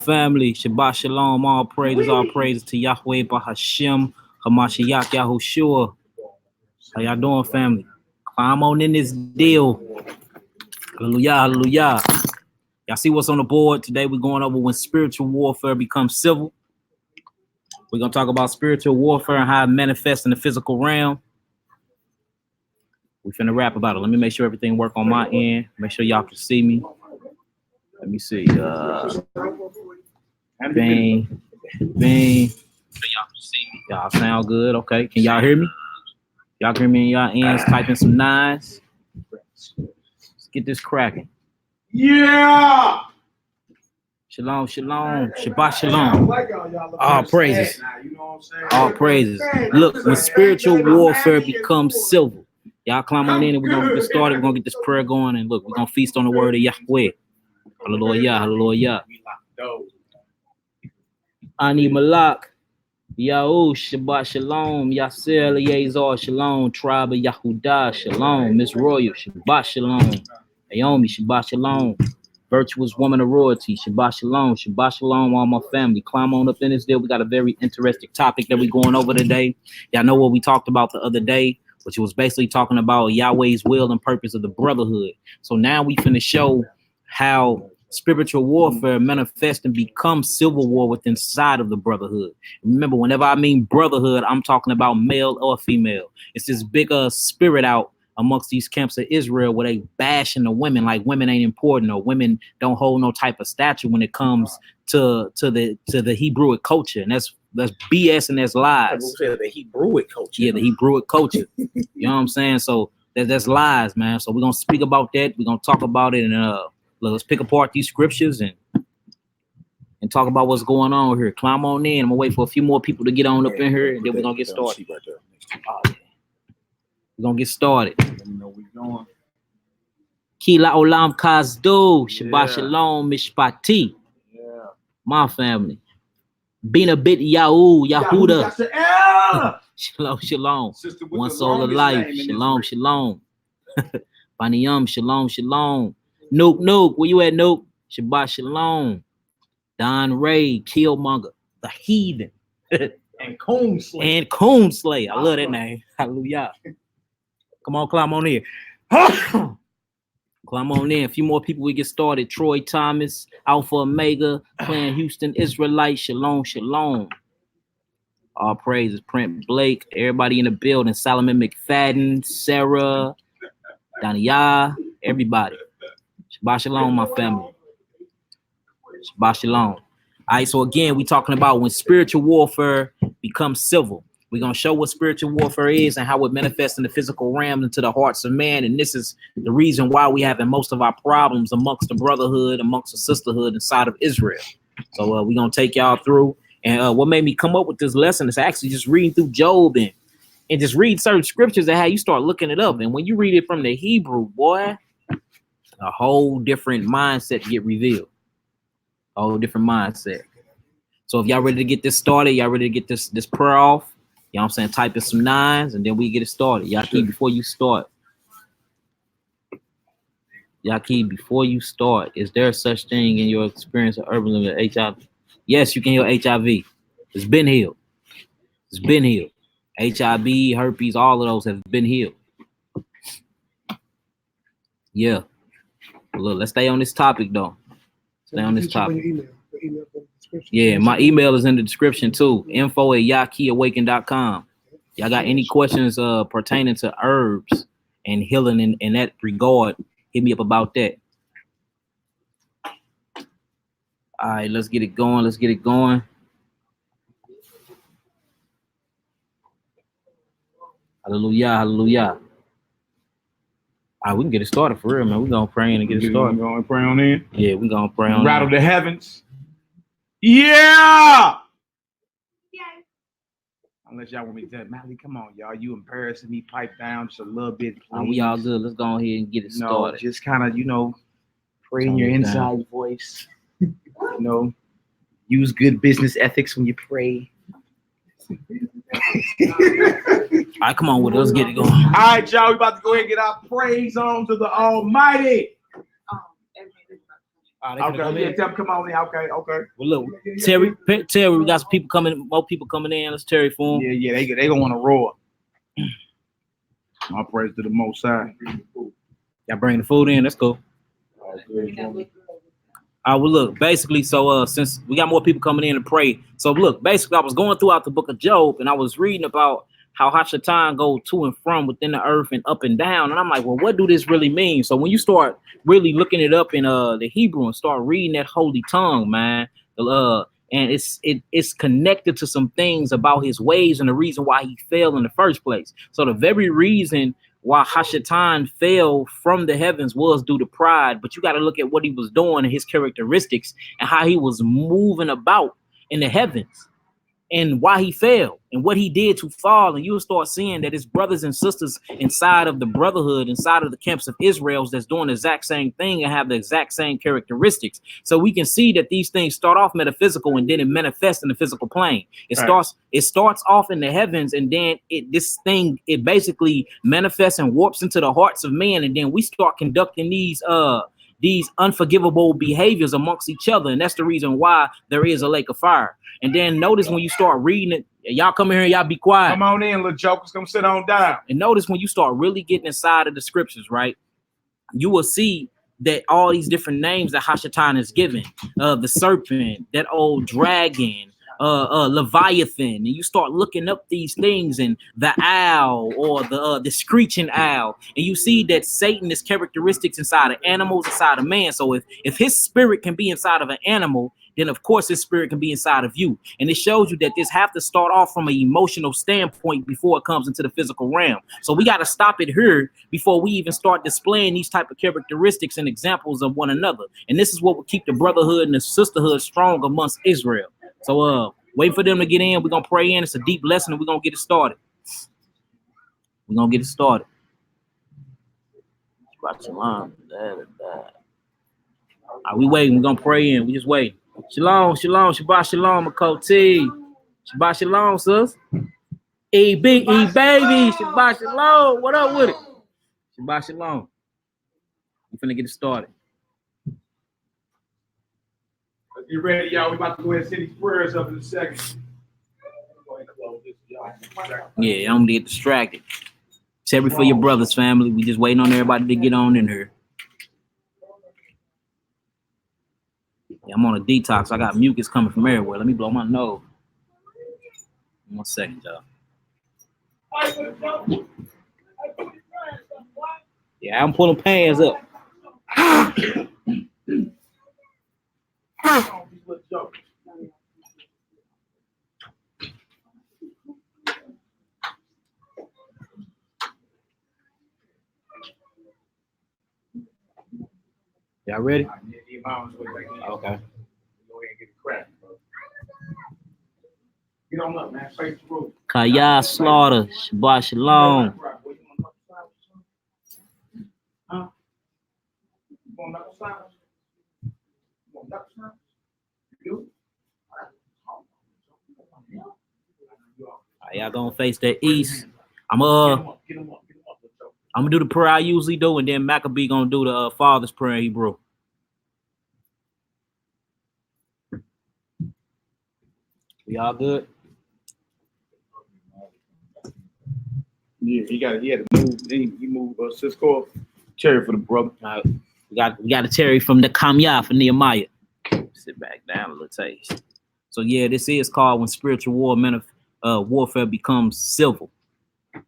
Family, Shabbat Shalom, all praises to Yahweh Bahashem, Hamashiach Yahushua. How y'all doing, family? Climb on in this deal. Hallelujah, hallelujah. Y'all see what's on the board? Today we're going over when spiritual warfare becomes civil. We're going to talk about spiritual warfare and how it manifests in the physical realm. We finna rap about it. Let me make sure everything work on my end. Make sure y'all can see me. Let me see. Bang. Y'all sound good. Okay. Can y'all hear me? Y'all hear me in y'all ends? Typing some nines. Let's get this cracking. Yeah. Shalom, shalom. Shabbat shalom. All praises. All praises. Look, when spiritual warfare becomes civil, y'all climb on in and we're going to get started. We're going to get this prayer going. And look, we're going to feast on the word of Yahweh. Hallelujah, hallelujah. Ani Malak, Yahu, Shabbat Shalom, Yasser, Eleazar, Shalom, Tribe of YAHUDAHS, Shalom, Miss Royal, Shabbat Shalom, Naomi, Shabbat Shalom, Virtuous Woman of Royalty, Shabbat Shalom, all my family. Climb on up in this deal. We got a very interesting topic that we're going over today. Y'all know what we talked about the other day, which was basically talking about Yahweh's will and purpose of the brotherhood. So now we finna show how spiritual warfare manifests and becomes civil war within inside of the brotherhood. Remember, whenever I mean brotherhood, I'm talking about male or female. It's this bigger spirit out amongst these camps of Israel where they bashing the women like women ain't important or women don't hold no type of stature when it comes to the Hebrewic culture. And that's BS and that's lies. The Hebrewic culture. Yeah, the Hebrewic culture. You know what I'm saying? So that's lies, man. So we're gonna speak about that. We're gonna talk about it and let's pick apart these scriptures and talk about what's going on here. Climb on in. I'm gonna wait for a few more people to get on up in here, and then we're gonna get started. We're gonna get started. Let me know where we're going. Kila Olam Kazdo, Shabbat Shalom, Mishpati. Yeah. My family. Bina Bit Yahudah. Shalom, shalom. One soul of life. Shalom, shalom. Baniyam, shalom, shalom. Nook, where you at, Nook? Shabbat Shalom. Don Ray, Killmonger, the heathen. And Coonsley. And Coonsley. I love that name. Hallelujah. Come on, climb on in. Climb on in. A few more people we get started. Troy Thomas, Alpha Omega, playing Houston Israelite. Shalom, shalom. All praises. Print Blake, everybody in the building. Solomon McFadden, Sarah, Daniya, everybody. Shabbat Shalom, my family. Shabbat Shalom. All right, so again, we're talking about when spiritual warfare becomes civil. We're going to show what spiritual warfare is and how it manifests in the physical realm into the hearts of man. And this is the reason why we having most of our problems amongst the brotherhood, amongst the sisterhood inside of Israel. So we're going to take y'all through. And what made me come up with this lesson is actually just reading through Job and just read certain scriptures and how you start looking it up. And when you read it from the Hebrew, boy, a whole different mindset get revealed. A whole different mindset. So if y'all ready to get this started, y'all ready to get this prayer off, you know what I'm saying? Type in some nines and then we get it started. Yaki, before you start. Yaki, before you start, is there such thing in your experience of urban living HIV? Yes, you can heal HIV. It's been healed. It's been healed. HIV, herpes, all of those have been healed. Yeah. Look, let's stay on this topic though. Stay on this topic. Yeah, my email is in the description too. info@yakiawaken.com. Y'all got any questions pertaining to herbs and healing in that regard, hit me up about that. All right, let's get it going. Let's get it going. Hallelujah, hallelujah. All right, we can get it started for real, man. We're going to pray in and get it started. We're going to pray on in? Yeah, we're going to pray on Rattle in. the heavens. Yeah! Unless y'all want me to tell Mally, come on, y'all. You embarrassing me. Pipe down just a little bit, please. We all good. Let's go ahead and get it started. Just kind of, pray in your inside voice. Use good business ethics when you pray. All right, come on with it. Let's get it going. All right, y'all. We about to go ahead and get our praise on to the Almighty. Okay, yeah, tell them come on in. Okay. Well, look, Terry, we got some people coming, more people coming in. Let's Terry for them. Yeah, they gonna want to roar. My praise to the Most High. Y'all bring the food in. Let's go. Well, look, basically, so since we got more people coming in to pray, so look, basically, I was going throughout the book of Job, and I was reading about how Hashatan go to and from within the earth and up and down, and I'm like, well, what do this really mean? So when you start really looking it up in the Hebrew and start reading that holy tongue, man, and it's connected to some things about his ways and the reason why he fell in the first place. So the very reason why Hashatan fell from the heavens was due to pride, but you got to look at what he was doing and his characteristics and how he was moving about in the heavens and why he fell and what he did to fall. And you'll start seeing that his brothers and sisters inside of the brotherhood, inside of the camps of Israel, that's doing the exact same thing and have the exact same characteristics. So we can see that these things start off metaphysical and then it manifests in the physical plane. It starts off in the heavens, and then it basically manifests and warps into the hearts of men, and then we start conducting these unforgivable behaviors amongst each other, and that's the reason why there is a lake of fire. And then notice when you start reading it, y'all come here and y'all be quiet. Come on in, little jokers, come sit on down. And notice when you start really getting inside of the scriptures, right, you will see that all these different names that Hashatan is given, the serpent, that old dragon, Leviathan, and you start looking up these things, and the owl or the screeching owl, and you see that Satan is characteristics inside of animals, inside of man. So if his spirit can be inside of an animal, then of course his spirit can be inside of you. And it shows you that this have to start off from an emotional standpoint before it comes into the physical realm. So we got to stop it here before we even start displaying these type of characteristics and examples of one another. And this is what will keep the brotherhood and the sisterhood strong amongst Israel. So wait for them to get in. We're going to pray in. It's a deep lesson, and we're going to get it started. We waiting. We're going to pray in. We just wait. Shalom, shalom, Shabbat shalom, Makoti. Shabbat shalom, sis. baby, Shabbat shalom. What up with it? Shabbat shalom. We finna get it started. You ready, y'all? We about to go ahead and send these prayers up in a second. Yeah, I'm gonna get distracted. Terry for your brothers, family. We just waiting on everybody to get on in here. Yeah, I'm on a detox. I got mucus coming from everywhere. Let me blow my nose. 1 second, y'all. Yeah, I'm pulling pans up. Y'all ready? Okay. Get on up, man. Face the road. Kaya Slaughter, Shabbat Shalom. Y'all gonna face that east. I'm gonna do the prayer I usually do, and then Maccabee gonna do the Father's prayer in Hebrew. We all good? Yeah, he had to move. He moved Cisco Cherry for the brother. We got a Terry from the Kamya for Nehemiah. Sit back down a little taste. So yeah, this is called when spiritual warfare becomes civil. You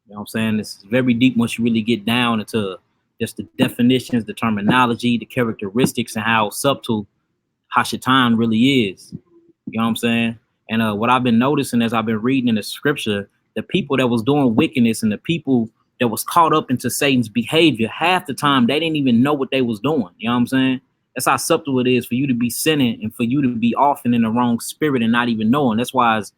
know what I'm saying? This is very deep once you really get down into just the definitions, the terminology, the characteristics, and how subtle Hashatan really is. You know what I'm saying? And what I've been noticing as I've been reading in the scripture, the people that was doing wickedness and the people that was caught up into Satan's behavior, half the time they didn't even know what they was doing. You know what I'm saying? That's how subtle it is for you to be sinning and for you to be often in the wrong spirit and not even knowing. That's why it's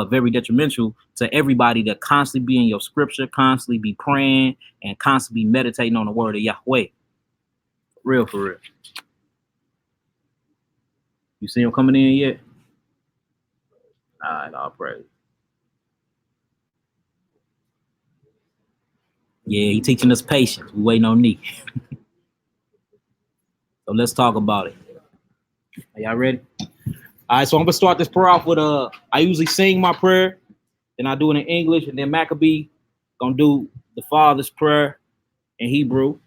very detrimental to everybody to constantly be in your scripture, constantly be praying, and constantly be meditating on the word of Yahweh. For real. You see him coming in yet? All right, I'll pray. Yeah, he teaching us patience. We waiting on Nick. So let's talk about it. Are y'all ready? All right, so I'm gonna start this prayer off with I usually sing my prayer, then I do it in English, and then Maccabee gonna do the Father's prayer in Hebrew.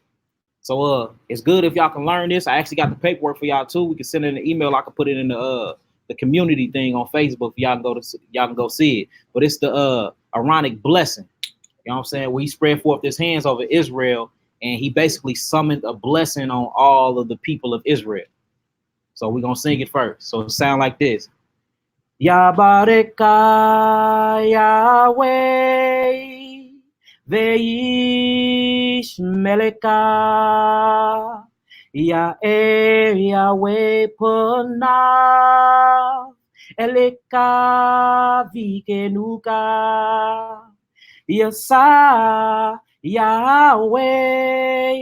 So it's good if y'all can learn this. I actually got the paperwork for y'all too. We can send it in an email. I can put it in the community thing on Facebook. Y'all can go see it. But it's the Aaronic blessing. You know what I'm saying? Where he spread forth his hands over Israel, and he basically summoned a blessing on all of the people of Israel. So we're gonna sing it first. So it sound like this. Yabareka Yahweh Veish Meleka Ya'er Yahweh Panav Eleka Vikenuka Yasa Yahweh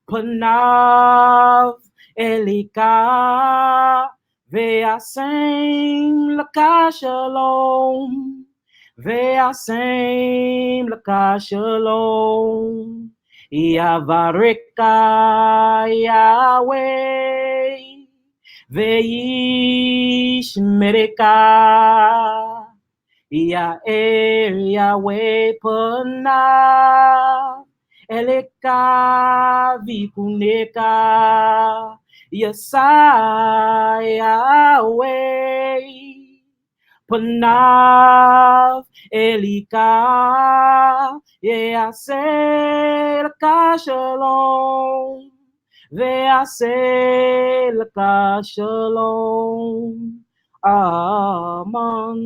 Panav Elika Ve'asem laka shalom, ve'asem laka shalom, Yavareka Yahweh, ve'ish mereka, Ya'er Yahweh panav, eleka vikuneka, Yasa Yahweh Panav Elika Yeaseh Laka Shalom Ve'aseh Laka Shalom. Amen.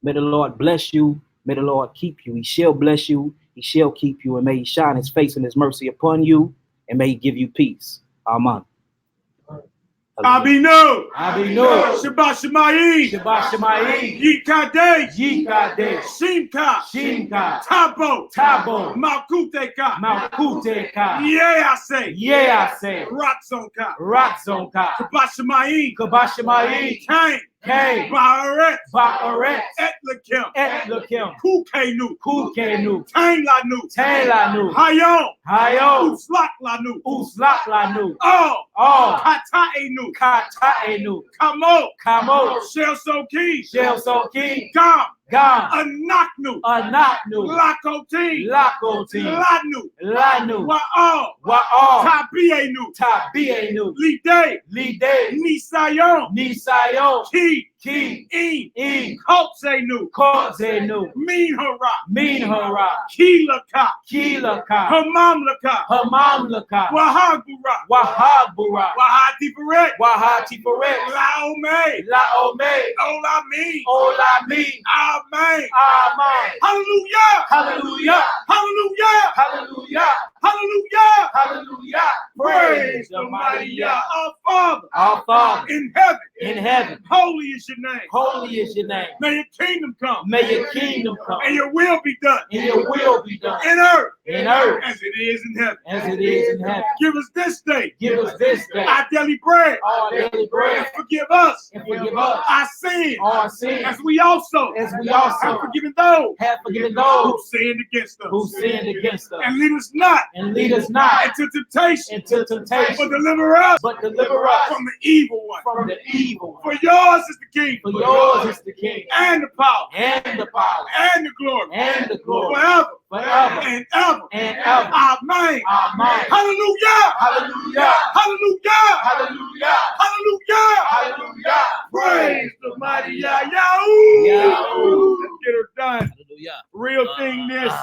May the Lord bless you. May the Lord keep you. He shall bless you. He shall keep you. And may he shine his face and his mercy upon you. And may he give you peace. Amen. Abinu. Abinu. Shabbat Shemayim. Shabbat Shemayim. Yikadesh. Yikadesh. Shimka. Shimka. Tabo. Tabo. Malkuteka. Malkuteka. Yease. Yease. Ratzonka. Ratzonka. Shabbat Shemayim. Shabbat Shemayim. Cain. Cain. Ba'aret. Ba'aret. Etlakim. Etlakim. Kukenu. Kukenu. Tain Lanu. Tain Lanu. Hayom. Hayom. Uslak Lanu. Uslak Lanu. Oh. Kataenu. Kataenu. Kamo. Kamo. Shel Soki. Shel Soki. Gam. Gam. Anaknu. Anaknu. Lakoti. Lakoti. Lanu. Lanu. Wa'al. Wa'al. Tabienu. Tabienu. Lide. Lide. Nisayon. Nisayon. Ki. Ki. In. Kotsenu. Kozenu. Minhara. Minhara. Kilaka. Kilaka. Hamamlaka. Hamamlaka. Wahagura. Wahabura. Wahatiparet. Wahatiparet. Laome. Laome. Olami. Olami. Amen. Amen. Hallelujah. Hallelujah. Hallelujah. Hallelujah. Hallelujah. Hallelujah. Praise the mighty Yah. Our Father. Our Father. In heaven. In heaven. Holy is your name. Holy is your name. May your kingdom come. May your kingdom come. And your will be done. And your will be done. In earth. In earth. As it is in heaven. As it is in heaven. Give us this day. Give us this day. Our daily bread. Our daily bread. And forgive us. And forgive us. Our sins. Our sins. As we also. As we also. Have forgiven those. Have forgiven those. Who sinned against us. Who sinned against us. And lead us not. And lead us not. Into temptation. Into temptation. But deliver us. But deliver us. From the evil one. From the evil one. For yours is the kingdom. For yours is the kingdom. And the power. And the power. And the glory. And the glory. Forever. Forever. And ever. And ever. Amen. Amen. Hallelujah. Hallelujah. Hallelujah. Hallelujah. Hallelujah. Hallelujah. Praise the mighty Yah. Yahoo. Let's get her done. Hallelujah. Real thing this.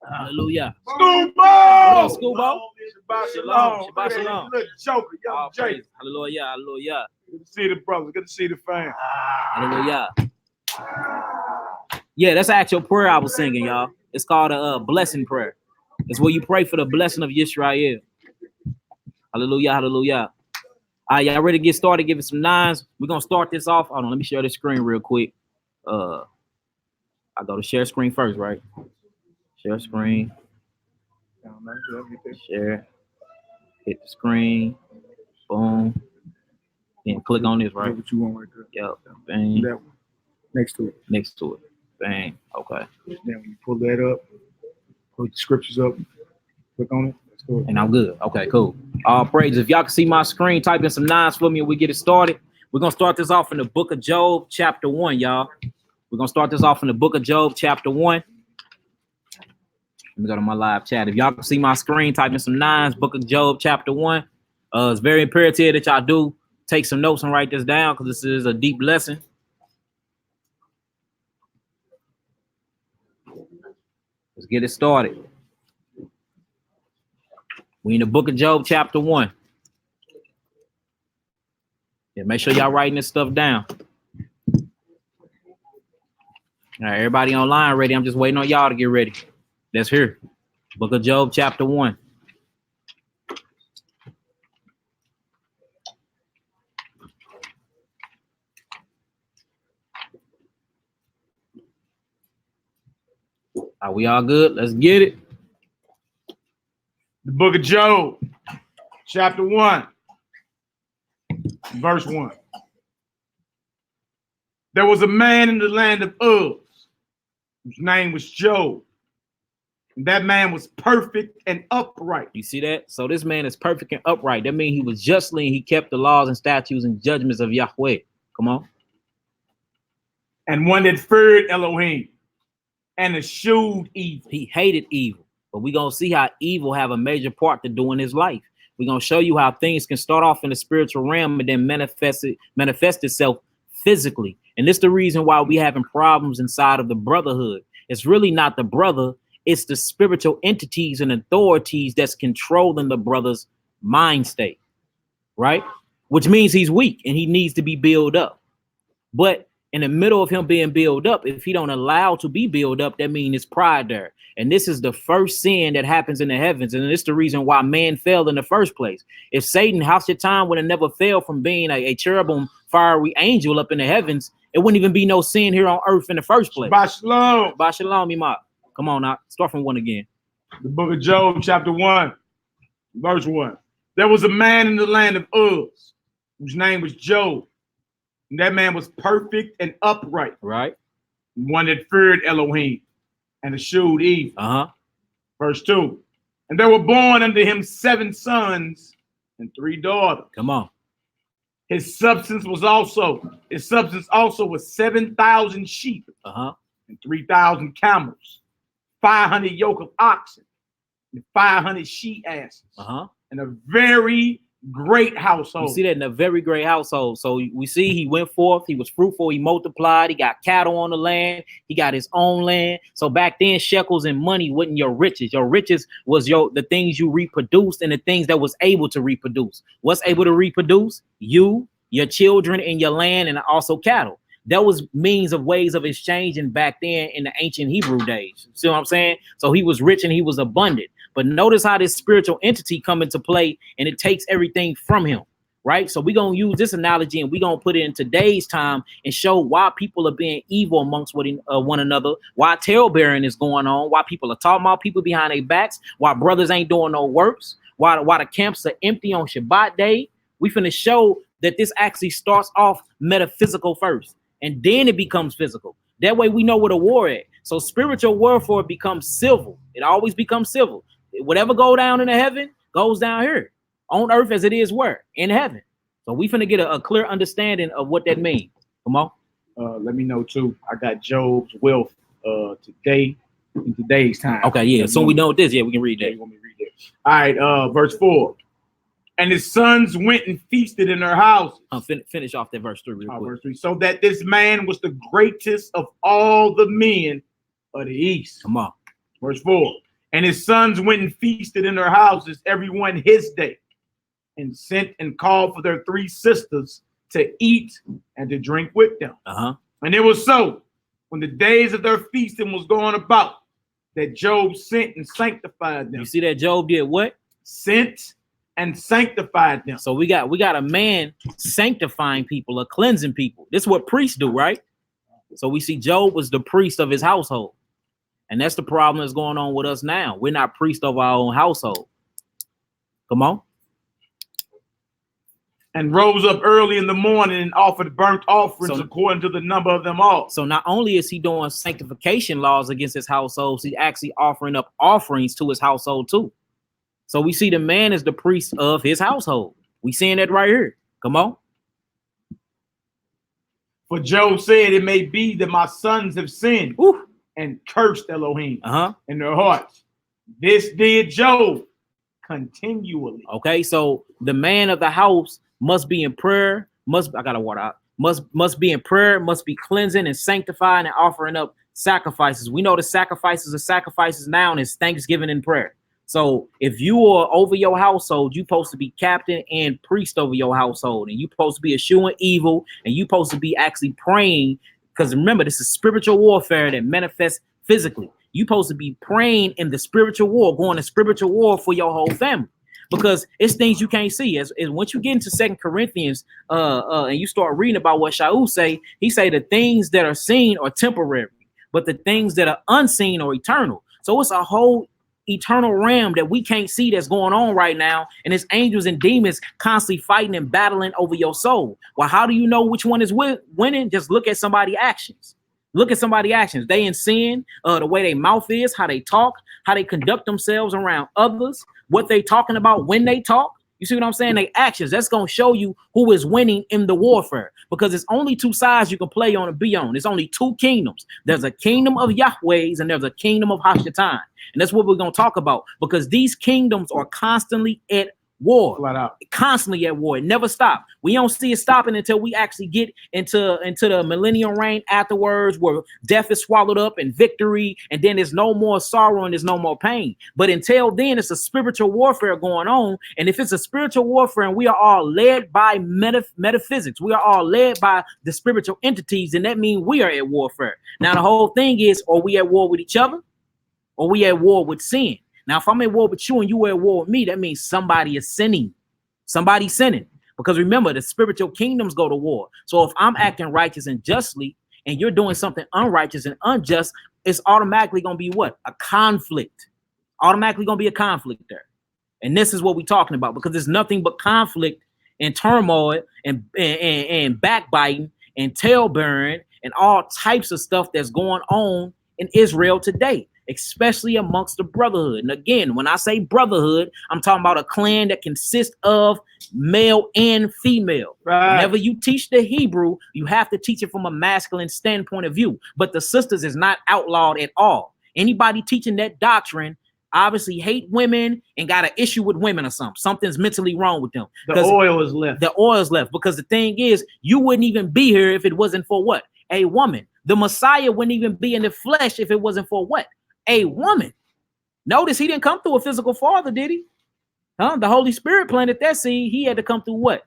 Hallelujah. Schoolboy. Schoolboy. Shabbat Shalom. shalom. Shabbat shalom. Little joker. Young Jay. Hallelujah. Hallelujah. Good to see the brothers. Good to see the fam. Hallelujah. Yeah, that's the actual prayer I was singing, y'all. It's called a blessing prayer. It's where you pray for the blessing of Yisrael. Hallelujah. Hallelujah. All right, y'all ready to get started? Give it some nines. We're going to start this off. Hold on, let me share this screen real quick. I go to share screen first, right? Share screen. Share. Hit the screen. Boom. Then click on this, right? What you want right there. Yep. Bang. That one. Next to it. Next to it. Bang. Okay. Then when you pull that up, put the scriptures up, click on it. Let's And I'm good. Okay, cool. All praise. If y'all can see my screen, type in some 9s for me and we get it started. We're going to start this off in the book of Job, chapter 1, y'all. We're going to start this off in the book of Job, chapter 1. Let me go to my live chat. If y'all can see my screen, type in some 9s, book of Job, chapter 1. It's very imperative that y'all do take some notes and write this down because this is a deep lesson. Let's get it started. We in the book of Job, chapter 1. Yeah, make sure y'all writing this stuff down. All right, everybody online ready? I'm just waiting on y'all to get ready. Let's hear. Book of Job, chapter 1. Are we all good? Let's get it. The book of Job, chapter 1, verse 1. There was a man in the land of Uz, whose name was Job. And that man was perfect and upright. You see that? So this man is perfect and upright. That means he was justly and he kept the laws and statutes and judgments of Yahweh. Come on. And one that feared Elohim and eschewed evil. He hated evil. But we're going to see how evil have a major part to do in his life. We're going to show you how things can start off in the spiritual realm and then manifest itself physically. And this is the reason why we having problems inside of the brotherhood. It's really not the brother. It's the spiritual entities and authorities that's controlling the brother's mind state, right? Which means he's weak and he needs to be built up. But in the middle of him being built up, if he don't allow to be built up, that means it's pride there. And this is the first sin that happens in the heavens. And it's the reason why man fell in the first place. If Satan, Hashatan, would have never failed from being a cherubim, fiery angel up in the heavens, it wouldn't even be no sin here on earth in the first place. By Shalom. By Shalom, Imam. Come on now. Start from 1 again. The book of Job, chapter 1, verse 1. There was a man in the land of Uz, whose name was Job. And that man was perfect and upright. Right. One that feared Elohim and eschewed evil. Verse 2. And there were born unto him 7 sons and 3 daughters. Come on. His substance also was 7,000 sheep and 3,000 camels, 500 yoke of oxen, and 500 she asses, and a very great household. You see that in a very great household. So we see he went forth, he was fruitful, he multiplied, he got cattle on the land, he got his own land. So back then, shekels and money wasn't your riches. Your riches was the things you reproduced and the things that was able to reproduce. What's able to reproduce? You, your children, and your land, and also cattle. That was means of ways of exchanging back then in the ancient Hebrew days. See what I'm saying? So he was rich and he was abundant. But notice how this spiritual entity come into play and it takes everything from him, right? So we're going to use this analogy and we're going to put it in today's time and show why people are being evil amongst one another, why talebearing is going on, why people are talking about people behind their backs, why brothers ain't doing no works, why the camps are empty on Shabbat day. We finna show that this actually starts off metaphysical first and then it becomes physical. That way we know where the war at. So spiritual warfare becomes civil. It always becomes civil. Whatever go down in the heaven goes down here on earth as it is where? In heaven. So we finna get a clear understanding of what that means. Come on. Let me know too. I got Job's wealth today in today's time. Okay, yeah. So we know this. Yeah, we can read that. You want me to read that? All right, verse 4. And his sons went and feasted in their houses. Finish off that verse 3 real quick. Verse 3. So that this man was the greatest of all the men of the east. Come on. Verse 4. And his sons went and feasted in their houses, everyone his day, and sent and called for their 3 sisters to eat and to drink with them. And it was so, when the days of their feasting was going about, that Job sent and sanctified them. You see that Job did what? Sent and sanctified them. So we got a man sanctifying people or cleansing people. This is what priests do, right? So we see Job was the priest of his household. And that's the problem that's going on with us now. We're not priests of our own household. Come on. And rose up early in the morning and offered burnt offerings according to the number of them all. So not only is he doing sanctification laws against his household, he's actually offering up offerings to his household too. So we see the man is the priest of his household. We seeing that right here. Come on. For Job said, it may be that my sons have sinned and cursed Elohim in their hearts. This did Job continually. Okay, so the man of the house must be in prayer, must be in prayer, must be cleansing and sanctifying and offering up sacrifices. We know the sacrifices now is thanksgiving and prayer. So if you are over your household, you're supposed to be captain and priest over your household, and you're supposed to be eschewing evil, and you're supposed to be actually praying, because remember, this is spiritual warfare that manifests physically. You're supposed to be praying in the spiritual war, going to spiritual war for your whole family, because it's things you can't see. As once you get into 2 Corinthians, and you start reading about what Shaul say, he say the things that are seen are temporary, but the things that are unseen are eternal. So it's a whole eternal realm that we can't see that's going on right now, and it's angels and demons constantly fighting and battling over your soul. Well, how do you know which one is winning? Just look at somebody's actions. Look at somebody's actions. They in sin, the way their mouth is, how they talk, how they conduct themselves around others, what they talking about when they talk. You see what I'm saying? They actions. That's going to show you who is winning in the warfare, because it's only two sides you can play on and be on. There's only two kingdoms. There's a kingdom of Yahweh's and there's a kingdom of Hashatan. And that's what we're going to talk about, because these kingdoms are constantly at war, flat out. Constantly at war. It never stops. We don't see it stopping until we actually get into the millennial reign afterwards, where death is swallowed up and victory, and then there's no more sorrow and there's no more pain. But until then, it's a spiritual warfare going on. And if it's a spiritual warfare and we are all led by metaphysics, we are all led by the spiritual entities, and that means we are at warfare. Now the whole thing is, are we at war with each other, or we at war with sin? Now, if I'm at war with you and you are at war with me, that means somebody is sinning. Somebody's sinning. Because remember, the spiritual kingdoms go to war. So if I'm acting righteous and justly, and you're doing something unrighteous and unjust, it's automatically going to be what? A conflict. Automatically going to be a conflict there. And this is what we're talking about, because there's nothing but conflict and turmoil and backbiting and tail bearing and all types of stuff that's going on in Israel today, especially amongst the brotherhood. And again, when I say brotherhood, I'm talking about a clan that consists of male and female. Right. Whenever you teach the Hebrew, you have to teach it from a masculine standpoint of view. But the sisters is not outlawed at all. Anybody teaching that doctrine obviously hate women and got an issue with women or something. Something's mentally wrong with them. The oil is left. The oil is left, because the thing is, you wouldn't even be here if it wasn't for what? A woman. The Messiah wouldn't even be in the flesh if it wasn't for what? A woman. Notice he didn't come through a physical father, did he? The Holy Spirit planted that seed. He had to come through what?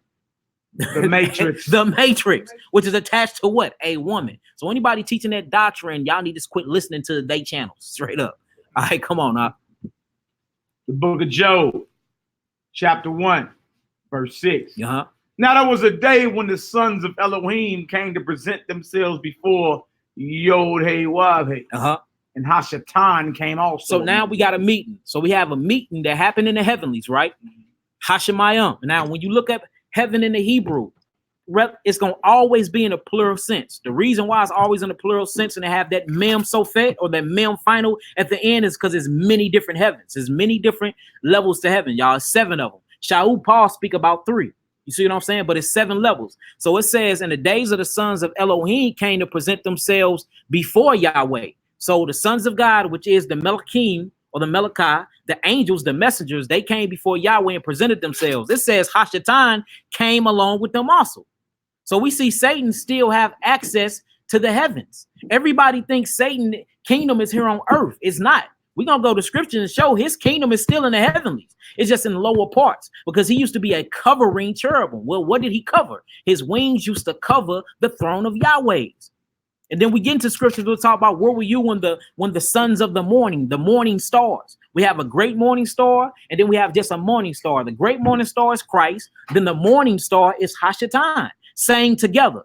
The matrix. The matrix, which is attached to what? A woman. So anybody teaching that doctrine, y'all need to quit listening to their channels. Straight up. All right, come on now. The book of Job, chapter 1, verse 6. Now there was a day when the sons of Elohim came to present themselves before Yod-Heh-Wav-Heh. And Hashatan came also. So now we got a meeting. So we have a meeting that happened in the heavenlies, right? Hashemayim. Now, when you look at heaven in the Hebrew, it's going to always be in a plural sense. The reason why it's always in a plural sense and they have that mem sofet or that mem final at the end is because there's many different heavens. There's many different levels to heaven, y'all. 7 of them. Shaul Paul speak about 3. You see what I'm saying? But it's 7 levels. So it says, in the days of the sons of Elohim came to present themselves before Yahweh. So the sons of God, which is the Melchim or the Melchi, the angels, the messengers, they came before Yahweh and presented themselves. It says Hashatan came along with them also. So we see Satan still have access to the heavens. Everybody thinks Satan's kingdom is here on earth. It's not. We're going to go to scripture and show his kingdom is still in the heavenlies. It's just in lower parts, because he used to be a covering cherubim. Well, what did he cover? His wings used to cover the throne of Yahweh's. And then we get into scriptures. We'll talk about where were you when the sons of the morning stars. We have a great morning star, and then we have just a morning star. The great morning star is Christ. Then the morning star is Hashatan, sang together.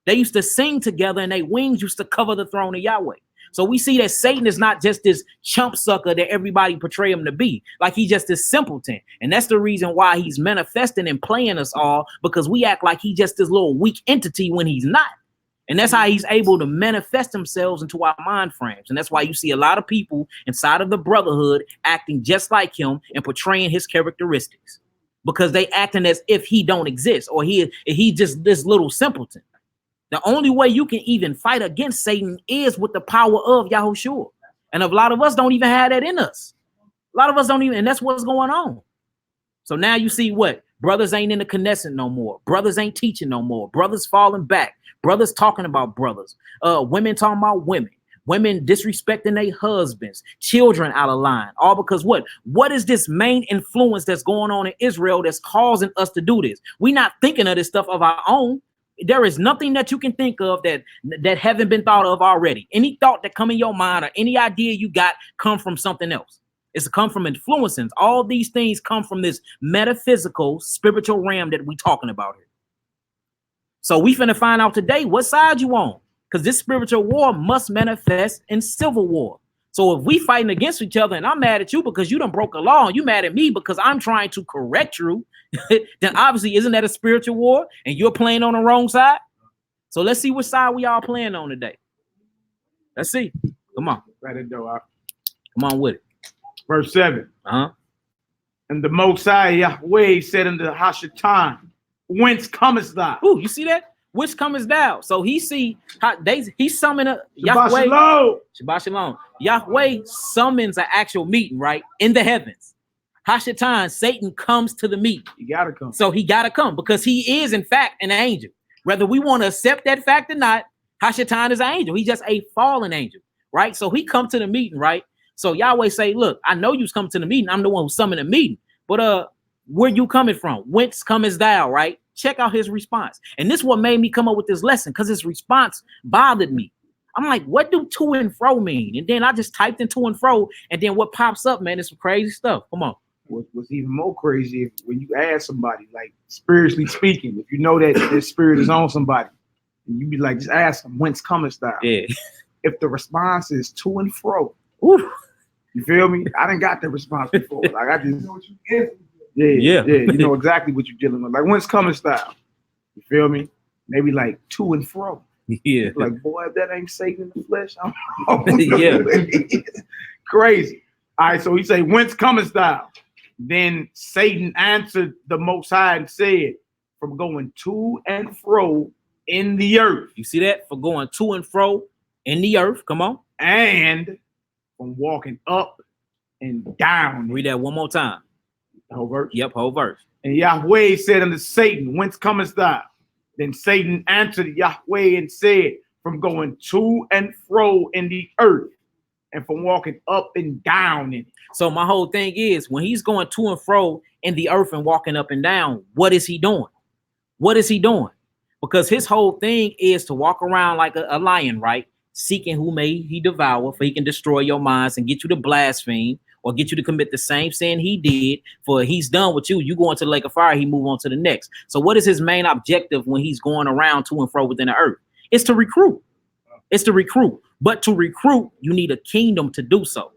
They used to sing together, and their wings used to cover the throne of Yahweh. So we see that Satan is not just this chump sucker that everybody portray him to be. Like he's just this simpleton. And that's the reason why he's manifesting and playing us all, because we act like he's just this little weak entity when he's not. And that's how he's able to manifest themselves into our mind frames. And that's why you see a lot of people inside of the brotherhood acting just like him and portraying his characteristics, because they acting as if he don't exist, or he just this little simpleton. The only way you can even fight against Satan is with the power of Yahushua. And a lot of us don't even have that in us. A lot of us don't even, and that's what's going on. So now you see what? Brothers ain't in the Knesset no more. Brothers ain't teaching no more. Brothers falling back. Brothers talking about brothers. Women talking about women. Women disrespecting their husbands. Children out of line. All because what? What is this main influence that's going on in Israel that's causing us to do this? We're not thinking of this stuff of our own. There is nothing that you can think of that haven't been thought of already. Any thought that come in your mind or any idea you got come from something else. It's come from influences. All these things come from this metaphysical, spiritual realm that we talking about here. So we finna find out today what side you on, because this spiritual war must manifest in civil war. So if we fighting against each other and I'm mad at you because you done broke a law and you mad at me because I'm trying to correct you, then obviously isn't that a spiritual war and you're playing on the wrong side? So let's see what side we all playing on today. Let's see. Come on. Come on with it. Verse 7. Uh-huh. And the Most High Yahweh said unto Hashatan, whence comest thou? Ooh, you see that? Which comest thou? So he see how he summon a Shabbat Yahweh. Shalom. Shabbat Shalom. Yahweh summons an actual meeting, right? In the heavens. Hashatan, Satan comes to the meeting. He gotta come. So he gotta come because he is in fact an angel. Whether we want to accept that fact or not, Hashatan is an angel. He's just a fallen angel, right? So he come to the meeting, right? So Yahweh say, look, I know you's come to the meeting. I'm the one who summoned the meeting. But where you coming from? Whence comest thou, right? Check out his response. And this is what made me come up with this lesson, because his response bothered me. I'm like, what do to and fro mean? And then I just typed in to and fro, and then what pops up, man, is some crazy stuff. Come on. What's even more crazy if when you ask somebody, like spiritually speaking, if you know that this spirit is on somebody, and you be like, just ask them, whence comest thou? Yeah. If the response is to and fro, Ooh. you feel me? I didn't got the response before. Like I just Yeah. You know exactly what you're dealing with. Like whence comest thou? You feel me? Maybe like to and fro. Yeah. Like, boy, if that ain't Satan in the flesh, Yeah. Crazy. All right, so he say, whence comest thou? Then Satan answered the Most High and said, from going to and fro in the earth. You see that? For going to and fro in the earth. Come on. And from walking up and down. Read that one more time. The whole verse? Yep, whole verse. And Yahweh said unto Satan, whence comest thou? Then Satan answered Yahweh and said, from going to and fro in the earth, and from walking up and down in it. So my whole thing is, when he's going to and fro in the earth and walking up and down, what is he doing? What is he doing? Because his whole thing is to walk around like a lion, right? Seeking who may he devour, for he can destroy your minds and get you to blaspheme or get you to commit the same sin he did. For he's done with you, you go into the lake of fire, he move on to the next. So what is his main objective when he's going around to and fro within the earth? It's to recruit. It's to recruit. But to recruit, you need a kingdom to do so.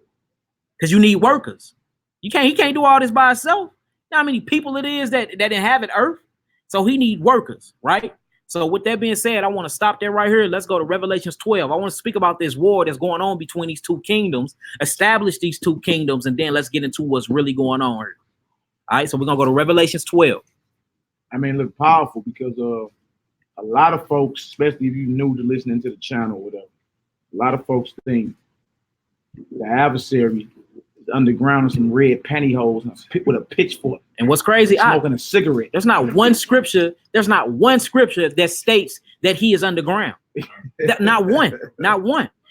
Because you need workers. He can't do all this by himself. You know how many people it is that inhabit earth? So he need workers, right? So with that being said, I want to stop there right here. Let's go to Revelations 12. I want to speak about this war that's going on between these two kingdoms, establish these two kingdoms, and then let's get into what's really going on here. All right, so we're going to go to Revelations 12. I mean, look powerful because a lot of folks, especially if you're new to listening to the channel or whatever, a lot of folks think the adversary is underground in some red pantyhose and with a pitchfork. And what's crazy, smoking a cigarette. There's not one scripture that states that he is underground. Not one.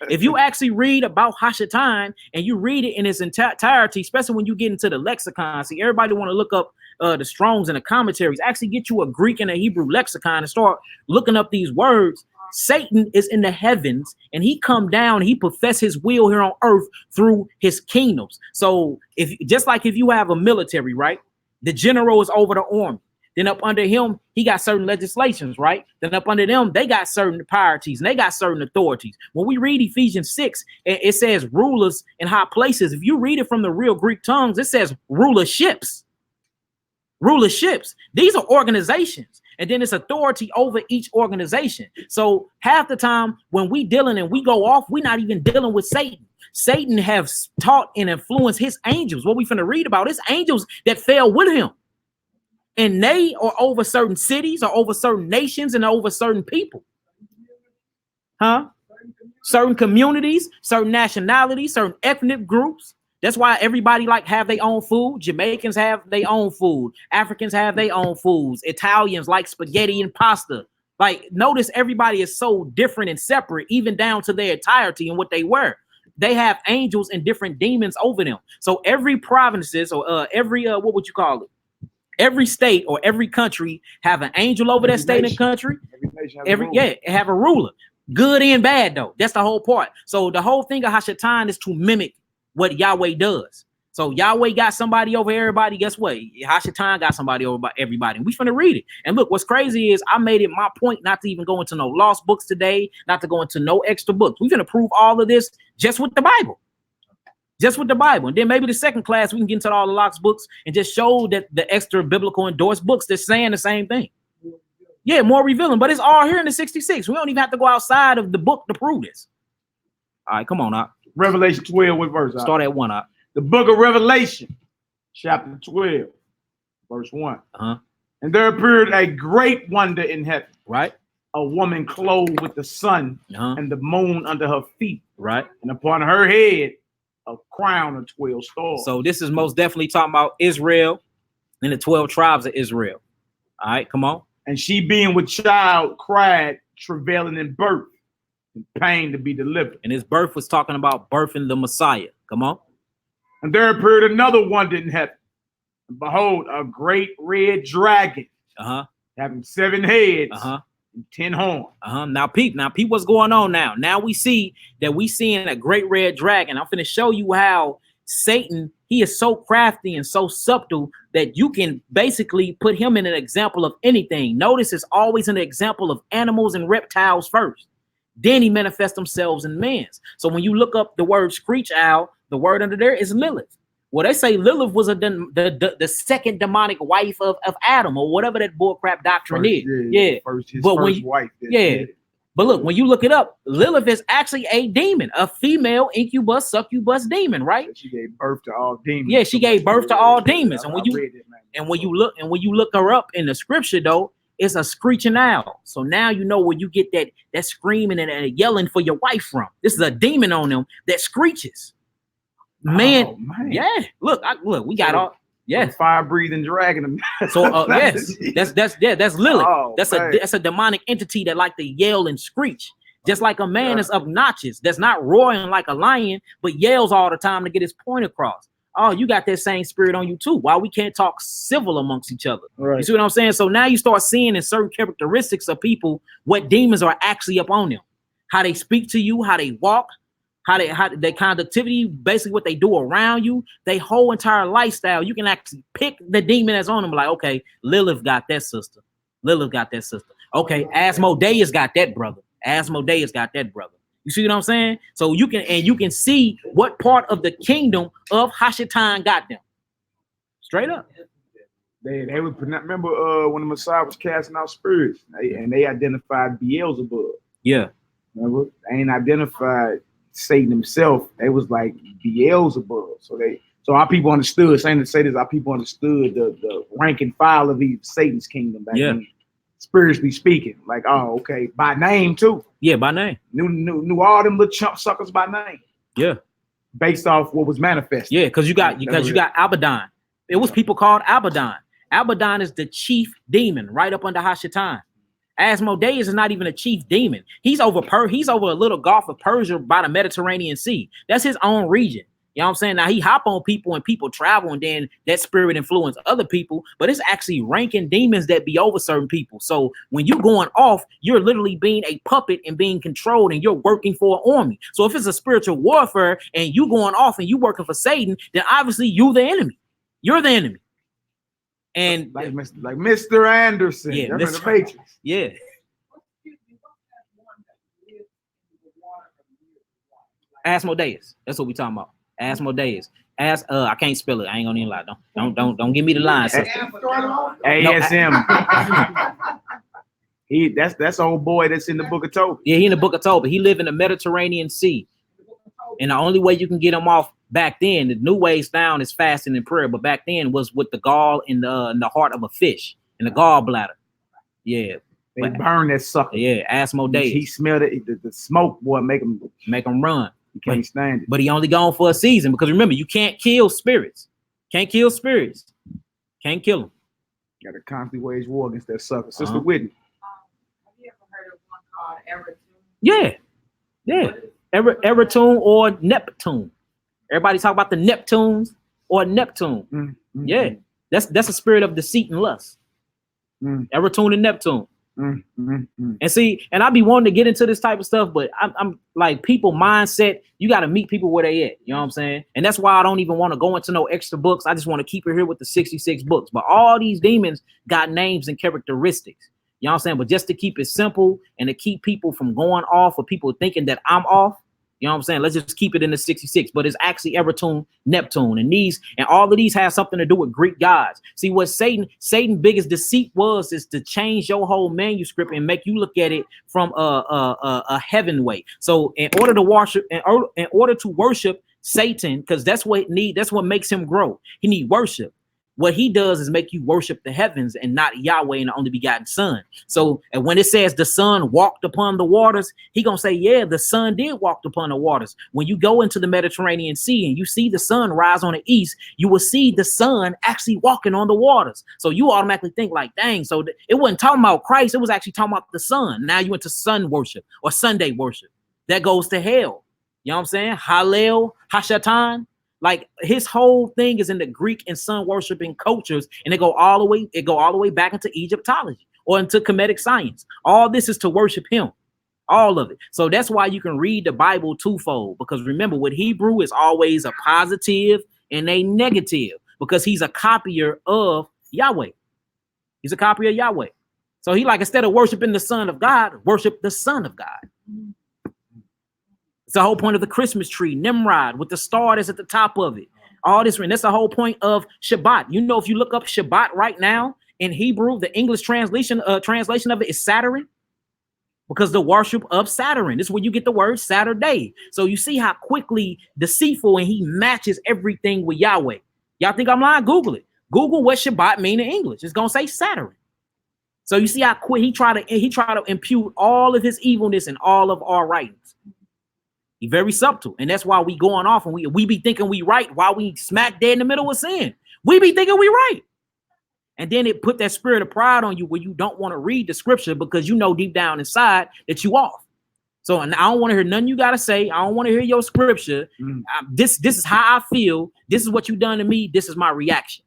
If you actually read about Hashatan and you read it in its entirety, especially when you get into the lexicon, see, everybody want to look up the Strongs and the commentaries, actually get you a Greek and a Hebrew lexicon and start looking up these words. Satan is in the heavens and he come down, he profess his will here on earth through his kingdoms. So if just like if you have a military, right? The general is over the army. Then up under him, he got certain legislations, right? Then up under them, they got certain priorities and they got certain authorities. When we read Ephesians 6, it says rulers in high places. If you read it from the real Greek tongues, it says rulerships. Rulerships. These are organizations. And then it's authority over each organization. So half the time when we dealing and we go off, we're not even dealing with Satan. Satan has taught and influenced his angels. What we finna read about is angels that fell with him. And they are over certain cities or over certain nations and over certain people. Huh? Certain communities, certain nationalities, certain ethnic groups. That's why everybody like have their own food. Jamaicans have their own food. Africans have their own foods. Italians like spaghetti and pasta. Like, notice everybody is so different and separate, even down to their entirety and what they wear. They have angels and different demons over them. So every provinces or every what would you call it? Every state or every country have an angel over that state and country. Have a ruler. Good and bad, though. That's the whole part. So the whole thing of Hashatan is to mimic what Yahweh does. So Yahweh got somebody over everybody. Guess what? Hashatan got somebody over everybody. And we finna read it. And look, what's crazy is I made it my point not to even go into no lost books today, not to go into no extra books. We finna prove all of this just with the Bible. Just with the Bible. And then maybe the second class, we can get into all the lost books and just show that the extra biblical endorsed books that's saying the same thing. Yeah, more revealing, but it's all here in the 66. We don't even have to go outside of the book to prove this. All right, come on out. Revelation 12, what verse? Start at 1 out. The book of Revelation, chapter 12, verse 1. And there appeared a great wonder in heaven. Right. A woman clothed with the sun and the moon under her feet. Right. And upon her head, a crown of 12 stars. So this is most definitely talking about Israel and the 12 tribes of Israel. All right, come on. And she being with child cried, travailing in birth, and pain to be delivered. And his birth was talking about birthing the Messiah. Come on. And there appeared another wonder in heaven. And behold, a great red dragon, having 7 heads and 10 horns. Now peep what's going on now. Now we see that we seeing a great red dragon. I'm finna show you how Satan, he is so crafty and so subtle that you can basically put him in an example of anything. Notice it's always an example of animals and reptiles first. Then he manifests themselves in man's. So when you look up the word screech owl, the word under there is Lilith. Well, they say Lilith was the second demonic wife of Adam or whatever that bullcrap doctrine is. Yeah. First wife. But look, when you look it up, Lilith is actually a demon, a female incubus, succubus demon, right? She gave birth to all demons. Yeah, she gave birth to all demons. And when you look her up in the scripture, though, it's a screeching owl. So now you know where you get that screaming and yelling for your wife from. This is a demon on them that screeches. Man. Yeah. Look, we got all. Yes, fire breathing dragon. So yes, that's Lilith. That's a demonic entity that like to yell and screech, just like a man is obnoxious. That's not roaring like a lion, but yells all the time to get his point across. Oh, you got that same spirit on you too. Why we can't talk civil amongst each other? Right. You see what I'm saying? So now you start seeing in certain characteristics of people what demons are actually up on them, how they speak to you, how they walk. How their conductivity, basically what they do around you, they whole entire lifestyle. You can actually pick the demon that's on them. Like, okay, Lilith got that sister. Okay, Asmodeus got that brother. You see what I'm saying? So you can see what part of the kingdom of Hashatan got them. Straight up. They would remember when the Messiah was casting out spirits, and they identified Beelzebub. Yeah. Remember? They ain't identified Satan himself. They was like Beelzebub. So our people understood, saying to say this, our people understood the rank and file of Satan's kingdom back then, spiritually speaking. Like, oh, okay, by name too. Yeah, by name. Knew all them little chump suckers by name. Yeah. Based off what was manifested. Yeah, because you got Abaddon. It was people called Abaddon. Abaddon is the chief demon right up under Hashatan. Asmodeus is not even a chief demon. He's over a little Gulf of Persia by the Mediterranean Sea. That's his own region. You know what I'm saying? Now he hop on people and people travel, and then that spirit influence other people, but it's actually ranking demons that be over certain people. So when you're going off, you're literally being a puppet and being controlled, and you're working for an army. So if it's a spiritual warfare and you going off and you working for Satan, then obviously you're the enemy. You're the enemy. And like Mr. Anderson, yeah, the Matrix. Yeah. Asmodeus. That's what we talking about. Asmodeus. I can't spell it. I ain't gonna even lie. Don't give me the line. ASM. That's old boy that's in the book of Tobit. Yeah, he in the book of Tobit. He lived in the Mediterranean Sea. And the only way you can get him off back then, the new ways found is fasting and prayer. But back then was with the gall in the heart of a fish, in the gallbladder. Yeah. They burn that sucker. Yeah, Asmodeus. He smelled it. The smoke, boy, make him run. You can't stand it. But he only gone for a season because remember, you can't kill spirits. Can't kill spirits. Can't kill them. Got to constantly wage war against that sucker. Sister Whitney. Have you ever heard of one called Eretune? Yeah. Eretune or Neptune. Everybody talk about the Neptunes or Neptune. Mm-hmm. Yeah. That's a spirit of deceit and lust. Eretune and Neptune. And see, and I be wanting to get into this type of stuff, but I'm like, people mindset, you got to meet people where they at. You know what I'm saying? And that's why I don't even want to go into no extra books. I just want to keep it here with the 66 books. But all these demons got names and characteristics. You know what I'm saying? But just to keep it simple and to keep people from going off or people thinking that I'm off, you know what I'm saying? Let's just keep it in the 66, but it's actually Eretune, Neptune, and all of these have something to do with Greek gods. See, what Satan's biggest deceit is to change your whole manuscript and make you look at it from a heaven way. So in order to worship Satan, because that's what makes him grow. He need worship. What he does is make you worship the heavens and not Yahweh and the only begotten Son. So, and when it says the Son walked upon the waters, he gonna say, yeah, the Son did walk upon the waters. When you go into the Mediterranean Sea and you see the sun rise on the east, you will see the Son actually walking on the waters. So you automatically think like, dang, so it wasn't talking about Christ, it was actually talking about the Son. Now you went to sun worship or Sunday worship. That goes to hell. You know what I'm saying? Hallel, Hashatan. Like his whole thing is in the Greek and sun worshiping cultures, and it go all the way back into Egyptology or into Kemetic science. All this is to worship him, all of it. So that's why you can read the Bible twofold, because remember, with Hebrew is always a positive and a negative, because he's a copier of Yahweh. He's a copy of Yahweh. So he, like, instead of worshiping the Son of God, worship the Son of God. It's the whole point of the Christmas tree, Nimrod, with the star that's at the top of it. All this, and that's the whole point of Shabbat. You know, if you look up Shabbat right now in Hebrew, the English translation of it is Saturn, because the worship of Saturn. This is where you get the word Saturday. So you see how quickly deceitful, and he matches everything with Yahweh. Y'all think I'm lying? Google it. Google what Shabbat mean in English. It's gonna say Saturn. So you see how quick he try to impute all of his evilness in all of our writings. He's very subtle, and that's why we going off and we be thinking we right while we smack dead in the middle of sin. We be thinking we right, and then it put that spirit of pride on you where you don't want to read the scripture because you know deep down inside that you off. So, and I don't want to hear nothing you gotta say. I don't want to hear your scripture. This is how I feel. This is what you done to me. This is my reaction.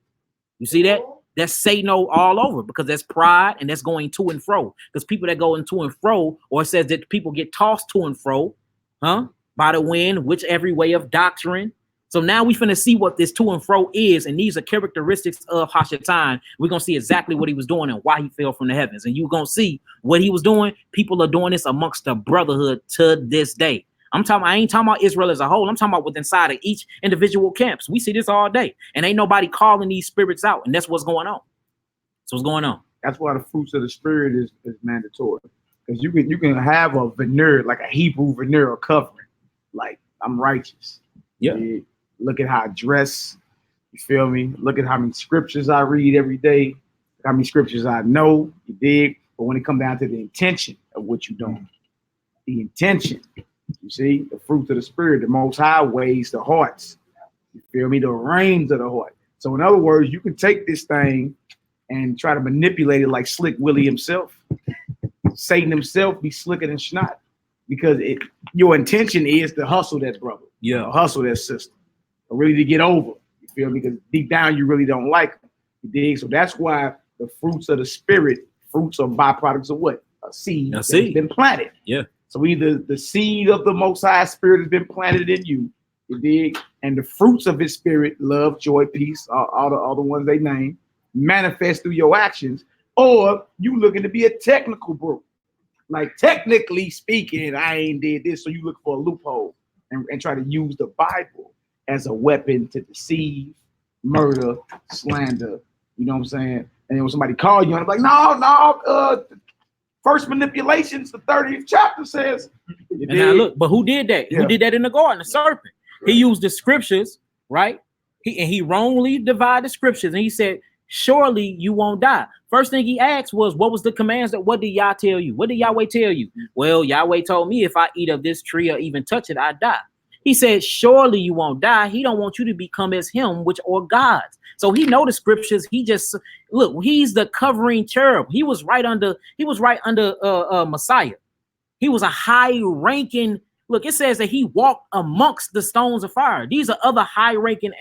You see that? That's Satan all over, because that's pride and that's going to and fro. Because people that go into and fro, or it says that people get tossed to and fro, by the wind, which every way of doctrine. So now we finna see what this to and fro is, and these are characteristics of Hashatan. We're gonna see exactly what he was doing and why he fell from the heavens. And you're gonna see what he was doing. People are doing this amongst the brotherhood to this day. I ain't talking about Israel as a whole. I'm talking about within inside of each individual camps. We see this all day, and ain't nobody calling these spirits out, and that's what's going on. So what's going on? That's why the fruits of the spirit is mandatory, because you can have a veneer, like a Hebrew veneer or covering. Like, I'm righteous. Yeah. Look at how I dress. You feel me? Look at how many scriptures I read every day. How many scriptures I know. You dig? But when it comes down to the intention of what you're doing, the intention, you see, the fruits of the spirit, the Most High weighs the hearts. You feel me? The reins of the heart. So in other words, you can take this thing and try to manipulate it like Slick Willie himself. Satan himself be slicker than snot. Because your intention is to hustle that brother, hustle that sister, or really to get over. You feel me? Because deep down you really don't like them. You dig? So that's why the fruits of the spirit, fruits are byproducts of what? A seed that's been planted. Yeah. So either the seed of the Most High Spirit has been planted in you, you dig, and the fruits of His Spirit, love, joy, peace, all the ones they name, manifest through your actions, or you looking to be a technical bro. Like, technically speaking, I ain't did this, so you look for a loophole and try to use the Bible as a weapon to deceive, murder, slander. You know what I'm saying? And then when somebody call you, and I'm like, no, First manipulations, the 30th chapter says. And now look, but who did that? Yeah. Who did that in the garden? The serpent. He used the scriptures, right? He wrongly divided the scriptures, and he said, surely you won't die. First thing he asked was, what was the commands? That what did Yah tell you? What did Yahweh tell you? Well, Yahweh told me if I eat of this tree or even touch it, I die. He said, surely you won't die. He don't want you to become as him, which are gods. So he know the scriptures. He just look, he's the covering cherub. He was right under Messiah. He was a high-ranking. Look, it says that he walked amongst the stones of fire. These are other high-ranking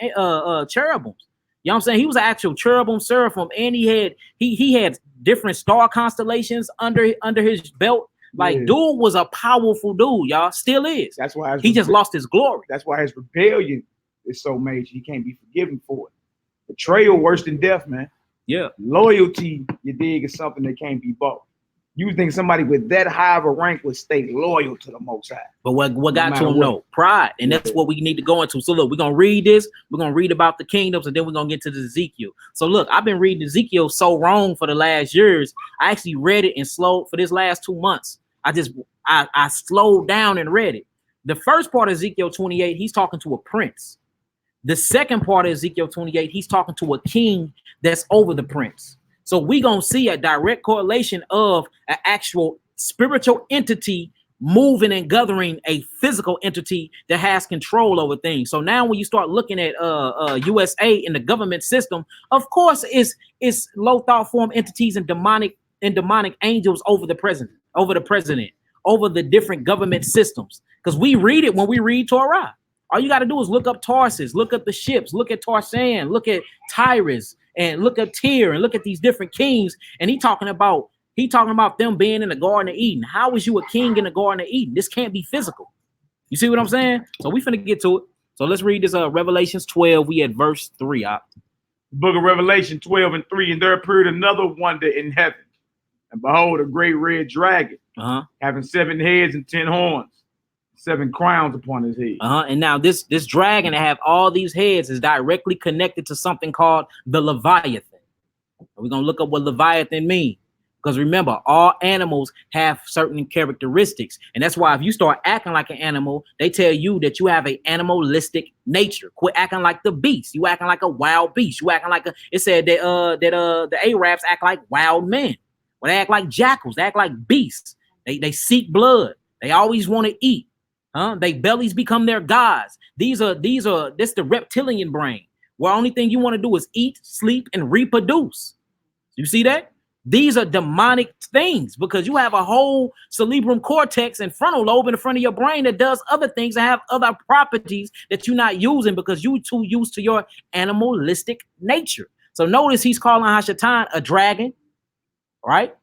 cherubims. You know what I'm saying? He was an actual cherubim, seraphim, and he had different star constellations under his belt. Like, dude was a powerful dude, y'all. Still is. That's why he just lost his glory. That's why his rebellion is so major. He can't be forgiven for it. Betrayal worse than death, man. Yeah. Loyalty, you dig, is something that can't be bought. You think somebody with that high of a rank would stay loyal to the Most High? But what got to him? No, pride, and that's what we need to go into. So look, we're gonna read this. We're gonna read about the kingdoms, and then we're gonna get to the Ezekiel. So look, I've been reading Ezekiel so wrong for the last years. I actually read it and slowed for this last 2 months. I slowed down and read it. The first part of Ezekiel 28, he's talking to a prince. The second part of Ezekiel 28, he's talking to a king that's over the prince. So we're going to see a direct correlation of an actual spiritual entity moving and gathering a physical entity that has control over things. So now when you start looking at USA in the government system, of course it's low thought form entities and demonic angels over the president, over the different government systems. Because we read it when we read Torah. All you got to do is look up Tarsus, look up the ships, look at Tarshan, look at Tyrus, and look at Tyr, and look at these different kings. And he talking about them being in the Garden of Eden. How is you a king in the Garden of Eden? This can't be physical. You see what I'm saying? So we finna get to it. So let's read this Revelations 12. We at verse 3. Book of Revelation 12:3. And there appeared another wonder in heaven. And behold, a great red dragon, having 7 heads and 10 horns, 7 crowns upon his head. And now this dragon that have all these heads is directly connected to something called the Leviathan. We're gonna look up what Leviathan means, because remember, all animals have certain characteristics, and that's why if you start acting like an animal, they tell you that you have an animalistic nature. Quit acting like the beast. You acting like a wild beast. You acting like it said that the Arabs act like wild men. Well, they act like jackals. They act like beasts. They seek blood. They always want to eat. They bellies become their gods. This the reptilian brain, where only thing you want to do is eat, sleep, and reproduce. You see that? These are demonic things, because you have a whole cerebrum cortex and frontal lobe in the front of your brain that does other things and have other properties that you're not using because you too used to your animalistic nature. So notice he's calling Hashatan a dragon, right?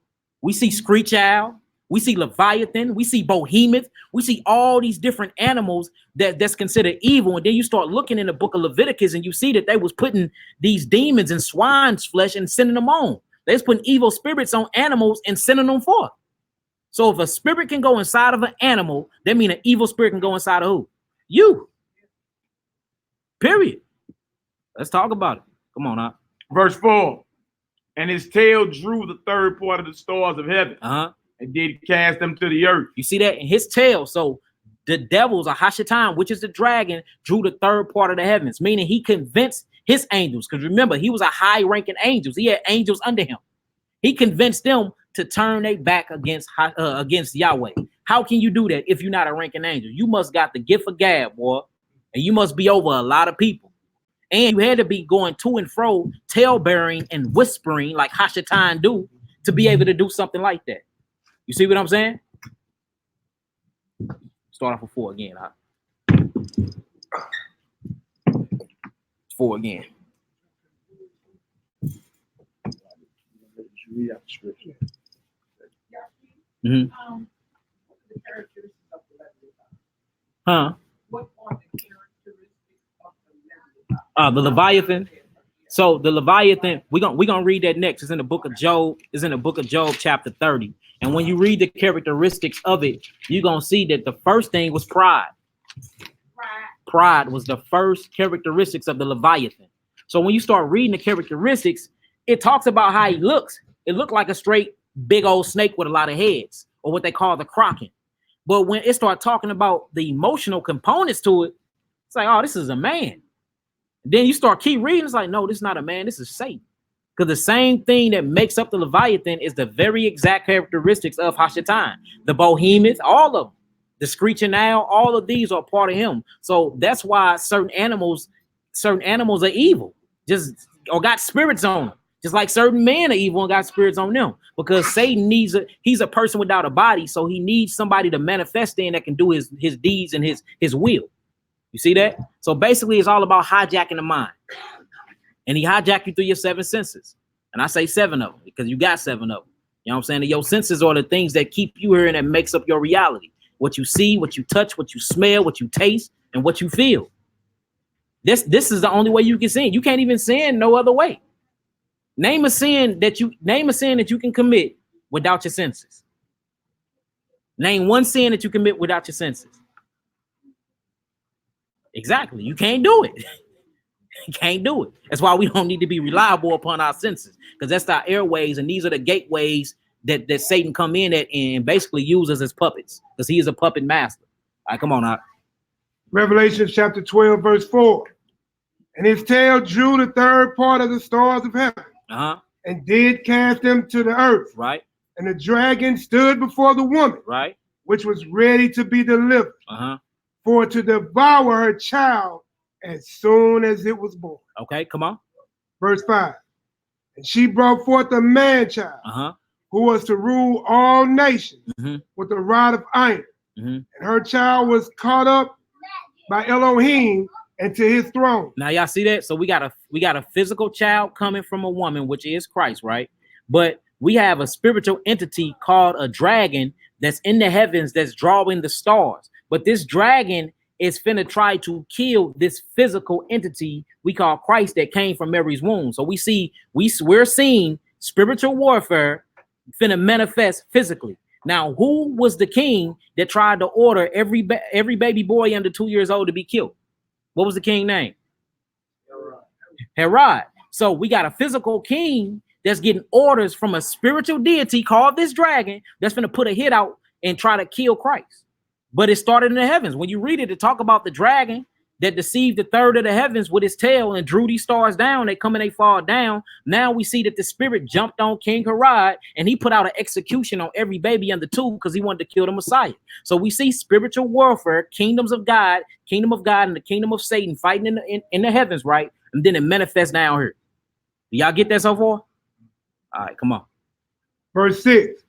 We see screech owl. We see Leviathan, we see Behemoth, we see all these different animals that's considered evil. And then you start looking in the book of Leviticus and you see that they was putting these demons in swine's flesh and sending them on. They was putting evil spirits on animals and sending them forth. So if a spirit can go inside of an animal, that means an evil spirit can go inside of who? You. Period. Let's talk about it. Come on now. Verse 4. And his tail drew the third part of the stars of heaven. And did cast them to the earth. You see that in his tail? So the devils, or Hashatan, which is the dragon, drew the third part of the heavens, meaning he convinced his angels. Because remember, he was a high-ranking angel. He had angels under him. He convinced them to turn their back against Yahweh. How can you do that if you're not a ranking angel? You must got the gift of gab, boy, and you must be over a lot of people. And you had to be going to and fro, tail-bearing and whispering like Hashatan do to be able to do something like that. You see what I'm saying? Start off with 4 again. 4 again. Mm-hmm. What are the characteristics of the Leviathan? So the Leviathan, we're gonna read that next. It's in the book of Job. It's in the book of Job, chapter 30. And when you read the characteristics of it, you're gonna see that the first thing was pride. Pride was the first characteristics of the Leviathan. So when you start reading the characteristics, it talks about how he looks. It looked like a straight big old snake with a lot of heads, or what they call the Kraken. But when it started talking about the emotional components to it, it's like, oh, this is a man. Then you start keep reading, it's like, no, this is not a man, this is Satan. Because the same thing that makes up the Leviathan is the very exact characteristics of Hashatan, the behemoth, all of them, the screeching owl, all of these are part of him. So that's why certain animals are evil, just or got spirits on them. Just like certain men are evil and got spirits on them. Because Satan he's a person without a body, so he needs somebody to manifest in that can do his deeds and his will. You see that? So basically it's all about hijacking the mind. And he hijack you through your 7 senses. And I say 7 of them because you got 7 of them. You know what I'm saying? And your senses are the things that keep you here and that makes up your reality. What you see, what you touch, what you smell, what you taste, and what you feel. This is the only way you can sin. You can't even sin no other way. Name a sin that you can commit without your senses. Name one sin that you commit without your senses. Exactly. You can't do it. You can't do it. That's why we don't need to be reliable upon our senses, because that's our airways, and these are the gateways that Satan come in at and basically uses as puppets, because he is a puppet master. All right, come on out. Revelation chapter 12, verse 4. And his tail drew the third part of the stars of heaven, and did cast them to the earth. Right. And the dragon stood before the woman, right, which was ready to be delivered, for to devour her child as soon as it was born. Okay, come on. Verse 5. And she brought forth a man child, who was to rule all nations with a rod of iron. And her child was caught up by Elohim into his throne. Now y'all see that? So we got a physical child coming from a woman, which is Christ, right? But we have a spiritual entity called a dragon that's in the heavens that's drawing the stars. But this dragon is finna try to kill this physical entity we call Christ that came from Mary's womb. So we're seeing spiritual warfare finna manifest physically. Now, who was the king that tried to order every baby boy under 2 years old to be killed? What was the king name? Herod. So we got a physical king that's getting orders from a spiritual deity called this dragon that's finna put a hit out and try to kill Christ. But it started in the heavens. When you read it, to talk about the dragon that deceived the third of the heavens with his tail and drew these stars down, they come and they fall down. Now we see that the spirit jumped on King Herod and he put out an execution on every baby under 2 because he wanted to kill the Messiah. So we see spiritual warfare, kingdom of God and the kingdom of Satan fighting in the heavens, right? And then it manifests down here. Do y'all get that so far? All right, come on. Verse 6.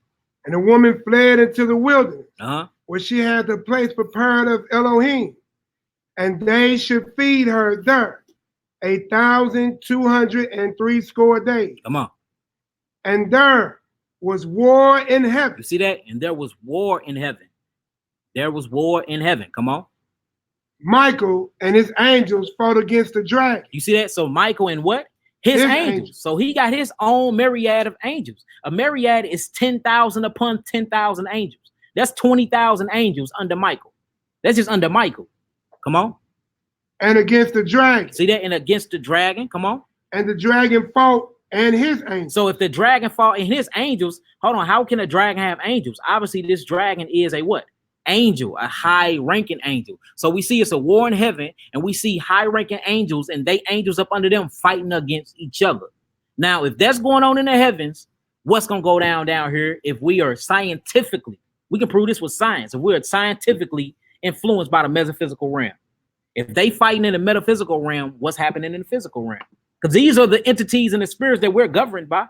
And the woman fled into the wilderness, where she had the place prepared of Elohim, and they should feed her there 1,260 days. Come on. And there was war in heaven. You see that? And there was war in heaven. There was war in heaven. Come on. Michael and his angels fought against the dragon. You see that? So Michael and what? His angels. So he got his own myriad of angels. A myriad is 10,000 upon 10,000 angels. That's 20,000 angels under Michael. That's just under Michael. Come on. And against the dragon. See that? And against the dragon. Come on. And the dragon fought and his angels. So if the dragon fought and his angels, hold on, how can a dragon have angels? Obviously, this dragon is a what? Angel, a high-ranking angel. So we see it's a war in heaven, and we see high-ranking angels and they angels up under them fighting against each other. Now, if that's going on in the heavens, what's going to go down here if we are scientifically, we can prove this with science, if we're scientifically influenced by the metaphysical realm. If they fighting in the metaphysical realm, what's happening in the physical realm? Because these are the entities and the spirits that we're governed by.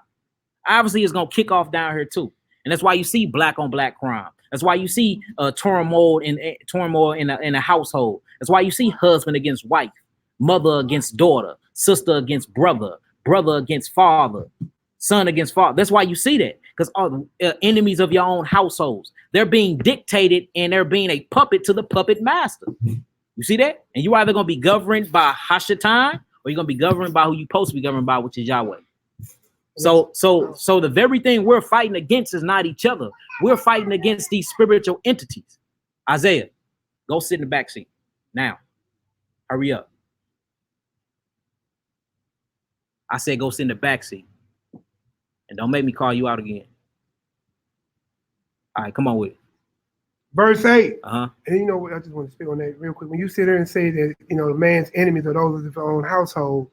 Obviously, it's going to kick off down here too. And that's why you see black on black crime. That's why you see turmoil in a household. That's why you see husband against wife, mother against daughter, sister against brother, brother against father, son against father. That's why you see that, because enemies of your own households, they're being dictated and they're being a puppet to the puppet master. You see that? And you're either going to be governed by Hashatan or you're going to be governed by who you're supposed to be governed by, which is Yahweh. So the very thing we're fighting against is not each other. We're fighting against these spiritual entities. Isaiah, go sit in the back seat now. Hurry up. I said go sit in the back seat. And don't make me call you out again. All right, come on with it. Verse 8. Uh-huh. And you know what? I just want to speak on that real quick. When you sit there and say that, you know, man's enemies are those of his own household,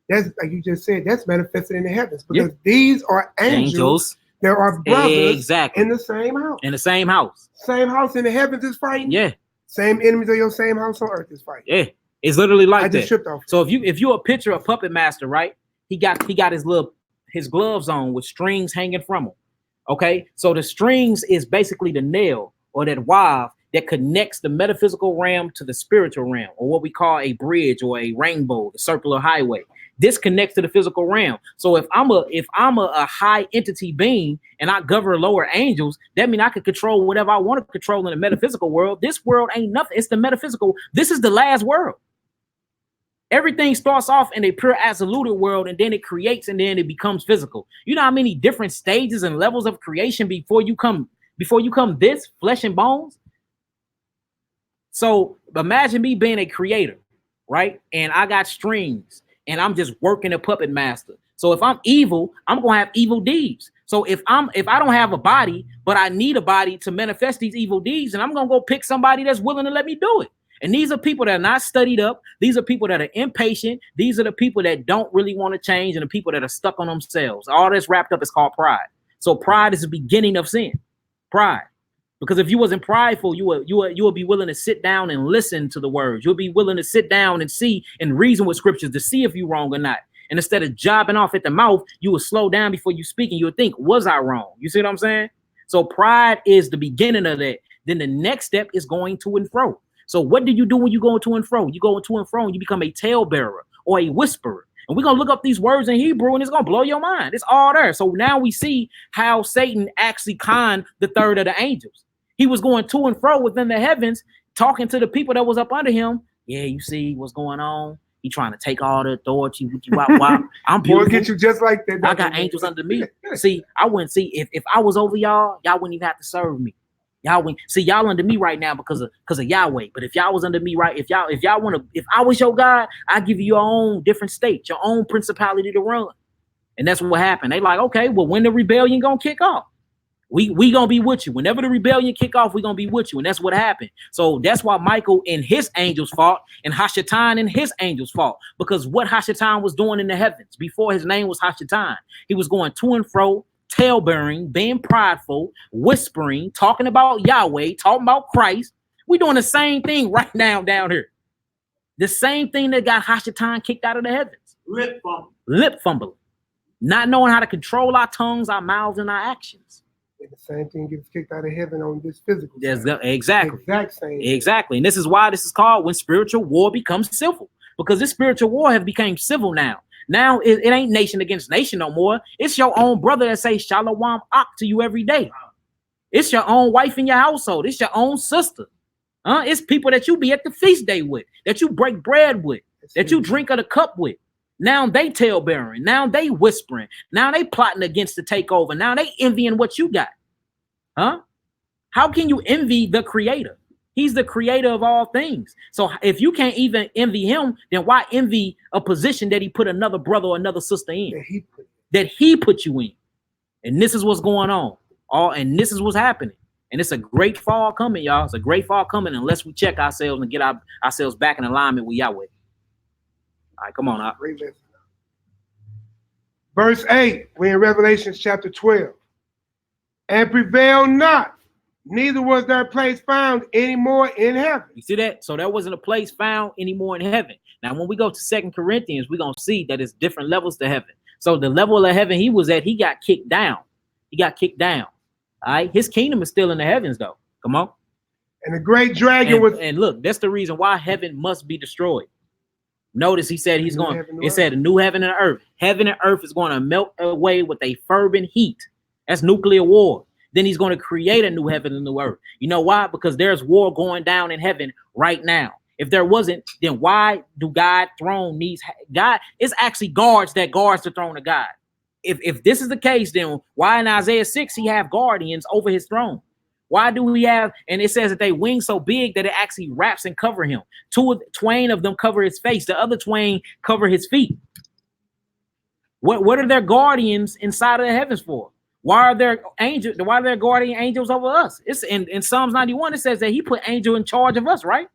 that's like you just said, that's manifested in the heavens because these are angels. There are brothers in the same house. In the same house. Same house in the heavens is fighting. Yeah. Same enemies of your same house on earth is fighting. Yeah. It's literally like I just that. tripped off. So if you a picture of Puppet Master, right? He got his gloves on with strings hanging from him. Okay. So the strings is basically the nail or that wave that connects the metaphysical realm to the spiritual realm, or what we call a bridge or a rainbow, the circular highway. This connects to the physical realm. So if I'm a high entity being and I govern lower angels, that means I can control whatever I want to control in the metaphysical world. This world ain't nothing. It's the metaphysical. This is the last world. Everything starts off in a pure absolute world, and then it creates, and then it becomes physical. You know how many different stages and levels of creation before you come this flesh and bones? So imagine me being a creator, right? And I got strings. And I'm just working a puppet master. So if I'm evil, I'm gonna have evil deeds. So if I don't have a body, but I need a body to manifest these evil deeds, and I'm gonna go pick somebody that's willing to let me do it. And these are people that are not studied up. These are people that are impatient. These are the people that don't really want to change, and the people that are stuck on themselves. All that's wrapped up is called pride. So pride is the beginning of sin. Pride. Because if you wasn't prideful, you would be willing to sit down and listen to the words. You'll be willing to sit down and see and reason with scriptures to see if you're wrong or not. And instead of jobbing off at the mouth, you will slow down before you speak, and you'll think, was I wrong? You see what I'm saying? So pride is the beginning of that. Then the next step is going to and fro. So what do you do when you go to and fro? You go to and fro and you become a talebearer or a whisperer. And we're going to look up these words in Hebrew, and it's going to blow your mind. It's all there. So now we see how Satan actually conned the third of the angels. He was going to and fro within the heavens, talking to the people that was up under him. Yeah, you see what's going on. He trying to take all the authority. I'm beautiful. Get you just like that. I got angels under me. See, I wouldn't see if I was over y'all wouldn't even have to serve me. Y'all wouldn't see y'all under me right now because of Yahweh. But if y'all was under me, right, if I was your God, I give you your own different state, your own principality to run. And that's what happened. They like, okay, well, when the rebellion gonna kick off? We gonna be with you. Whenever the rebellion kick off, we gonna be with you. And that's what happened. So that's why Michael and his angels fought, and Hashatan and his angels fought. Because what Hashatan was doing in the heavens before his name was Hashatan, he was going to and fro, tale-bearing, being prideful, whispering, talking about Yahweh, talking about Christ. We doing the same thing right now down here. The same thing that got Hashatan kicked out of the heavens. Lip fumbling. Not knowing how to control our tongues, our mouths, and our actions. And the same thing gets kicked out of heaven on this physical side. Exactly. Exact same. Exactly. And this is why this is called when spiritual war becomes civil. Because this spiritual war have become civil now. Now it ain't nation against nation no more. It's your own brother that say Shalom Ak to you every day. It's your own wife in your household. It's your own sister. It's people that you be at the feast day with, that you break bread with, that you drink of the cup with. Now they tale-bearing. Now they whispering. Now they plotting against the takeover. Now they envying what you got. Huh? How can you envy the creator? He's the creator of all things. So if you can't even envy him, then why envy a position that he put another brother or another sister in? That he put you in. And this is what's going on. And this is what's happening. And it's a great fall coming, y'all. It's a great fall coming unless we check ourselves and get ourselves back in alignment with Yahweh. All right, come on up. Verse 8, we're in Revelation chapter 12. And prevail not, neither was there place found anymore in heaven. You see that? So there wasn't a place found anymore in heaven. Now, when we go to 2 Corinthians, we're going to see that it's different levels to heaven. So the level of heaven he was at, he got kicked down. He got kicked down. All right? His kingdom is still in the heavens, though. Come on. And the great dragon was... And look, that's the reason why heaven must be destroyed. Notice he said he's going, it said a new heaven and earth. Heaven and earth is going to melt away with a fervent heat. That's nuclear war. Then he's going to create a new heaven and new earth. You know why? Because there's war going down in heaven right now. If there wasn't, then why do God's throne needs God? It's actually guards that guards the throne of God. If this is the case, then why in Isaiah 6 he have guardians over his throne? Why do we have, and it says that they wing so big that it actually wraps and cover him. Twain of them cover his face. The other twain cover his feet. What are their guardians inside of the heavens for? Why are there angels? Why are there guardian angels over us? It's in Psalms 91. It says that he put angel in charge of us, right?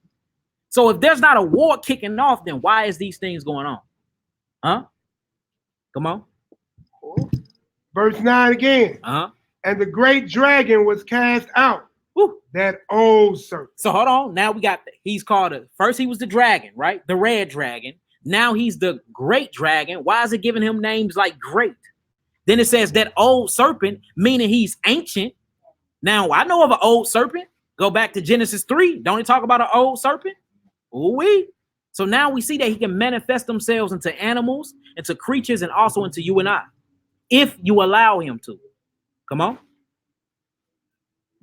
So if there's not a war kicking off, then why is these things going on? Huh? Come on. Verse 9 again. And the great dragon was cast out. Woo. That old serpent. So hold on. Now we got he's called first he was the dragon, right? The red dragon. Now he's the great dragon. Why is it giving him names like great? Then it says that old serpent, meaning he's ancient. Now I know of an old serpent. Go back to Genesis 3. Don't it talk about an old serpent? Ooh-wee. So now we see that he can manifest themselves into animals, into creatures, and also into you and I, if you allow him to. Come on.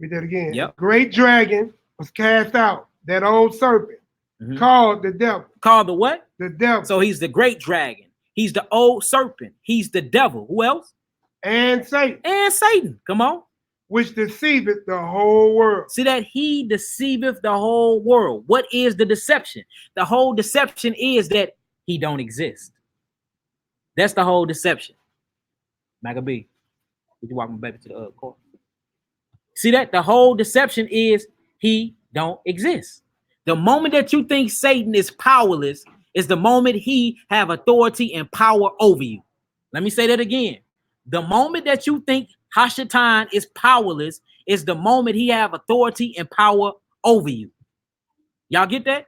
Read that again. Yep. The great dragon was cast out. That old serpent, called the devil. Called the what? The devil. So he's the great dragon. He's the old serpent. He's the devil. Who else? And Satan. And Satan. Come on. Which deceiveth the whole world. See that he deceiveth the whole world. What is the deception? The whole deception is that he don't exist. That's the whole deception. Maccabee, would you walk my baby to the court? See that? The whole deception is he don't exist. The moment that you think Satan is powerless is the moment he have authority and power over you. Let me say that again. The moment that you think Hashatan is powerless is the moment he have authority and power over you. Y'all get that?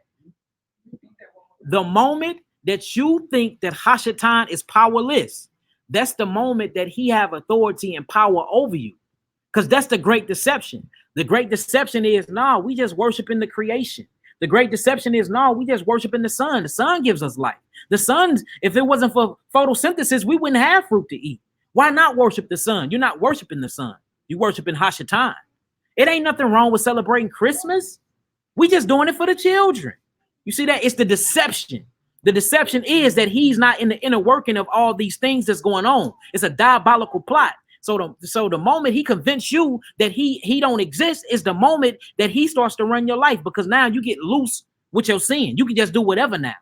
The moment that you think that Hashatan is powerless, that's the moment that he have authority and power over you. Because that's the great deception. The great deception is, nah, we just worshiping the creation. The great deception is, no, we just worshiping the sun. The sun gives us life. The sun, if it wasn't for photosynthesis, we wouldn't have fruit to eat. Why not worship the sun? You're not worshiping the sun. You're worshiping Hashatan. It ain't nothing wrong with celebrating Christmas. We just doing it for the children. You see that? It's the deception. The deception is that he's not in the inner working of all these things that's going on. It's a diabolical plot. So the moment he convinced you that he don't exist is the moment that he starts to run your life, because now you get loose with your sin. You can just do whatever now.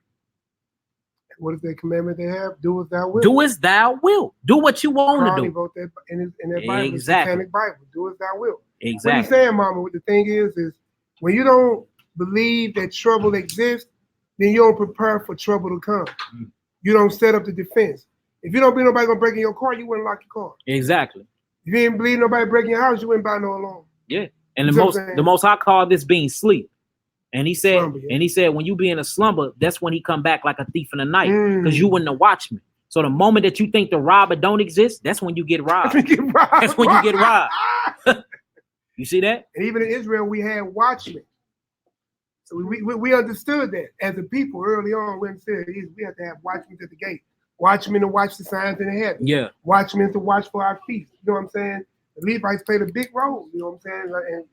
What is the commandment they have? Do as thou wilt. Do as thou wilt. Do what you want to do. Wrote that in that Bible, exactly. Satanic Bible. Do as thou wilt. Exactly. What he's saying, Mama, what the thing is when you don't believe that trouble exists, then you don't prepare for trouble to come. You don't set up the defense. If you don't believe nobody gonna break in your car, you wouldn't lock your car. Exactly. If you didn't believe nobody breaking your house, you wouldn't buy no alarm. Yeah. And the most High called this being sleep. And he said, slumber, yeah. And he said, when you be in a slumber, that's when he come back like a thief in the night, because you wouldn't have watched me. So the moment that you think the robber don't exist, that's when you get robbed. That's when you get robbed. You see that? And even in Israel, we had watchmen. So we understood that as a people early on. When said we had to have watchmen at the gate, watchmen to watch the signs in the heaven. Yeah, watchmen to watch for our feast. You know what I'm saying? The Levites played a big role. You know what I'm saying? And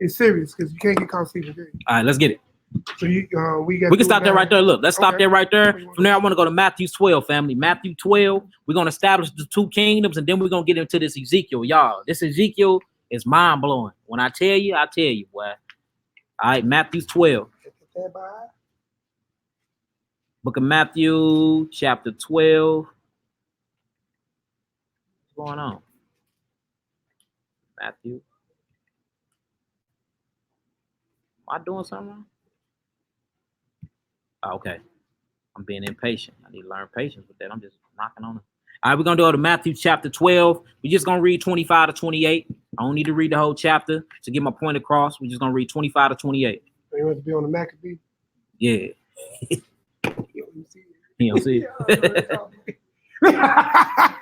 it's serious because you can't get caught sleeping. All right, let's get it. So we can stop there right there. Look, let's stop there right there. From there, I want to go to Matthew 12, family. Matthew 12. We're gonna establish the two kingdoms, and then we're gonna get into this Ezekiel, y'all. This Ezekiel is mind blowing. When I tell you, boy. All right, Matthew 12. Book of Matthew, chapter 12. What's going on? Matthew. Am I doing something wrong? Oh, okay. I'm being impatient. I need to learn patience with that. I'm just knocking on it. All right, we're going to go to Matthew chapter 12. We're just going to read 25 to 28. I don't need to read the whole chapter to get my point across. We're just going to read 25 to 28. You want to be on the Maccabee? Yeah. You don't see it.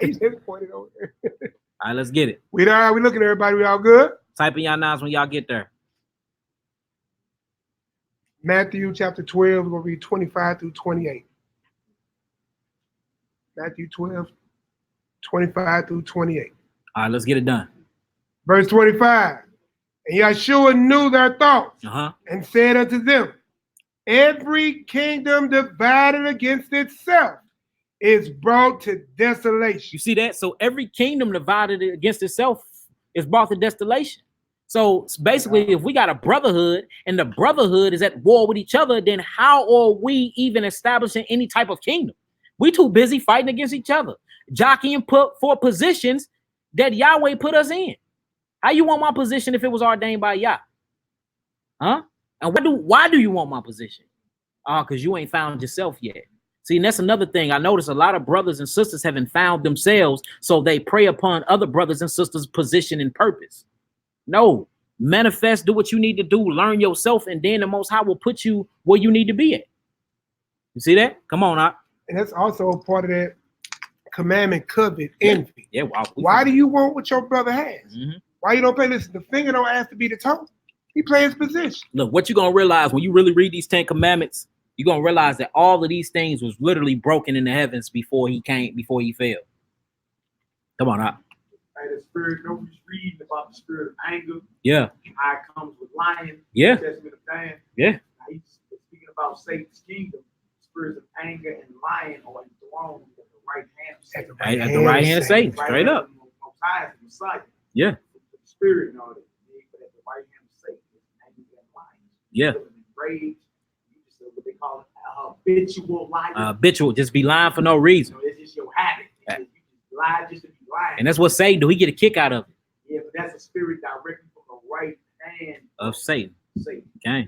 He just pointed over there. All right, let's get it. We looking at everybody. We all good? Type in y'all nows when y'all get there. Matthew chapter 12, we're going to read 25 through 28. Matthew 12, 25 through 28. All right, let's get it done. Verse 25. And Yeshua knew their thoughts and said unto them, every kingdom divided against itself is brought to desolation. You see that? So every kingdom divided against itself is brought to desolation. So basically, if we got a brotherhood and the brotherhood is at war with each other, then how are we even establishing any type of kingdom? We too busy fighting against each other, jockeying for positions that Yahweh put us in. How you want my position if it was ordained by Yah? Huh? And why do you want my position? Because you ain't found yourself yet. See, and that's another thing. I notice a lot of brothers and sisters haven't found themselves, so they prey upon other brothers and sisters' position and purpose. No, manifest, do what you need to do, learn yourself, and then the Most High will put you where you need to be at. You see that? Come on, Ak. And that's also a part of that commandment, covet, envy. Yeah. Why do you want what your brother has? Mm-hmm. Why you don't pay? Listen, the finger don't ask to be the toe. He plays position. Look, what you're going to realize when you really read these 10 commandments, you're going to realize that all of these things was literally broken in the heavens before he fell. Come on, Ak. Hey, the spirit, nobody's reading about the spirit of anger. Yeah. How it comes with lion. Yeah. Testament of Dan. Yeah. He's speaking about Satan's kingdom. Spirits of anger and lion are enthroned at the right hand of Satan. At the right hand of Satan, straight up. Yeah. The spirit and all that. But at the right hand of Satan is anger and lion. Yeah. Rage. You just what they call it habitual lying. Habitual, just be lying for no reason. It's just your habit. You just lie just to be lying. And that's what Satan do. He get a kick out of it. Yeah, but that's a spirit directly from the right hand of Satan. Satan. Okay.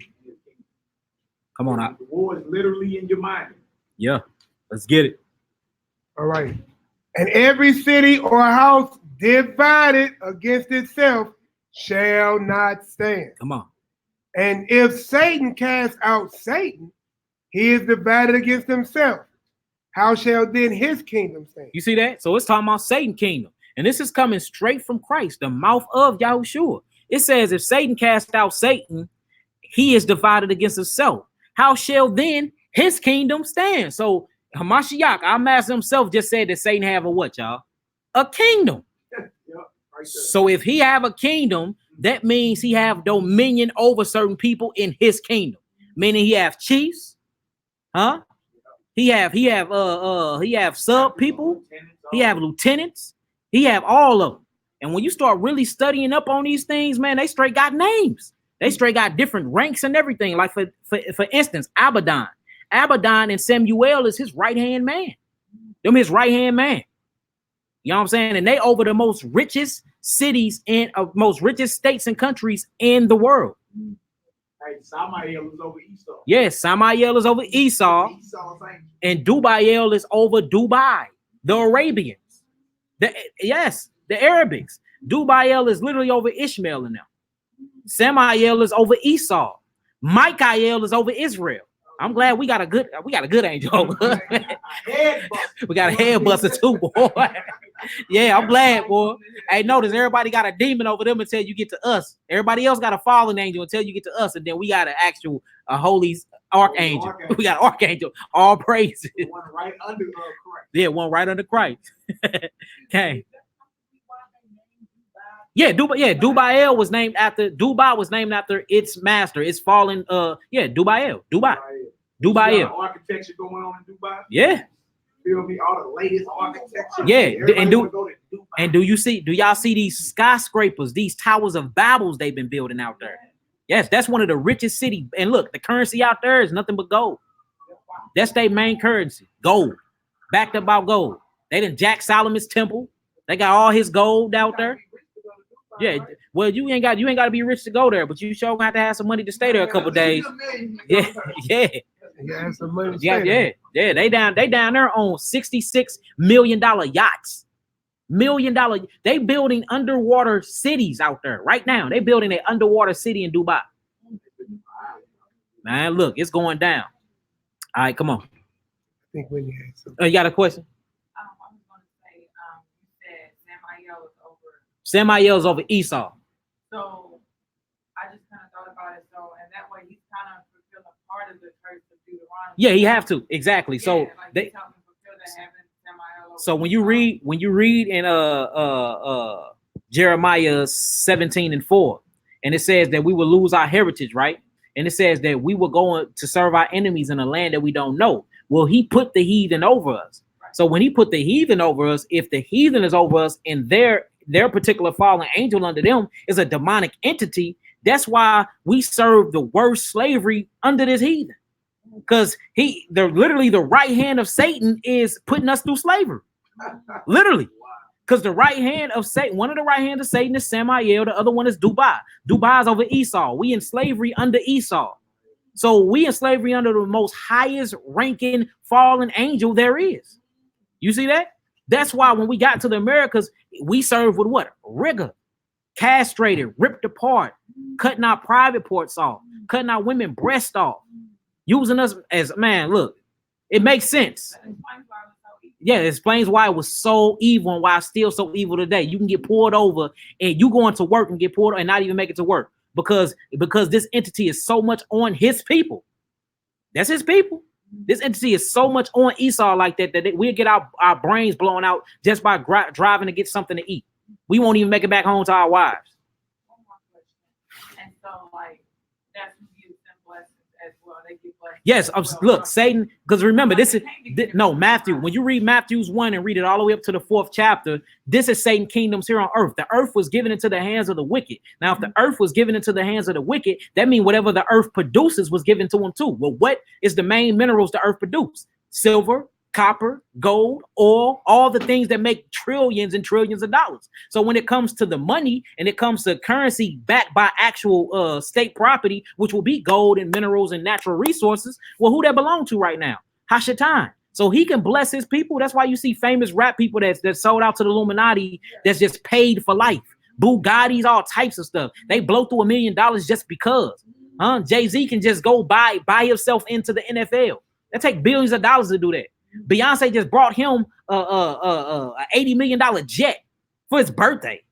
Come on out. The war is literally in your mind. Yeah. Let's get it. All right. And every city or house divided against itself shall not stand. Come on. And if Satan cast out Satan, he is divided against himself. How shall then his kingdom stand? You see that? So it's talking about Satan's kingdom. And this is coming straight from Christ, the mouth of Yahushua. It says, if Satan cast out Satan, he is divided against himself. How shall then his kingdom stand? So Hamashiach, our master himself, just said that Satan have a what, y'all? A kingdom. So if he have a kingdom, that means he have dominion over certain people in his kingdom. Meaning he have chiefs, huh? He have sub people, he have lieutenants, he have all of them. And when you start really studying up on these things, man, they straight got names. They straight got different ranks and everything. Like for instance, Abaddon. Abaddon and Samuel is his right-hand man. Them his right-hand man. You know what I'm saying? And they over the most richest cities and most richest states and countries in the world. Hey, Samael is over Esau. Yes, Samael is over Esau. And Dubael is over Dubai. The Arabians. The Arabics. Dubael is literally over Ishmael and them. Samael is over Esau. Michael is over Israel. I'm glad we got a good angel over. We got a head buster too, boy. Yeah, I'm glad, boy. Hey, notice everybody got a demon over them until you get to us. Everybody else got a fallen angel until you get to us, and then we got an actual holy archangel. We got an archangel. All praises. One right under Christ. Yeah, one right under Christ. Okay. Yeah, Dubael was named after its master. It's fallen. Dubael. Architecture going on in Dubai. Yeah. Feel me? All the latest architecture. Yeah, do y'all see these skyscrapers, these towers of Babels they've been building out there? Yes, that's one of the richest cities. And look, the currency out there is nothing but gold. That's their main currency, gold, backed up by gold. They done Jack Solomon's temple. They got all his gold out there. Yeah, well, you ain't got to be rich to go there, but you sure gonna have to have some money to stay there a couple days. Yeah. They down there on $66 million yachts. They building underwater cities out there right now. They building an underwater city in Dubai. Man, look, it's going down. All right, come on. I think Whitney had something. You got a question? I was going to say, you said Samael is over. Samael's over Esau. So I just kind of thought about it. So, and that way he's kind of fulfilling part of the curse of Deuteronomy. Yeah, he have to. Exactly. Yeah, so like they. So when you read in Jeremiah 17:4, and it says that we will lose our heritage, right? And it says that we will go to serve our enemies in a land that we don't know. Well, he put the heathen over us. Right. So when he put the heathen over us, if the heathen is over us and their particular fallen angel under them is a demonic entity, that's why we serve the worst slavery under this heathen. Because literally the right hand of Satan is putting us through slavery. Literally. Because the right hand of Satan, one of the right hands of Satan is Samael, the other one is Dubai. Dubai is over Esau. We in slavery under Esau. So we in slavery under the most highest ranking fallen angel there is. You see that? That's why when we got to the Americas, we served with what? Rigor, castrated, ripped apart, cutting our private parts off, cutting our women breasts off, using us as, man, look, it makes sense. Yeah, it explains why it was so evil and why it's still so evil today. You can get pulled over and you going to work and get pulled over and not even make it to work because this entity is so much on his people. That's his people. This entity is so much on Esau like that we'll get our brains blown out just by driving to get something to eat. We won't even make it back home to our wives. One more question. And so, like, that's abuse and blessings as well. They get blessed. Yes, look, Satan, because remember, this is Matthew. When you read Matthew's 1 and read it all the way up to the 4th chapter, this is Satan's kingdoms here on earth. The earth was given into the hands of the wicked. Now, if the earth was given into the hands of the wicked, that means whatever the earth produces was given to them too. Well, what is the main minerals the earth produces? Silver, copper, gold, oil, all the things that make trillions and trillions of dollars. So when it comes to the money and it comes to currency backed by actual state property, which will be gold and minerals and natural resources, well, who that belong to right now? Hashatan. So he can bless his people. That's why you see famous rap people that sold out to the Illuminati that's just paid for life. Bugattis, all types of stuff. They blow through $1 million just because. Jay-Z can just go buy himself into the NFL. That take billions of dollars to do that. Beyonce just brought him a $80 million jet for his birthday.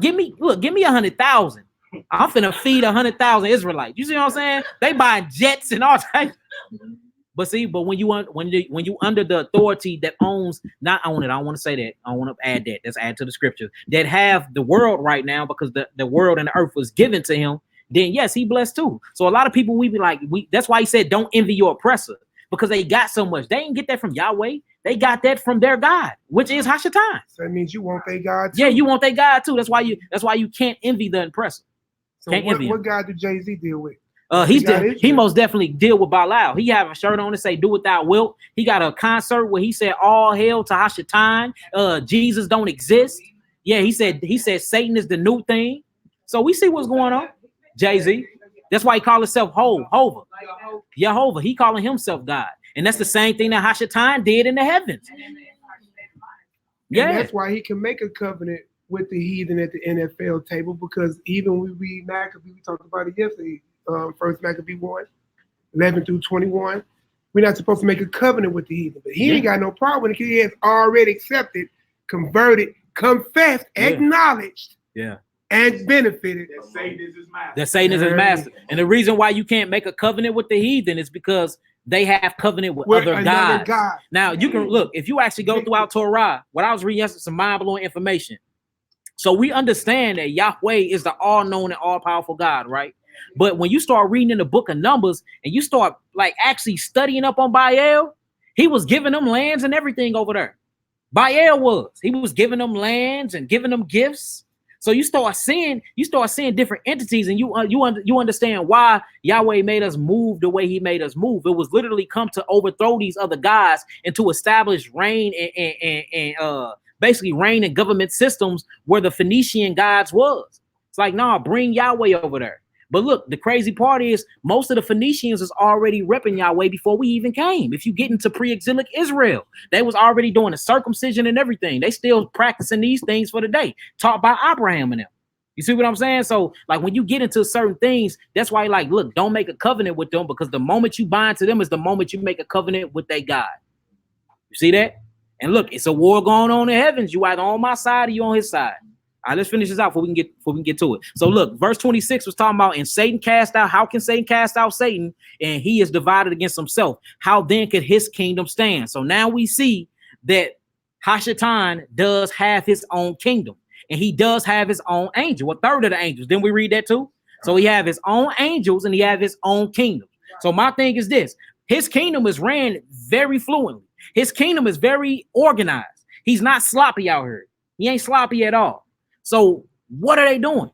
Give me 100,000. I'm finna feed 100,000 Israelites. You see what I'm saying? They buy jets and all types. But when you under the authority that owns, not own it, I don't want to say that. I don't want to add that. Let's add to the scripture that have the world right now because the world and the earth was given to him. Then yes, he blessed too. So a lot of people we be like, that's why he said don't envy your oppressor. Because they got so much. They didn't get that from Yahweh. They got that from their God, which is Hashatan. So that means you want their God too. Yeah, you want their God too. That's why you can't envy the oppressor. So what God do Jay-Z deal with? He most definitely deal with Belial. He have a shirt on that say "Do Without Wilt." He got a concert where he said "All hail to Hashatan." Jesus don't exist. Yeah, he said Satan is the new thing. So we see what's going on. Jay-Z. That's why he called himself Jehovah. He calling himself God. And that's the same thing that Hashatan did in the heavens. Yeah. And that's why he can make a covenant with the heathen at the NFL table, because even when we read Maccabee, we talked about it yesterday, First Maccabee 1, 11 through 21. We're not supposed to make a covenant with the heathen, but he ain't got no problem because he has already accepted, converted, confessed, acknowledged. Yeah. And benefited. That Satan is his master. That Satan is his master. And the reason why you can't make a covenant with the heathen is because they have covenant with other gods. Now, you can look, if you actually go throughout Torah, what I was reading yesterday, some mind-blowing information. So we understand that Yahweh is the all-known and all-powerful God, right? But when you start reading in the book of Numbers and you start like actually studying up on Baal, he was giving them lands and everything over there. Baal he was giving them lands and giving them gifts. So you start seeing different entities, and you understand why Yahweh made us move the way he made us move. It was literally come to overthrow these other gods and to establish reign and basically reign and government systems where the Phoenician gods was. It's like, nah, bring Yahweh over there. But look, the crazy part is most of the Phoenicians is already repping Yahweh before we even came. If you get into pre-exilic Israel, they was already doing the circumcision and everything. They still practicing these things for the day, taught by Abraham and them. You see what I'm saying? So like when you get into certain things, that's why like, look, don't make a covenant with them, because the moment you bind to them is the moment you make a covenant with their God. You see that? And look, it's a war going on in heavens. You either on my side or you on his side. All right, let's finish this out before we can get to it. So look, verse 26 was talking about, and Satan cast out. How can Satan cast out Satan? And he is divided against himself. How then could his kingdom stand? So now we see that Hashatan does have his own kingdom, and he does have his own angel, a third of the angels. Didn't we read that too? So he have his own angels and he have his own kingdom. So my thing is this: his kingdom is ran very fluently. His kingdom is very organized. He's not sloppy out here. He ain't sloppy at all. So what are they doing?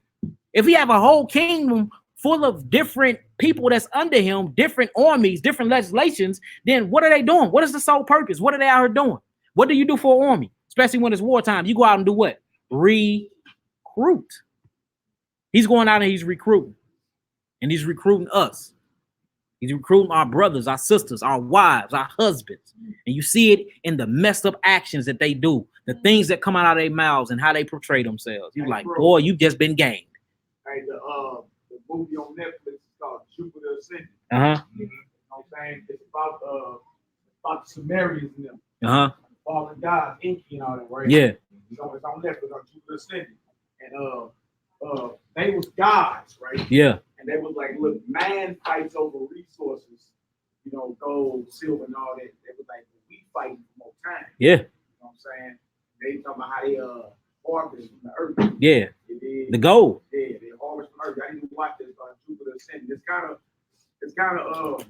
If we have a whole kingdom full of different people that's under him, different armies, different legislations, then what are they doing? What is the sole purpose? What are they out here doing? What do you do for an army? especially when it's wartime. You go out and do what? Recruit. He's going out and he's recruiting. And he's recruiting us. He's recruiting our brothers, our sisters, our wives, our husbands. And you see it in the messed up actions that they do, the things that come out of their mouths and how they portray themselves. You're like, boy, you've just been gamed. Hey, the movie on Netflix is called Jupiter Ascending. You know what I'm saying? It's about the Sumerians and them. Fallen gods, Inky and all that, right? Yeah. So it's on Netflix on Jupiter Ascending. And they was gods, right? Yeah. And they was like, look, man fights over resources, you know, gold, silver, and all that. They was like, we fighting for more time. Yeah. You know what I'm saying? They talking about how they harvest from the earth. Yeah. The gold. Yeah, they harvest from earth. I didn't watch this Jupiter Ascending. It's kind of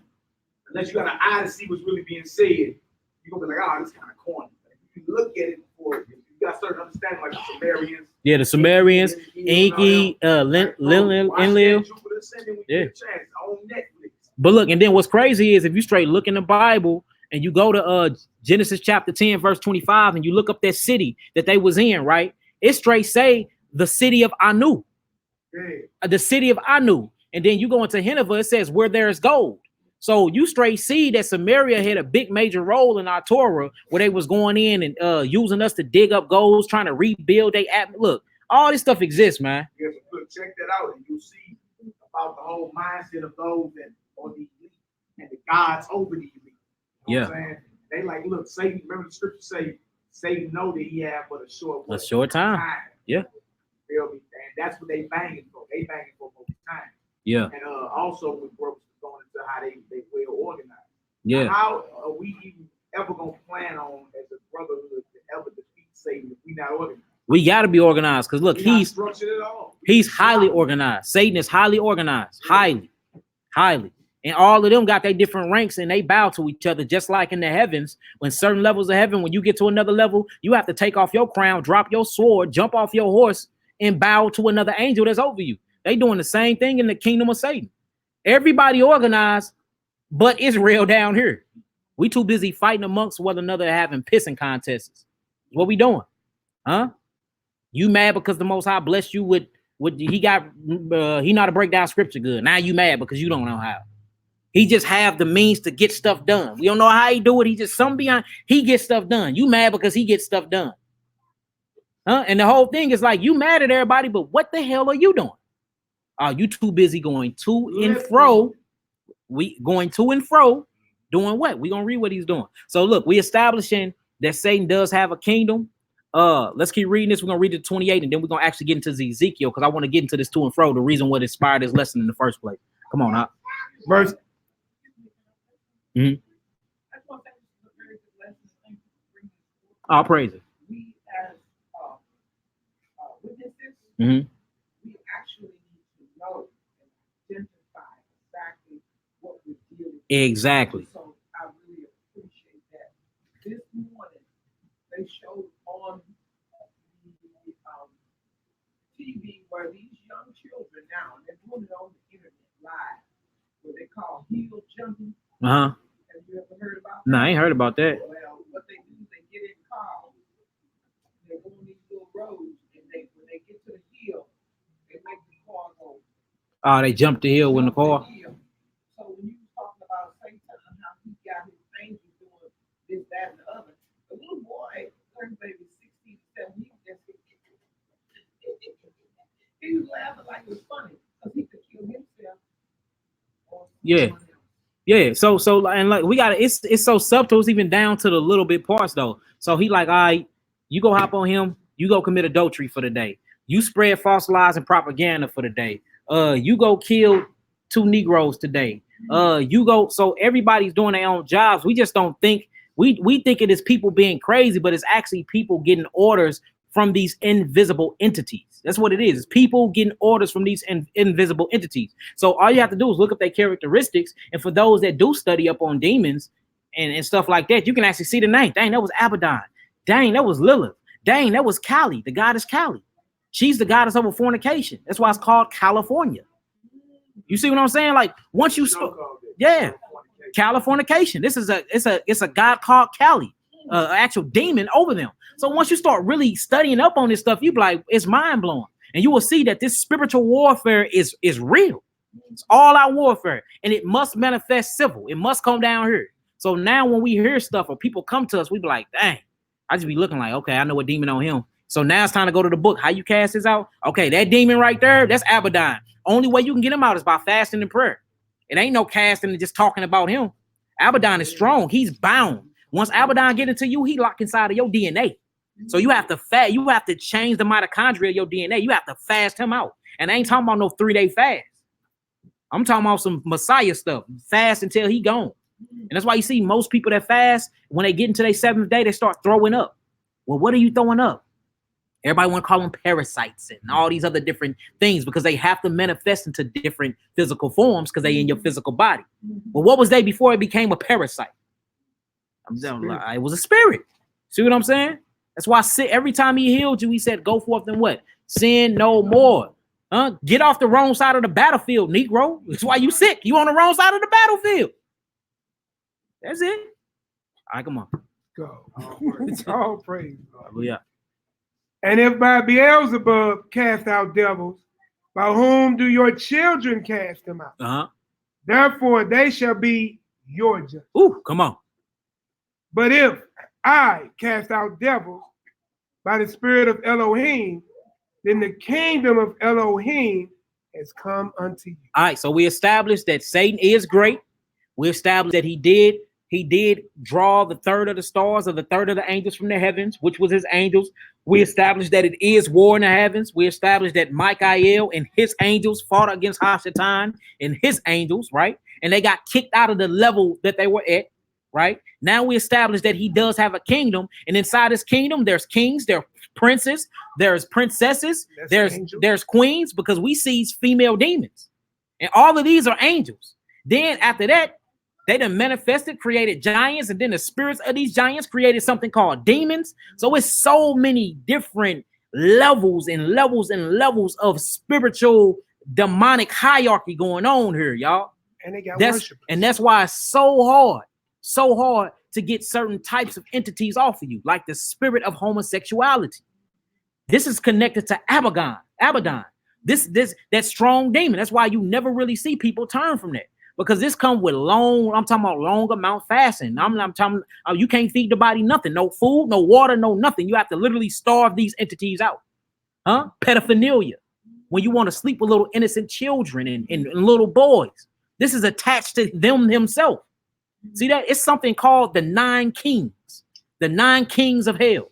unless you got an eye to see what's really being said, you're gonna be like, oh, this is kind of corny. But if you look at it before, you got certain understanding, like the Sumerians. Yeah, the Sumerians, Inky, Enlil. Yeah. But look, and then what's crazy is if you straight look in the Bible and you go to Genesis chapter 10, verse 25, and you look up that city that they was in, right? It straight say the city of Anu. The city of Anu. And then you go into Nineveh, it says where there is gold. So you straight see that Samaria had a big major role in our Torah where they was going in and using us to dig up golds, trying to rebuild they look, all this stuff exists, man. Yeah, so check that out and you'll see about the whole mindset of those that are the elite and the gods over the elite. You know what I'm saying? They like, look, Satan, remember the scripture say Satan know that he had but a short time. Yeah. Feel me? And that's what they banging for. They banging for more time. Yeah. And also with brothers going into how they well organized. Yeah. Now, how are we even ever gonna plan on as a brotherhood to ever defeat Satan if we not organized? We got to be organized because look, he's highly organized. Satan is highly organized, highly. And all of them got their different ranks and they bow to each other, just like in the heavens. When certain levels of heaven, when you get to another level, you have to take off your crown, drop your sword, jump off your horse, and bow to another angel that's over you. They doing the same thing in the kingdom of Satan. Everybody organized, but Israel down here. We too busy fighting amongst one another, having pissing contests. What we doing? Huh? You mad because the Most High blessed you with he know how to break down scripture good. Now you mad because you don't know how. He just have the means to get stuff done. We don't know how he do it. He just he gets stuff done. You mad because he gets stuff done. Huh? And the whole thing is like, you mad at everybody, but what the hell are you doing? Are you too busy going to and fro? Going to and fro, doing what? We're gonna read what he's doing. So look, we establishing that Satan does have a kingdom. Let's keep reading this. We're gonna read to 28, and then we're gonna actually get into Ezekiel because I want to get into this to and fro, the reason what inspired this lesson in the first place. Come on out. Verse. I'll praise it. We as witnesses, we actually need to know and identify exactly what we're dealing with. Exactly. So I really appreciate that. This morning, they showed on the TV where these young children now, and they're doing it on the internet live, what they call heel jumping. Have you ever heard about that? No, I ain't heard about that. Well, what they do is they get in cars, they go on these little roads, and when they get to the hill, they make the car go. Oh, they jump the hill with the car. So when you talking about Satan and how he got his angels doing this, that, and the other, the little boy, baby, 16, 17, he was laughing like it was funny because he could kill himself. Yeah. Yeah, so and like we got it's so subtle, it's even down to the little bit parts though. So he like, all right, you go hop on him, you go commit adultery for the day, you spread false lies and propaganda for the day, you go kill 2 Negroes today, you go. So everybody's doing their own jobs. We just don't think we think it is people being crazy, but it's actually people getting orders from these invisible entities. That's what it is. It's people getting orders from these invisible entities. So all you have to do is look up their characteristics. And for those that do study up on demons and stuff like that, you can actually see the name. Dang, that was Abaddon. Dang, that was Lilith. Dang, that was Kali, the goddess Kali. She's the goddess of fornication. That's why it's called California. You see what I'm saying? Like once you Californication. This is it's a god called Kali. actual demon over them. So once you start really studying up on this stuff, you be like, it's mind blowing, and you will see that this spiritual warfare is real. It's all out warfare, and it must manifest civil. It must come down here. So now when we hear stuff or people come to us, we be like, dang, I just be looking like, okay, I know what demon on him. So now it's time to go to the book. How you cast this out? Okay, that demon right there, that's Abaddon. Only way you can get him out is by fasting and prayer. It ain't no casting and just talking about him. Abaddon is strong. He's bound. Once Abaddon get into you, he lock inside of your DNA. So you have to fast. You have to change the mitochondria of your DNA. You have to fast him out. And I ain't talking about no 3-day fast. I'm talking about some Messiah stuff. Fast until he gone. And that's why you see most people that fast, when they get into their 7th day, they start throwing up. Well, what are you throwing up? Everybody want to call them parasites and all these other different things because they have to manifest into different physical forms because they in your physical body. But what was they before it became a parasite? It was a spirit. See what I'm saying? That's why every time he healed you, he said, go forth and what? Sin no more. Get off the wrong side of the battlefield, Negro. That's why you sick. You on the wrong side of the battlefield. That's it. All right, come on. Go. It's all praise. Hallelujah. And if by Beelzebub cast out devils, by whom do your children cast them out? Therefore they shall be your judge. Ooh, come on. But if I cast out devils by the spirit of Elohim, then the kingdom of Elohim has come unto you. All right, so we established that Satan is great. We established that he did draw the third of the stars or the third of the angels from the heavens, which was his angels. We established that it is war in the heavens. We established that Michael and his angels fought against Hashatan and his angels, right? And they got kicked out of the level that they were at, right? Now we established that he does have a kingdom, and inside his kingdom, there's kings, there's princes, there's princesses, there's queens, because we see female demons. And all of these are angels. Then after that, they done manifested, created giants, and then the spirits of these giants created something called demons. So it's so many different levels and levels and levels of spiritual demonic hierarchy going on here, y'all. And they got worshipers. And that's why it's so hard to get certain types of entities off of you, like the spirit of homosexuality. This is connected to Abaddon. This that strong demon. That's why you never really see people turn from that. Because this comes with I'm talking about long amount fasting. I'm talking, you can't feed the body nothing, no food, no water, no nothing. You have to literally starve these entities out. Pedophilia, when you want to sleep with little innocent children and little boys. This is attached to them himself. See that? It's something called the 9 kings, the 9 kings of hell.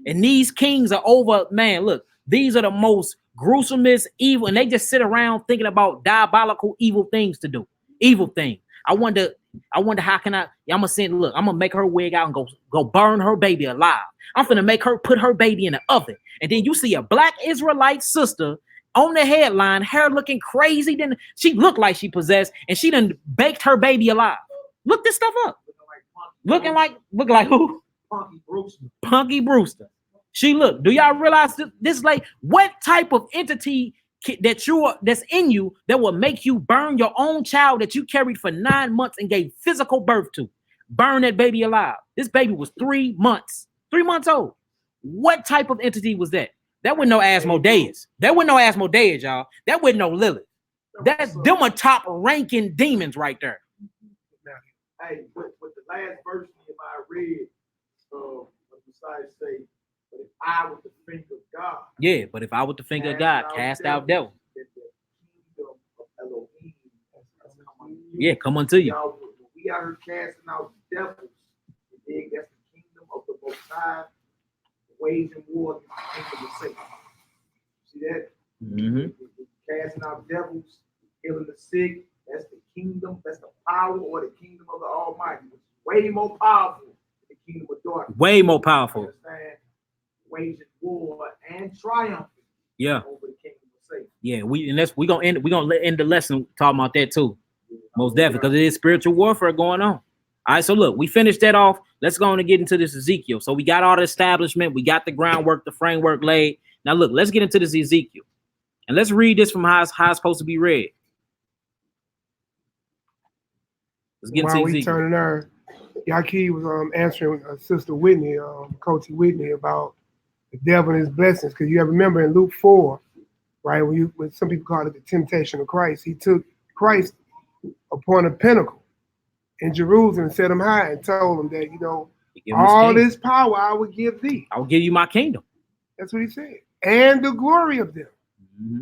And these kings are over, man, look, these are the most gruesomest evil, and they just sit around thinking about diabolical evil things to do. Evil thing. I wonder how can I'm gonna make her wig out and go burn her baby alive. I'm gonna make her put her baby in the oven. And then you see a black Israelite sister on the headline, hair looking crazy. Then she looked like she possessed, and she done baked her baby alive. Look this stuff up. Look like who? Punky Brewster. She look. Do y'all realize this? Like, what type of entity that's in you that will make you burn your own child that you carried for 9 months and gave physical birth to? Burn that baby alive. This baby was 3 months old. What type of entity was that? That wasn't no Asmodeus. That wasn't no Asmodeus, y'all. That wasn't no Lilith. Them are top ranking demons right there. Hey, with the last verse I read, what Messiah say, but if I with the finger of God. Yeah, but if I with the finger of God, cast out devils. Yeah, come unto you. We are casting out devils. That's the kingdom of the Most High, waging war against the kingdom of Satan. See that? Mm-hmm. Casting out devils, healing the sick. That's the kingdom. That's the power or the kingdom of the Almighty. It's way more powerful than the kingdom of darkness. Way more powerful. Waging war and triumph. Yeah. Over the kingdom of Satan. Yeah, we're gonna end the lesson talking about that too. Most definitely, because it is spiritual warfare going on. All right, so look, we finished that off. Let's go on and get into this Ezekiel. So we got all the establishment, we got the groundwork, the framework laid. Now look, let's get into this Ezekiel. And let's read this from how it's supposed to be read. Let's get into Ezekiel. Turning our Yaki was answering Sister Whitney, Coach Whitney, about the devil and his blessings. Because you have remember in Luke 4, right, when some people call it the temptation of Christ, he took Christ upon a pinnacle in Jerusalem and set him high and told him that, you know, all this power I will give thee. I will give you my kingdom. That's what he said. And the glory of them. Mm-hmm.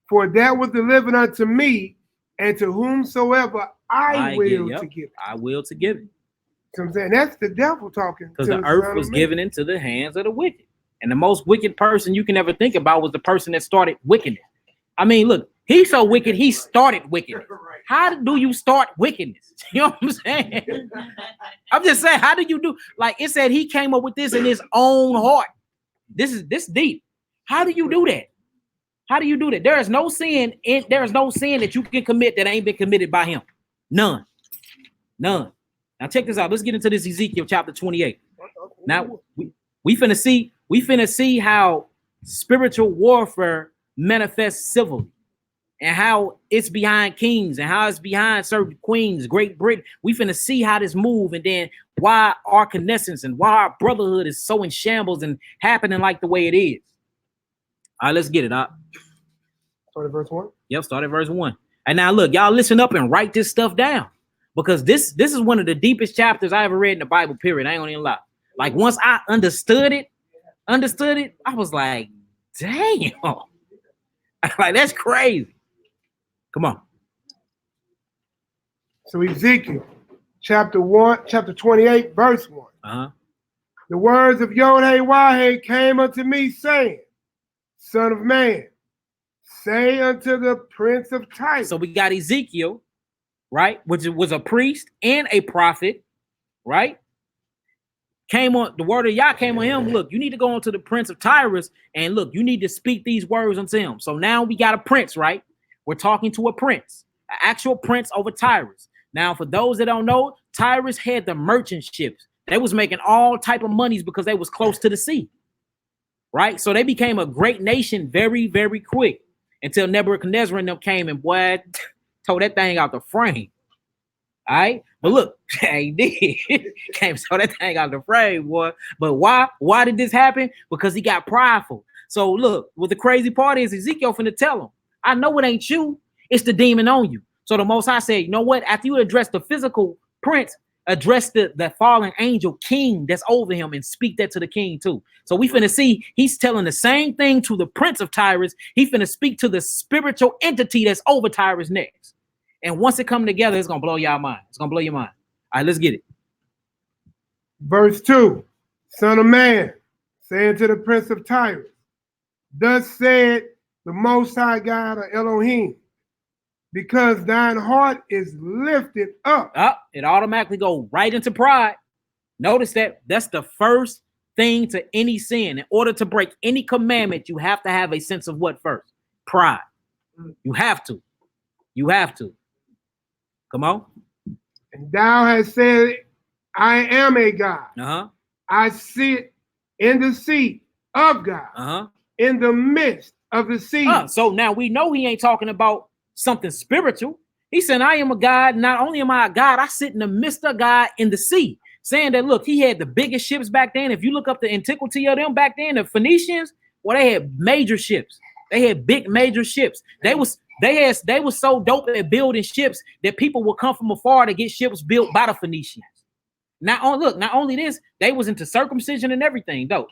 For that was delivered unto me, and to whomsoever I will to give it. I will to give it. So I'm saying that's the devil talking. Because the earth was given into the hands of the wicked. And the most wicked person you can ever think about was the person that started wickedness. I mean, look, he's so wicked, he started wickedness. How do you start wickedness? You know what I'm saying? I'm just saying, how do you do? Like it said, he came up with this in his own heart. This deep. How do you do that? How do you do that? There is no sin that you can commit that ain't been committed by him. None. Now check this out. Let's get into this Ezekiel chapter 28. Now we finna see how spiritual warfare manifests civilly, and how it's behind kings and how it's behind certain queens, Great Britain. We finna see how this move, and then why our connescence and why our brotherhood is so in shambles and happening like the way it is. All right, let's get it up. Start at verse 1? Yep, start at verse 1. And now look, y'all listen up and write this stuff down, because this is one of the deepest chapters I ever read in the Bible, period. I ain't gonna even lie. Like once I understood it, I was like, damn. Like that's crazy. Come on. So Ezekiel chapter 28, verse 1. Uh-huh. The words of YAHUDAHS came unto me, saying, Son of man, say unto the prince of Tyre. So we got Ezekiel, right, which was a priest and a prophet, right? The word of Yah came on him. Look, you need to go on to the prince of Tyrus, and look, you need to speak these words unto him. So now we got a prince, right? We're talking to a prince, an actual prince over Tyrus. Now, for those that don't know, Tyrus had the merchant ships. They was making all type of monies because they was close to the sea, right? So they became a great nation very, very quick until Nebuchadnezzar and them came and boy, tore that thing out the frame. All right, but look, he did came tore that thing out the frame, boy. But why did this happen? Because he got prideful. So look, what the crazy part is, Ezekiel finna tell him, I know it ain't you, it's the demon on you. So the Most High said, you know what? After you address the physical prince, address the fallen angel king that's over him and speak that to the king too. So we finna see he's telling the same thing to the prince of Tyrus. He finna speak to the spiritual entity that's over Tyrus next. And once it come together, it's gonna blow y'all mind. It's gonna blow your mind. All right, let's get it. Verse 2, Son of man, saying to the prince of Tyrus, thus said the Most High God of Elohim, because thine heart is lifted up. It automatically go right into pride. Notice that's the first thing to any sin. In order to break any commandment, you have to have a sense of what first? Pride. You have to. Come on. And thou hast said, I am a God. I sit in the seat of God, in the midst of the sea. So now we know he ain't talking about something spiritual. He said, I am a God. Not only am I a God, I sit in the midst of God in the sea. Saying that, look, he had the biggest ships back then. If you look up the antiquity of them back then, the Phoenicians, well, they had major ships. They had big major ships. They was so dope at building ships that people would come from afar to get ships built by the Phoenicians. Not only this, they was into circumcision and everything, though.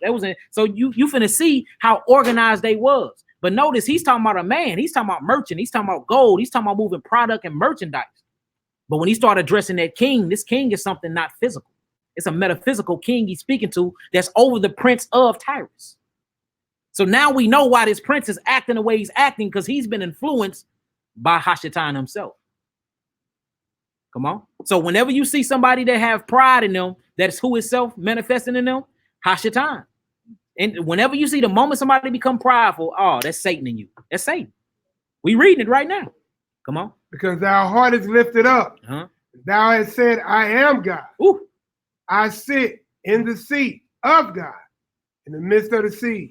So you finna see how organized they was. But notice he's talking about a man, he's talking about merchant, he's talking about gold, he's talking about moving product and merchandise. But when he started addressing that king, this king is something not physical. It's a metaphysical king he's speaking to that's over the prince of Tyrus. So now we know why this prince is acting the way he's acting, because he's been influenced by Hashatan himself. Come on. So whenever you see somebody that have pride in them, that's who itself manifesting in them, Hashatan. And whenever you see the moment somebody become prideful, oh, that's Satan in you. That's Satan. We reading it right now. Come on. Because thy heart is lifted up. Thou hast said, I am God. Ooh. I sit in the seat of God in the midst of the seas.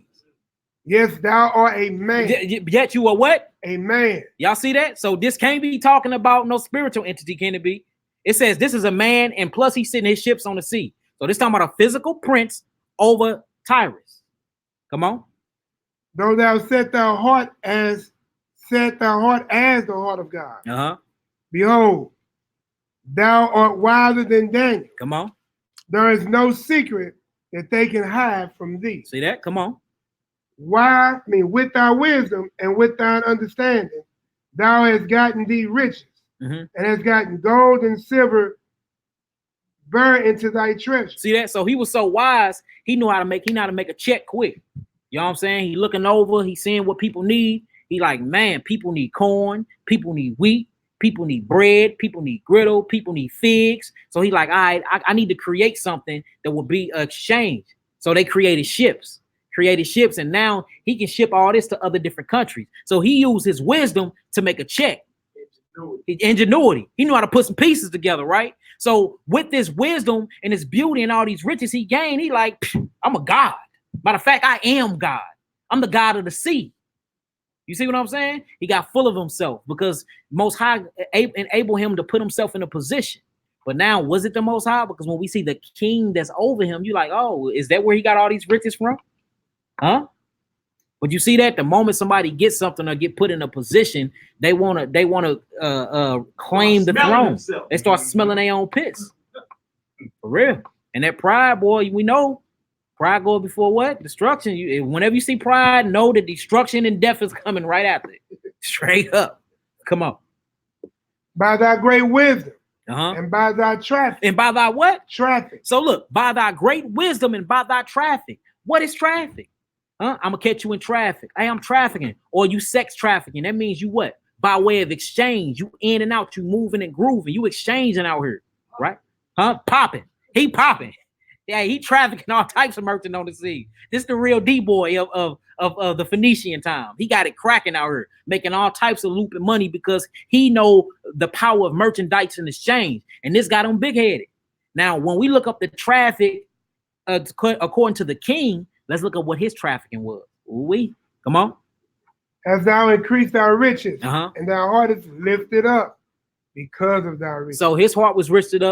Yes, thou art a man. Yet you are what? A man. Y'all see that? So this can't be talking about no spiritual entity, can it be? It says this is a man, and plus he's sitting his ships on the sea. So this talking about a physical prince over Tyrus. Come on. Though thou set thy heart as the heart of God. Behold, thou art wiser than Daniel. Come on. There is no secret that they can hide from thee. See that? Come on. Why? I mean, with thy wisdom and with thine understanding, thou hast gotten thee riches, and hast gotten gold and silver burned into thy treasure. See that? So he was so wise, he knew how to make a check quick. You know what I'm saying? He looking over, he seeing what people need. He like, man, people need corn, people need wheat, people need bread, people need griddle, people need figs. So he like, all right, I need to create something that will be an exchange. So they created ships, and now he can ship all this to other different countries. So he used his wisdom to make a check. Ingenuity. He knew how to put some pieces together, right? So with this wisdom and his beauty and all these riches he gained, he like, I'm a god. Matter of fact, I am God. I'm the God of the sea. You see what I'm saying? He got full of himself because Most High enabled him to put himself in a position. But now, was it the Most High? Because when we see the king that's over him, you're like, oh, is that where he got all these riches from? Huh? But you see that the moment somebody gets something or get put in a position, they wanna claim the throne. They start smelling their own piss. For real. And that pride, boy, we know pride goes before what? Destruction. Whenever you see pride, know that destruction and death is coming right after it. Straight up. Come on. By thy great wisdom. And by thy traffic. And by thy what? Traffic. So look, by thy great wisdom and by thy traffic. What is traffic? I'm gonna catch you in traffic. I am trafficking, or you sex trafficking. That means you what? By way of exchange, you in and out, you moving and grooving, you exchanging out here, right? Popping. He popping. Yeah, he trafficking all types of merchant on the sea. This is the real D-boy of the Phoenician time. He got it cracking out here, making all types of looping money because he know the power of merchandise and exchange. And this got him big-headed. Now, when we look up the traffic, according to the king, let's look at what his trafficking was. Come on. As thou increase thy riches, and thy heart is lifted up because of thy riches. So his heart was lifted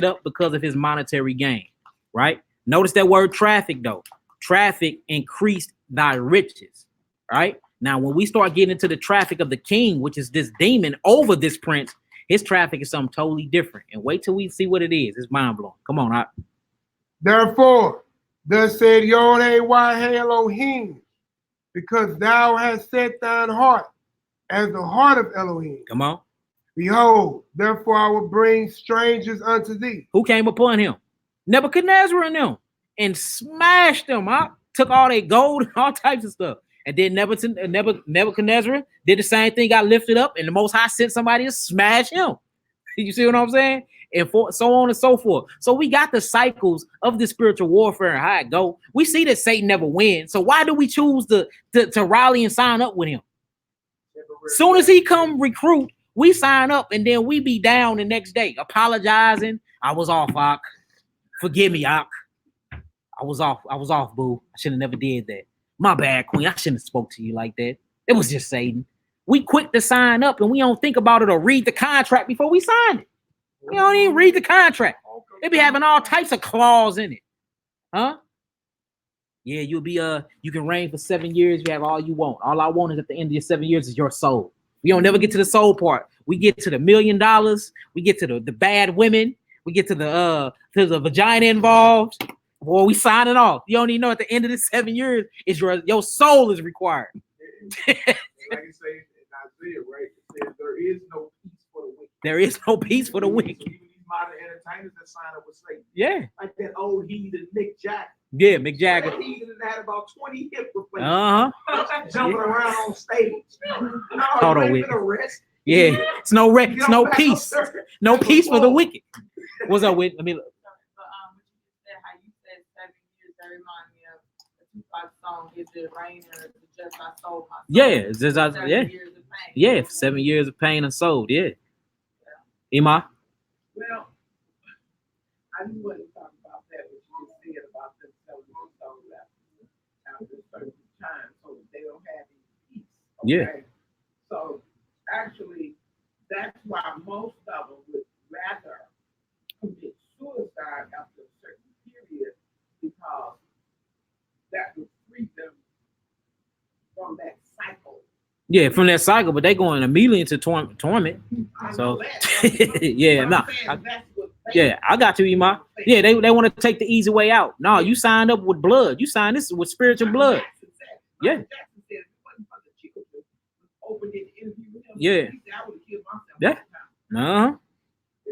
up because of his monetary gain, right? Notice that word traffic, though. Traffic increased thy riches, right? Now, when we start getting into the traffic of the king, which is this demon over this prince, his traffic is something totally different. And wait till we see what it is. It's mind-blowing. Come on, Hot. Therefore, thus said Yod-Heh Elohim, because thou hast set thine heart as the heart of Elohim. Come on. Behold, therefore I will bring strangers unto thee. Who came upon him? Nebuchadnezzar and them, and smashed them. Took all their gold and all types of stuff. And then Nebuchadnezzar did the same thing, got lifted up, and the Most High sent somebody to smash him. You see what I'm saying? And so on and so forth. So we got the cycles of the spiritual warfare and how it go. We see that Satan never wins. So why do we choose to rally and sign up with him? Soon as he come recruit, we sign up and then we be down the next day apologizing. I was off, Ak. Forgive me, Ak. I was off, boo. I should have never did that. My bad, Queen. I shouldn't have spoke to you like that. It was just Satan. We quick to sign up and we don't think about it or read the contract before we sign it. We don't even read the contract. They be having all types of clause in it. Huh? Yeah, you'll be you can reign for 7 years, you have all you want. All I want is at the end of your 7 years is your soul. We don't never get to the soul part. We get to the $1 million, we get to the bad women, we get to the vagina involved. Boy, we sign it off. You don't even know at the end of the 7 years is your soul is required. Like you say in Isaiah, right? It says there is no peace for the wicked. There is no peace for the wicked. Even these modern entertainers that sign up with Satan. Yeah. Like that old heathen Mick Jagger. Yeah, Mick Jagger. That heathen had about 20 hip replacements. Jumping around on stage. Hold on, yeah, it's no rest, it's no peace. No peace for the wicked. What's up with? Let me look. How you said 7 years, that remind me of the Tupac song, Is It Rain or Just I Sold My Soul? Yeah, it's just, 7 years of pain. Yeah, 7 years of pain and sold, yeah. Ima? Well, I knew what to talk about that, what you just said about them selling their soul after a certain time so that they don't have any peace. Okay? Yeah. So actually, that's why most of them would rather Yeah, from that cycle, but they going immediately into torment. So yeah, no. I got you, Ima. Yeah, they want to take the easy way out. No, you signed up with blood. You signed this with spiritual blood. Yeah. Yeah. Yeah. Uh-huh.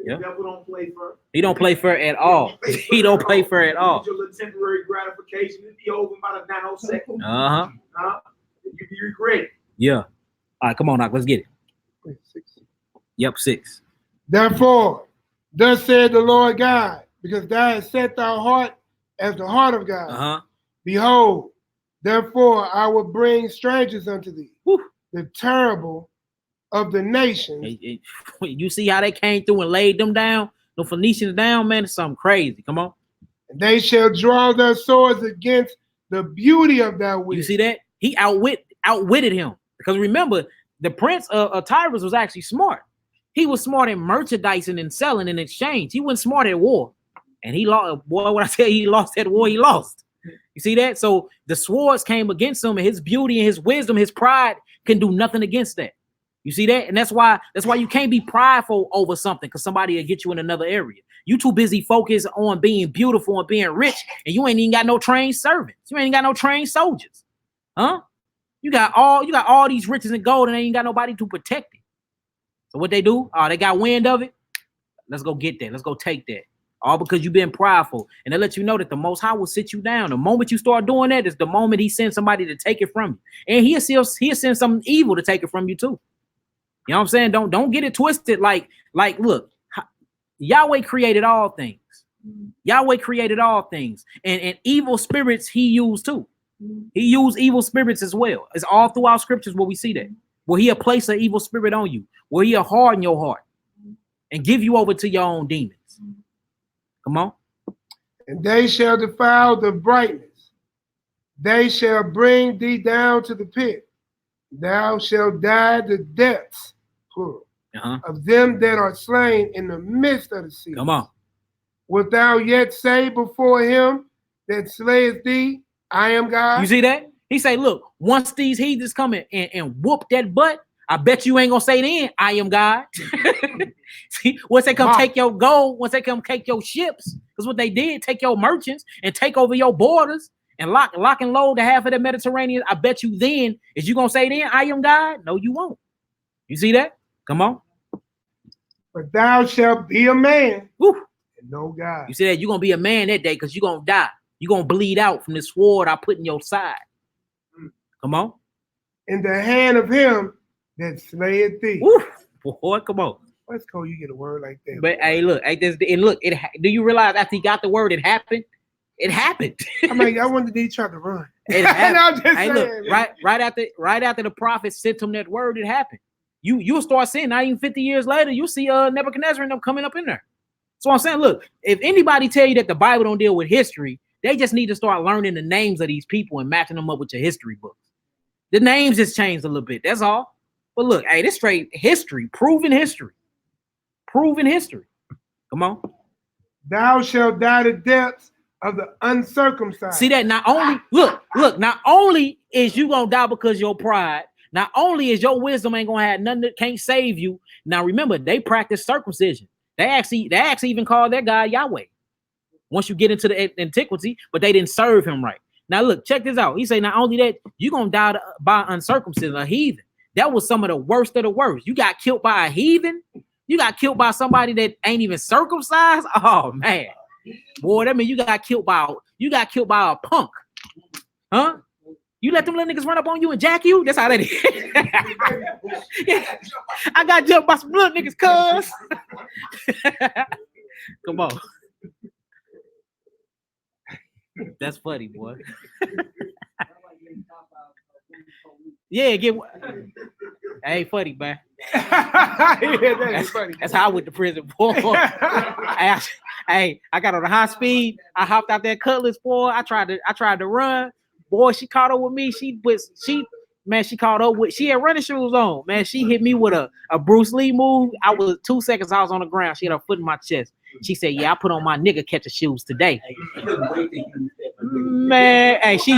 The devil don't play fair. He don't play fair at all. He don't play fair at all. Your temporary gratification is be over in about a nanosecond. Uh-huh. You be regret. Yeah. All right, come on, Doc. Let's get it. 6. Yep, 6. Therefore, thus said the Lord God, because thou hast set thy heart as the heart of God. Uh-huh. Behold, therefore I will bring strangers unto thee, the terrible of the nations. You see how they came through and laid them down? The Phoenicians down, man. It's something crazy. Come on. And they shall draw their swords against the beauty of thy wit. You see that? He outwitted him. Because remember, the prince of Tyrus was actually smart. He was smart in merchandising and selling in exchange. He wasn't smart at war. And he lost. Boy, when I say he lost at war, he lost. You see that? So the swords came against him, and his beauty and his wisdom, his pride can do nothing against that. You see that? And that's why you can't be prideful over something, because somebody will get you in another area. You too busy focused on being beautiful and being rich, and you ain't even got no trained servants. You ain't got no trained soldiers. Huh? You got all these riches and gold, and they ain't got nobody to protect it. So what they do? Oh, they got wind of it. Let's go get that. Let's go take that. All because you've been prideful. And they let you know that the Most High will sit you down. The moment you start doing that is the moment he sends somebody to take it from you. And he'll send something evil to take it from you too. You know what I'm saying? Don't get it twisted. Like, look, Yahweh created all things. Yahweh created all things. And evil spirits he used too. He used evil spirits as well. It's all throughout scriptures where we see that. Where he'll place an evil spirit on you. Where he'll harden your heart. And give you over to your own demons. Come on. And they shall defile the brightness. They shall bring thee down to the pit. Thou shalt die the depths, plural, of them that are slain in the midst of the sea. Come on. Wilt thou yet say before him that slayeth thee, I am God? You see that? He say, look, once these heathens come in and whoop that butt, I bet you ain't gonna say then, I am God. See, once they come take your gold, once they come take your ships, because what they did, take your merchants and take over your borders and lock and load the half of the Mediterranean. I bet you then, is you gonna say then, I am God? No, you won't. You see that? Come on. But thou shalt be a man. Woo. And no God. You see that? You're gonna be a man that day because you're gonna die. You're gonna bleed out from the sword I put in your side. Come on. In the hand of him that slayeth thee. Woo. Boy, come on. Let's go. You get a word like that. But hey, look, do you realize after he got the word, it happened? It happened. I mean, I wonder did he try to run. It happened. I'm just hey, saying, look, right after the prophet sent him that word, it happened. You'll start seeing, not even 50 years later, you'll see Nebuchadnezzar and them coming up in there. So I'm saying, look, if anybody tell you that the Bible don't deal with history, they just need to start learning the names of these people and matching them up with your history books. The names just changed a little bit. That's all. But look, hey, this straight history, proven history. Proven history. Come on. Thou shalt die the depths of the uncircumcised. See that? Not only, look, not only is you gonna die because of your pride, not only is your wisdom ain't gonna have nothing that can't save you. Now remember, they practice circumcision. They actually even call their God Yahweh. Once you get into the antiquity, but they didn't serve him right. Now look, check this out. He say not only that, you're gonna die by uncircumcision, a heathen. That was some of the worst of the worst. You got killed by a heathen. You got killed by somebody that ain't even circumcised. Oh man, boy, that means you got killed by a punk, huh? You let them little niggas run up on you and jack you. That's how that is. Yeah. I got jumped by some little niggas, cuz. Come on. That's funny, boy. Yeah, hey, funny, man. Yeah, funny. That's how I went to prison, boy. Hey, I got on the high speed. I hopped out that Cutlass, boy. I tried to run. Boy, she caught up with me. She caught up with. She had running shoes on. Man, she hit me with a Bruce Lee move. I was 2 seconds. I was on the ground. She had her foot in my chest. She said, "Yeah, I put on my nigga catcher shoes today." Man, hey, she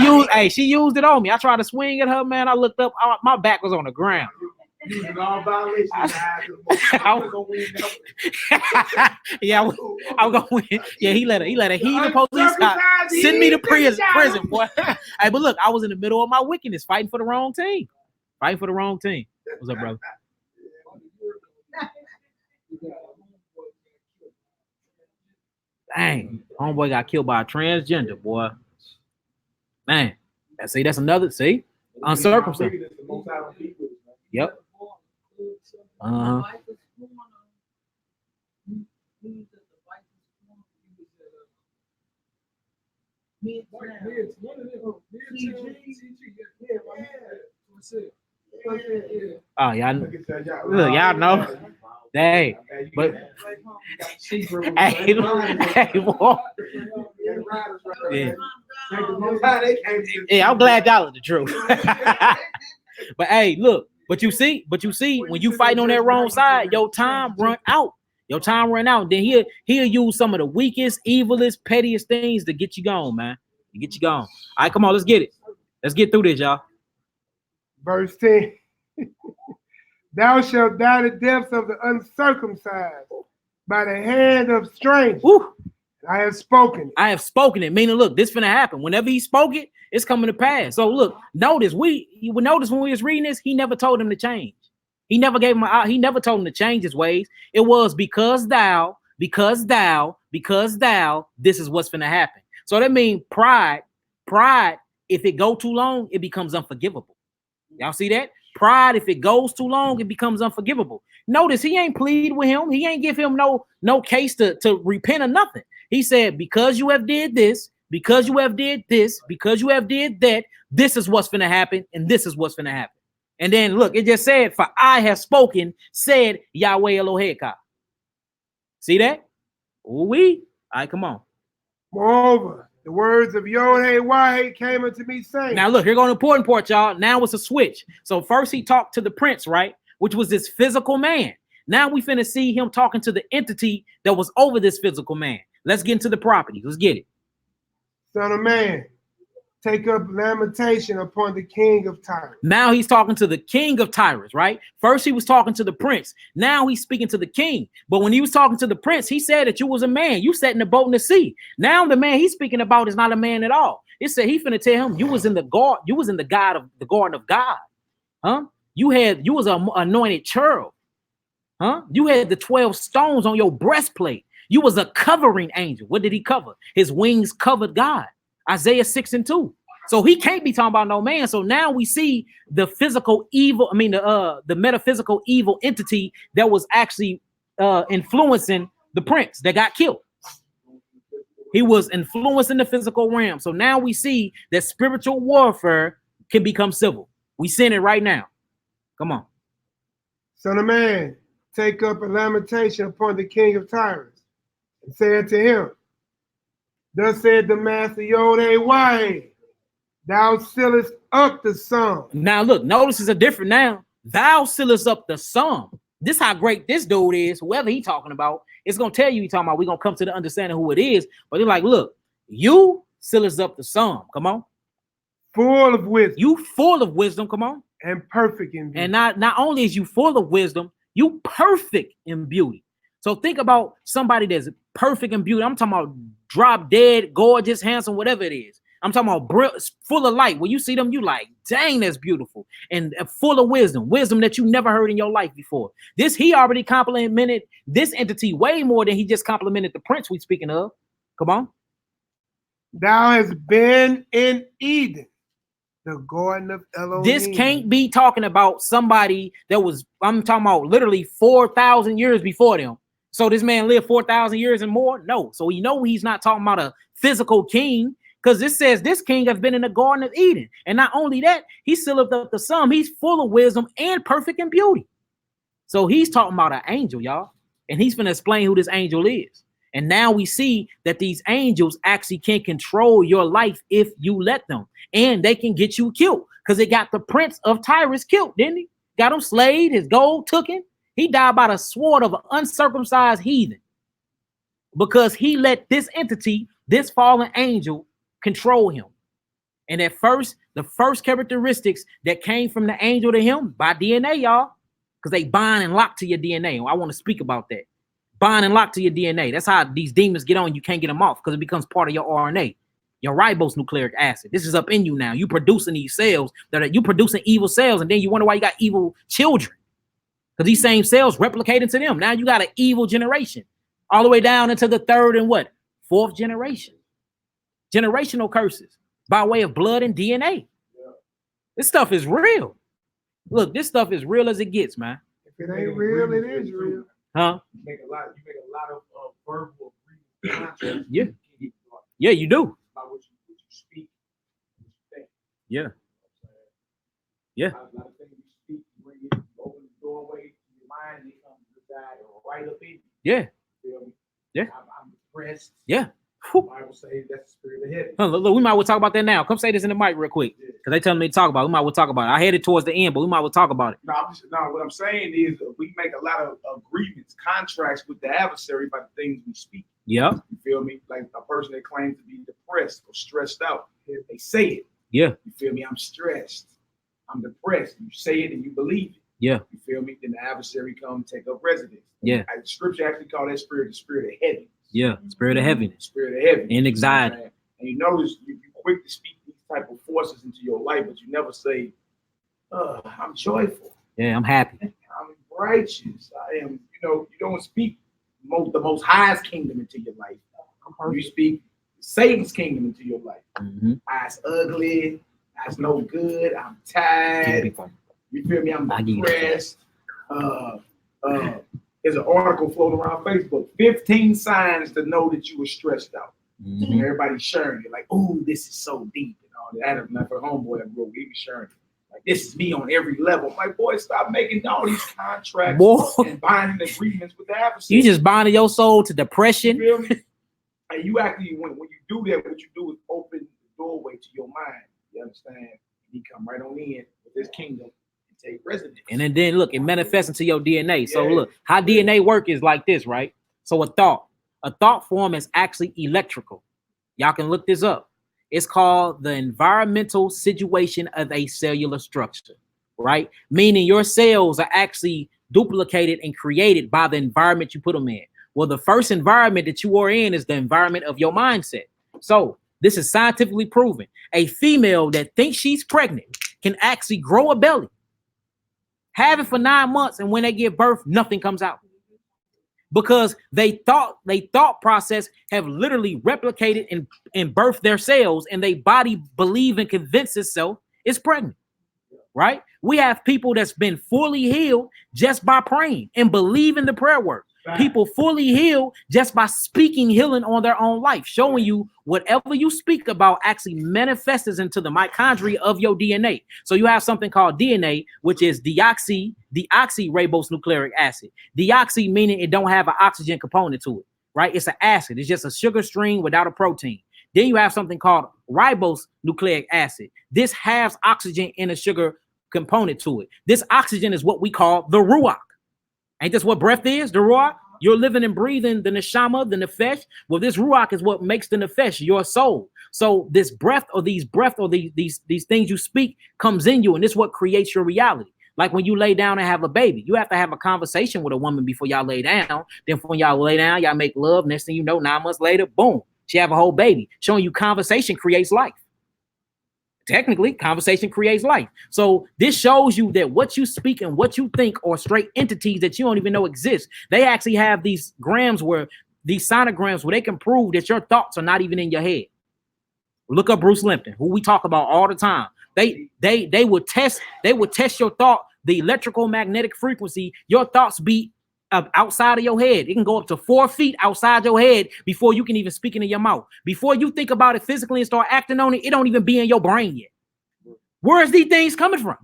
used it on me. I tried to swing at her, man. I looked up, my back was on the ground. Yeah, I'm gonna win. Yeah, he let a heathen police cop send me to prison, boy. Hey, but look, I was in the middle of my wickedness, fighting for the wrong team. What's up, brother? Dang, homeboy got killed by a transgender, boy. Man, see, that's another, uncircumcised. Yep. Uh-huh. Oh, y'all know. Dang, but hey, boy. Yeah, I'm glad y'all are the truth. But hey, look, but you see, when you fighting on that wrong side, your time run out. Then he'll use some of the weakest, evilest, pettiest things to get you going, man. All right, come on, let's get it. Let's get through this, y'all. Verse 10. Thou shalt die the deaths of the uncircumcised by the hand of strangers. Woo. I have spoken it. Meaning, look, this finna happen. Whenever he spoke it, it's coming to pass. So look, you would notice when we was reading this, he never told him to change. He never gave him he never told him to change his ways. It was because thou, this is what's finna happen. So that means pride, if it go too long, it becomes unforgivable. Y'all see that? Pride, if it goes too long, it becomes unforgivable. Notice he ain't plead with him. He ain't give him no case to repent or nothing. He said, because you have did this, because you have did this, because you have did that, this is what's finna happen, and this is what's finna happen. And then look, it just said, for I have spoken, said Yahweh Eloheka. See that? All right, come on. Moreover, the words of Yod-Heh-Wah-Heh came unto me saying. Now look, here go the important part, y'all. Now it's a switch. So first he talked to the prince, right? Which was this physical man. Now we finna see him talking to the entity that was over this physical man. Let's get into the property. Let's get it. Son of man, take up lamentation upon the king of Tyre. Now he's talking to the king of Tyre, right? First he was talking to the prince. Now he's speaking to the king. But when he was talking to the prince, he said that you was a man. You sat in the boat in the sea. Now the man he's speaking about is not a man at all. It said he finna tell him you was in the garden of God. Huh? You was an anointed cherub. Huh? You had the 12 stones on your breastplate. You was a covering angel. What did he cover? His wings covered God. Isaiah 6:2. So he can't be talking about no man. So now we see the physical evil, the metaphysical evil entity that was actually influencing the prince that got killed. He was influencing the physical realm. So now we see that spiritual warfare can become civil. We seeing it right now. Come on. Son of man, take up a lamentation upon the king of Tyre, and say unto him, thus said the master Yod-Heh-Wah-Heh, thou sealest up the sum. Now look, notice it's a different now. Thou sealest up the sum. This how great this dude is. Whoever he talking about, it's gonna tell you he talking about. We're gonna come to the understanding who it is. But they're like, look, you sealest up the sum. Come on. Full of wisdom. You full of wisdom. Come on. And perfect in beauty. And not only is you full of wisdom, you perfect in beauty. So think about somebody that's perfect in beauty. I'm talking about drop dead, gorgeous, handsome, whatever it is. I'm talking about full of light. When you see them, you like, dang, that's beautiful. And full of wisdom that you never heard in your life before. He already complimented this entity way more than he just complimented the prince we speaking of. Come on. Thou hast been in Eden, the garden of Elohim. This can't be talking about somebody that was, I'm talking about literally 4,000 years before them. So this man lived 4,000 years and more? No. So you know he's not talking about a physical king, because it says this king has been in the Garden of Eden. And not only that, he sealed up the sum. He's full of wisdom and perfect in beauty. So he's talking about an angel, y'all. And he's going to explain who this angel is. And now we see that these angels actually can control your life if you let them. And they can get you killed, because they got the prince of Tyre killed, didn't he? Got him slayed, his gold took him. He died by the sword of an uncircumcised heathen, because he let this entity, this fallen angel, control him. And at first, the first characteristics that came from the angel to him by DNA, y'all, because they bind and lock to your DNA. I want to speak about that. Bind and lock to your DNA. That's how these demons get on. You can't get them off because it becomes part of your RNA, your ribonucleic acid. This is up in you now. You producing these cells you producing evil cells, and then you wonder why you got evil children. Because these same cells replicate into them. Now you got an evil generation all the way down into the third and what? Fourth generation. Generational curses by way of blood and DNA. Yeah. This stuff is real. Look, this stuff is real as it gets, man. If it ain't real, it is real. Huh? You make a lot of verbal agreements. Yeah. Yeah, you do. About what you speak, what you think. Yeah. Yeah. A lot of things you speak, you bring it, you open the doorway to your mind, they come to reside right up in you. Yeah. You feel me? Yeah. I'm depressed. Yeah. The Bible says that's the spirit of heaven. Look, we might well talk about that now. Come say this in the mic real quick. Because they telling me to talk about it. We might well talk about it. I headed towards the end, but we might well talk about it. No, what I'm saying is we make a lot of agreements, contracts with the adversary by the things we speak. Yeah. You feel me? Like a person that claims to be depressed or stressed out, they say it. Yeah. You feel me? I'm stressed. I'm depressed. You say it and you believe it. Yeah. You feel me? Then the adversary come take up residence. Yeah. Scripture actually call that spirit the spirit of heaviness. Yeah. Spirit of heaviness. Spirit of heaviness. And anxiety. And you notice you quick to speak these type of forces into your life, but you never say, I'm joyful. Yeah, I'm happy. I'm righteous. I am, you don't speak the most highest kingdom into your life. You speak Satan's kingdom into your life. Mm-hmm. I's ugly. I's no good. I'm tired. You feel me? I'm depressed. There's an article floating around Facebook. 15 signs to know that you were stressed out. Mm-hmm. And everybody's sharing it. Like, oh, this is so deep. And all that. I had a homeboy that broke. He was sharing it. Like, this is me on every level. I'm like, boy, stop making all these contracts and binding agreements with the adversary. You just binding your soul to depression. You feel me? And you actually, when you do that, what you do is open the doorway to your mind. You understand? He come right on in with his kingdom and take residence. And then look, it manifests into your DNA. So look, how DNA work is like this, right? So a thought form is actually electrical. Y'all can look this up. It's called the environmental situation of a cellular structure, right? Meaning your cells are actually duplicated and created by the environment you put them in. Well, the first environment that you are in is the environment of your mindset. So this is scientifically proven. A female that thinks she's pregnant can actually grow a belly, have it for 9 months, and when they give birth, nothing comes out. Because they thought process have literally replicated and birthed their cells, and their body believe and convince itself it's pregnant, right? We have people that's been fully healed just by praying and believing the prayer work. People fully healed just by speaking healing on their own life, showing you whatever you speak about actually manifests into the mitochondria of your DNA. So you have something called DNA, which is deoxyribonucleic acid. Deoxy meaning it don't have an oxygen component to it, right? It's an acid. It's just a sugar string without a protein. Then you have something called ribonucleic acid. This has oxygen and a sugar component to it. This oxygen is what we call the ruach. Ain't this what breath is? The ruach? You're living and breathing the neshama, the nefesh. Well, this ruach is what makes the nefesh, your soul. So this breath or these things you speak comes in you, and this is what creates your reality. Like when you lay down and have a baby, you have to have a conversation with a woman before y'all lay down. Then when y'all lay down, y'all make love. Next thing you know, 9 months later, boom, she have a whole baby. Showing you conversation creates life. Technically, conversation creates life. So this shows you that what you speak and what you think are straight entities that you don't even know exist. They actually have these sonograms where they can prove that your thoughts are not even in your head. Look up Bruce Lipton, who we talk about all the time. They would test your thought, the electrical magnetic frequency. Your thoughts be outside of your head. It can go up to 4 feet outside your head before you can even speak it in your mouth. Before you think about it physically and start acting on it, it don't even be in your brain yet. Where is these things coming from?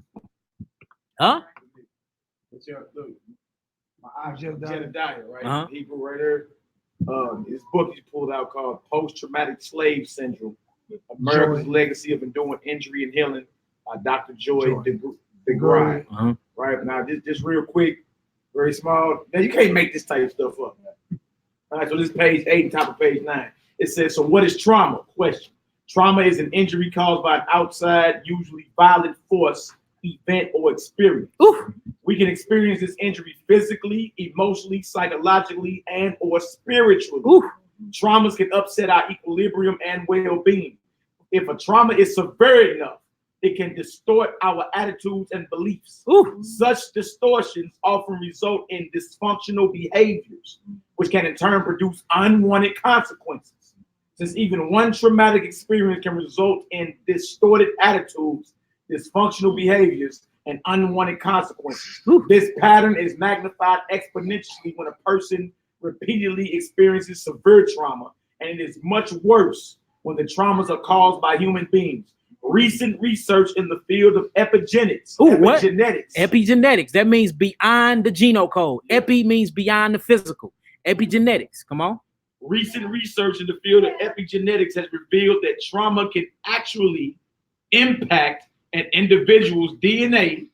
Huh? Jedediah, right? Hebrew writer. His book he pulled out called Post-Traumatic Slave Syndrome: America's Legacy of Enduring Injury and Healing by Dr. Joy DeGruy. Right now, just real quick. Very small. Now you can't make this type of stuff up. All right, so this page 8 and top of page 9. It says, so what is trauma? Question. Trauma is an injury caused by an outside, usually violent force, event, or experience. Ooh. We can experience this injury physically, emotionally, psychologically, and or spiritually. Ooh. Traumas can upset our equilibrium and well-being. If a trauma is severe enough, it can distort our attitudes and beliefs. Ooh. Such distortions often result in dysfunctional behaviors, which can in turn produce unwanted consequences. Since even one traumatic experience can result in distorted attitudes, dysfunctional behaviors, and unwanted consequences. Ooh. This pattern is magnified exponentially when a person repeatedly experiences severe trauma, and it is much worse when the traumas are caused by human beings. Recent research in the field of epigenetics. Ooh, what? Epigenetics. Epigenetics. That means beyond the genome code. Epi means beyond the physical. Epigenetics. Come on. Recent research in the field of epigenetics has revealed that trauma can actually impact an individual's DNA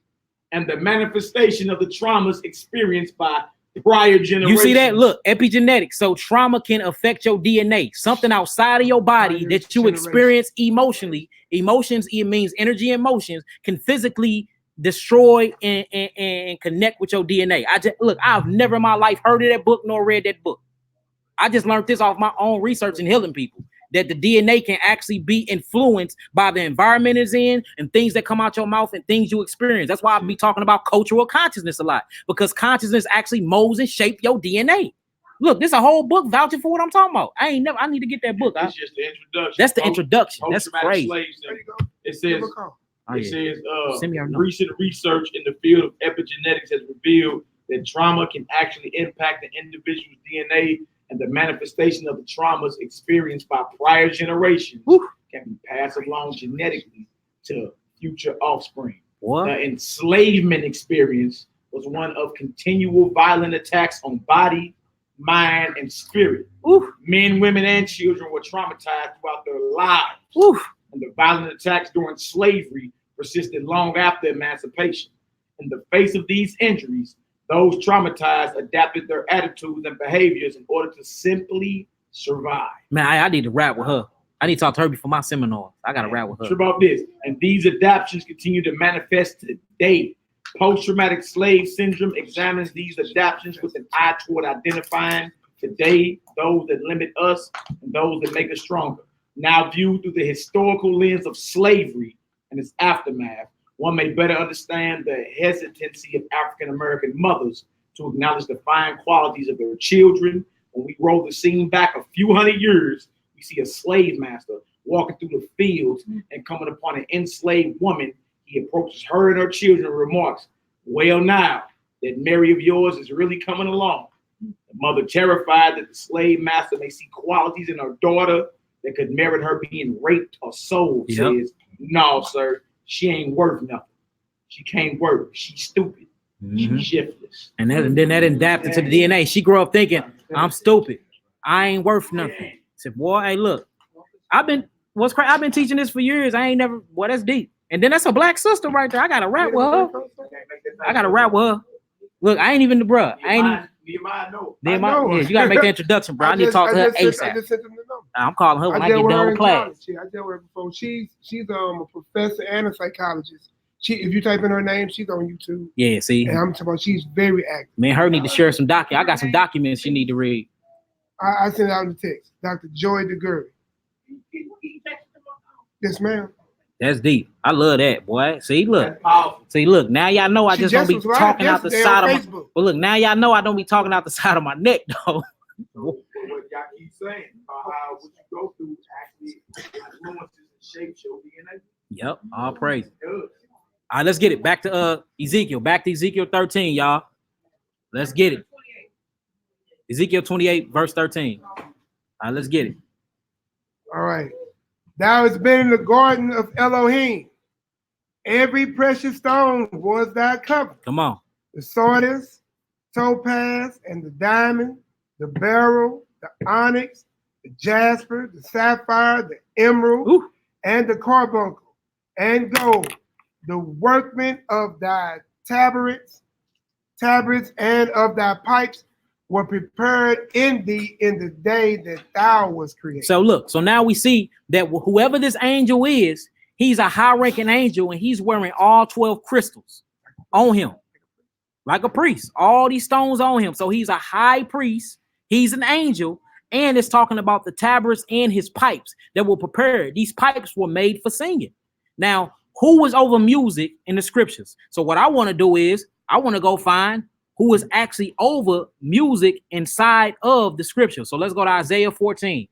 and the manifestation of the traumas experienced by prior generations. You see that? Look, epigenetics. So trauma can affect your DNA, something outside of your body that you experience emotionally. Emotions, it means energy and emotions, can physically destroy and connect with your DNA. I've never in my life heard of that book nor read that book. I just learned this off my own research and healing people, that the DNA can actually be influenced by the environment it's in and things that come out your mouth and things you experience. That's why I be talking about cultural consciousness a lot, because consciousness actually molds and shapes your DNA. Look, there's a whole book vouching for what I'm talking about. I need to get that book. It's just the introduction. That's the introduction. That's crazy. There you go. It says, Send me our notes. recent research in the field of epigenetics has revealed that trauma can actually impact an individual's DNA, and the manifestation of the traumas experienced by prior generations can be passed along genetically to future offspring. What? The enslavement experience was one of continual violent attacks on body, mind, and spirit. Ooh. Men, women, and children were traumatized throughout their lives. Ooh. And the violent attacks during slavery persisted long after emancipation. In the face of these injuries, those traumatized adapted their attitudes and behaviors in order to simply survive. Man, I need to rap with her. I need to talk to her before my seminar. I got to rap with her. Sure about this. And these adaptations continue to manifest today. Post-traumatic slave syndrome examines these adaptations with an eye toward identifying today those that limit us and those that make us stronger. Now viewed through the historical lens of slavery and its aftermath, one may better understand the hesitancy of African-American mothers to acknowledge the fine qualities of their children. When we roll the scene back a few hundred years, we see a slave master walking through the fields and coming upon an enslaved woman. He approaches her and her children and remarks, "Well, now that Mary of yours is really coming along." The mother, terrified that the slave master may see qualities in her daughter that could merit her being raped or sold, says, "No, sir. She ain't worth nothing. She can't work. She's stupid. She's shiftless." And then that adapted to the DNA. She grew up thinking, "I'm stupid. I ain't worth nothing." I said, "Boy, hey, look, I've been teaching this for years. I ain't never, boy, that's deep." And then that's a black sister right there. I gotta rap with her. Look, I ain't even the bruh. I ain't even. Yeah, you gotta make the introduction, bro. I need to talk to her ASAP. I'm calling her when I get done with class. I dealt with her before. She's a professor and a psychologist. If you type in her name, she's on YouTube. Yeah, see. And I'm talking about, she's very active. Man, her need to share some documents. I got some documents she need to read. I sent out the text. Dr. Joy DeGurry. Yes, ma'am. That's deep. I love that, boy. See, look. Now y'all know I just don't be talking out the side of my. But look, now y'all know I don't be talking out the side of my neck, though. What y'all keep saying about how what you go through actually influences and shapes your DNA. Yep, all praise. All right, let's get it. Back to Ezekiel. Back to Ezekiel 13, y'all. Let's get it. Ezekiel 28, verse 13. All right, let's get it. All right. Thou hast been in the garden of Elohim. Every precious stone was thy cover. Come on. The sardius, topaz, and the diamond, the beryl, the onyx, the jasper, the sapphire, the emerald, and the carbuncle, and gold, the workman of thy tabrets, and of thy pipes were prepared in thee in the day that thou was created. So look, so now we see that whoever this angel is, he's a high-ranking angel, and he's wearing all 12 crystals on him, like a priest. All these stones on him. So he's a high priest. He's an angel, and it's talking about the tabrets and his pipes that were prepared. These pipes were made for singing. Now, who was over music in the scriptures? So what I want to do is I want to go find who is actually over music inside of the scripture. So let's go to Isaiah 14.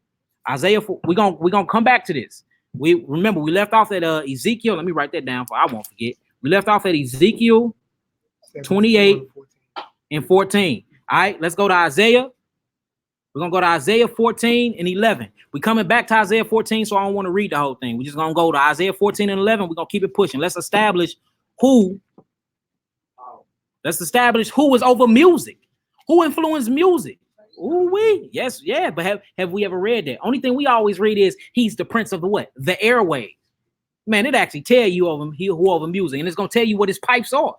Isaiah, we're gonna come back to this. We left off at Ezekiel. Let me write that down, for I won't forget. We left off at Ezekiel 28 and 14. All right, let's go to Isaiah. We're gonna go to Isaiah 14 and 11. We're coming back to Isaiah 14, so I don't want to read the whole thing. We're just gonna go to Isaiah 14 and 11. We're gonna keep it pushing. Let's establish who is over music, who influenced music. Ooh, yes, yeah. But have we ever read that? Only thing we always read is he's the prince of the what? The airwaves. Man, it actually tell you who over music, and it's gonna tell you what his pipes are.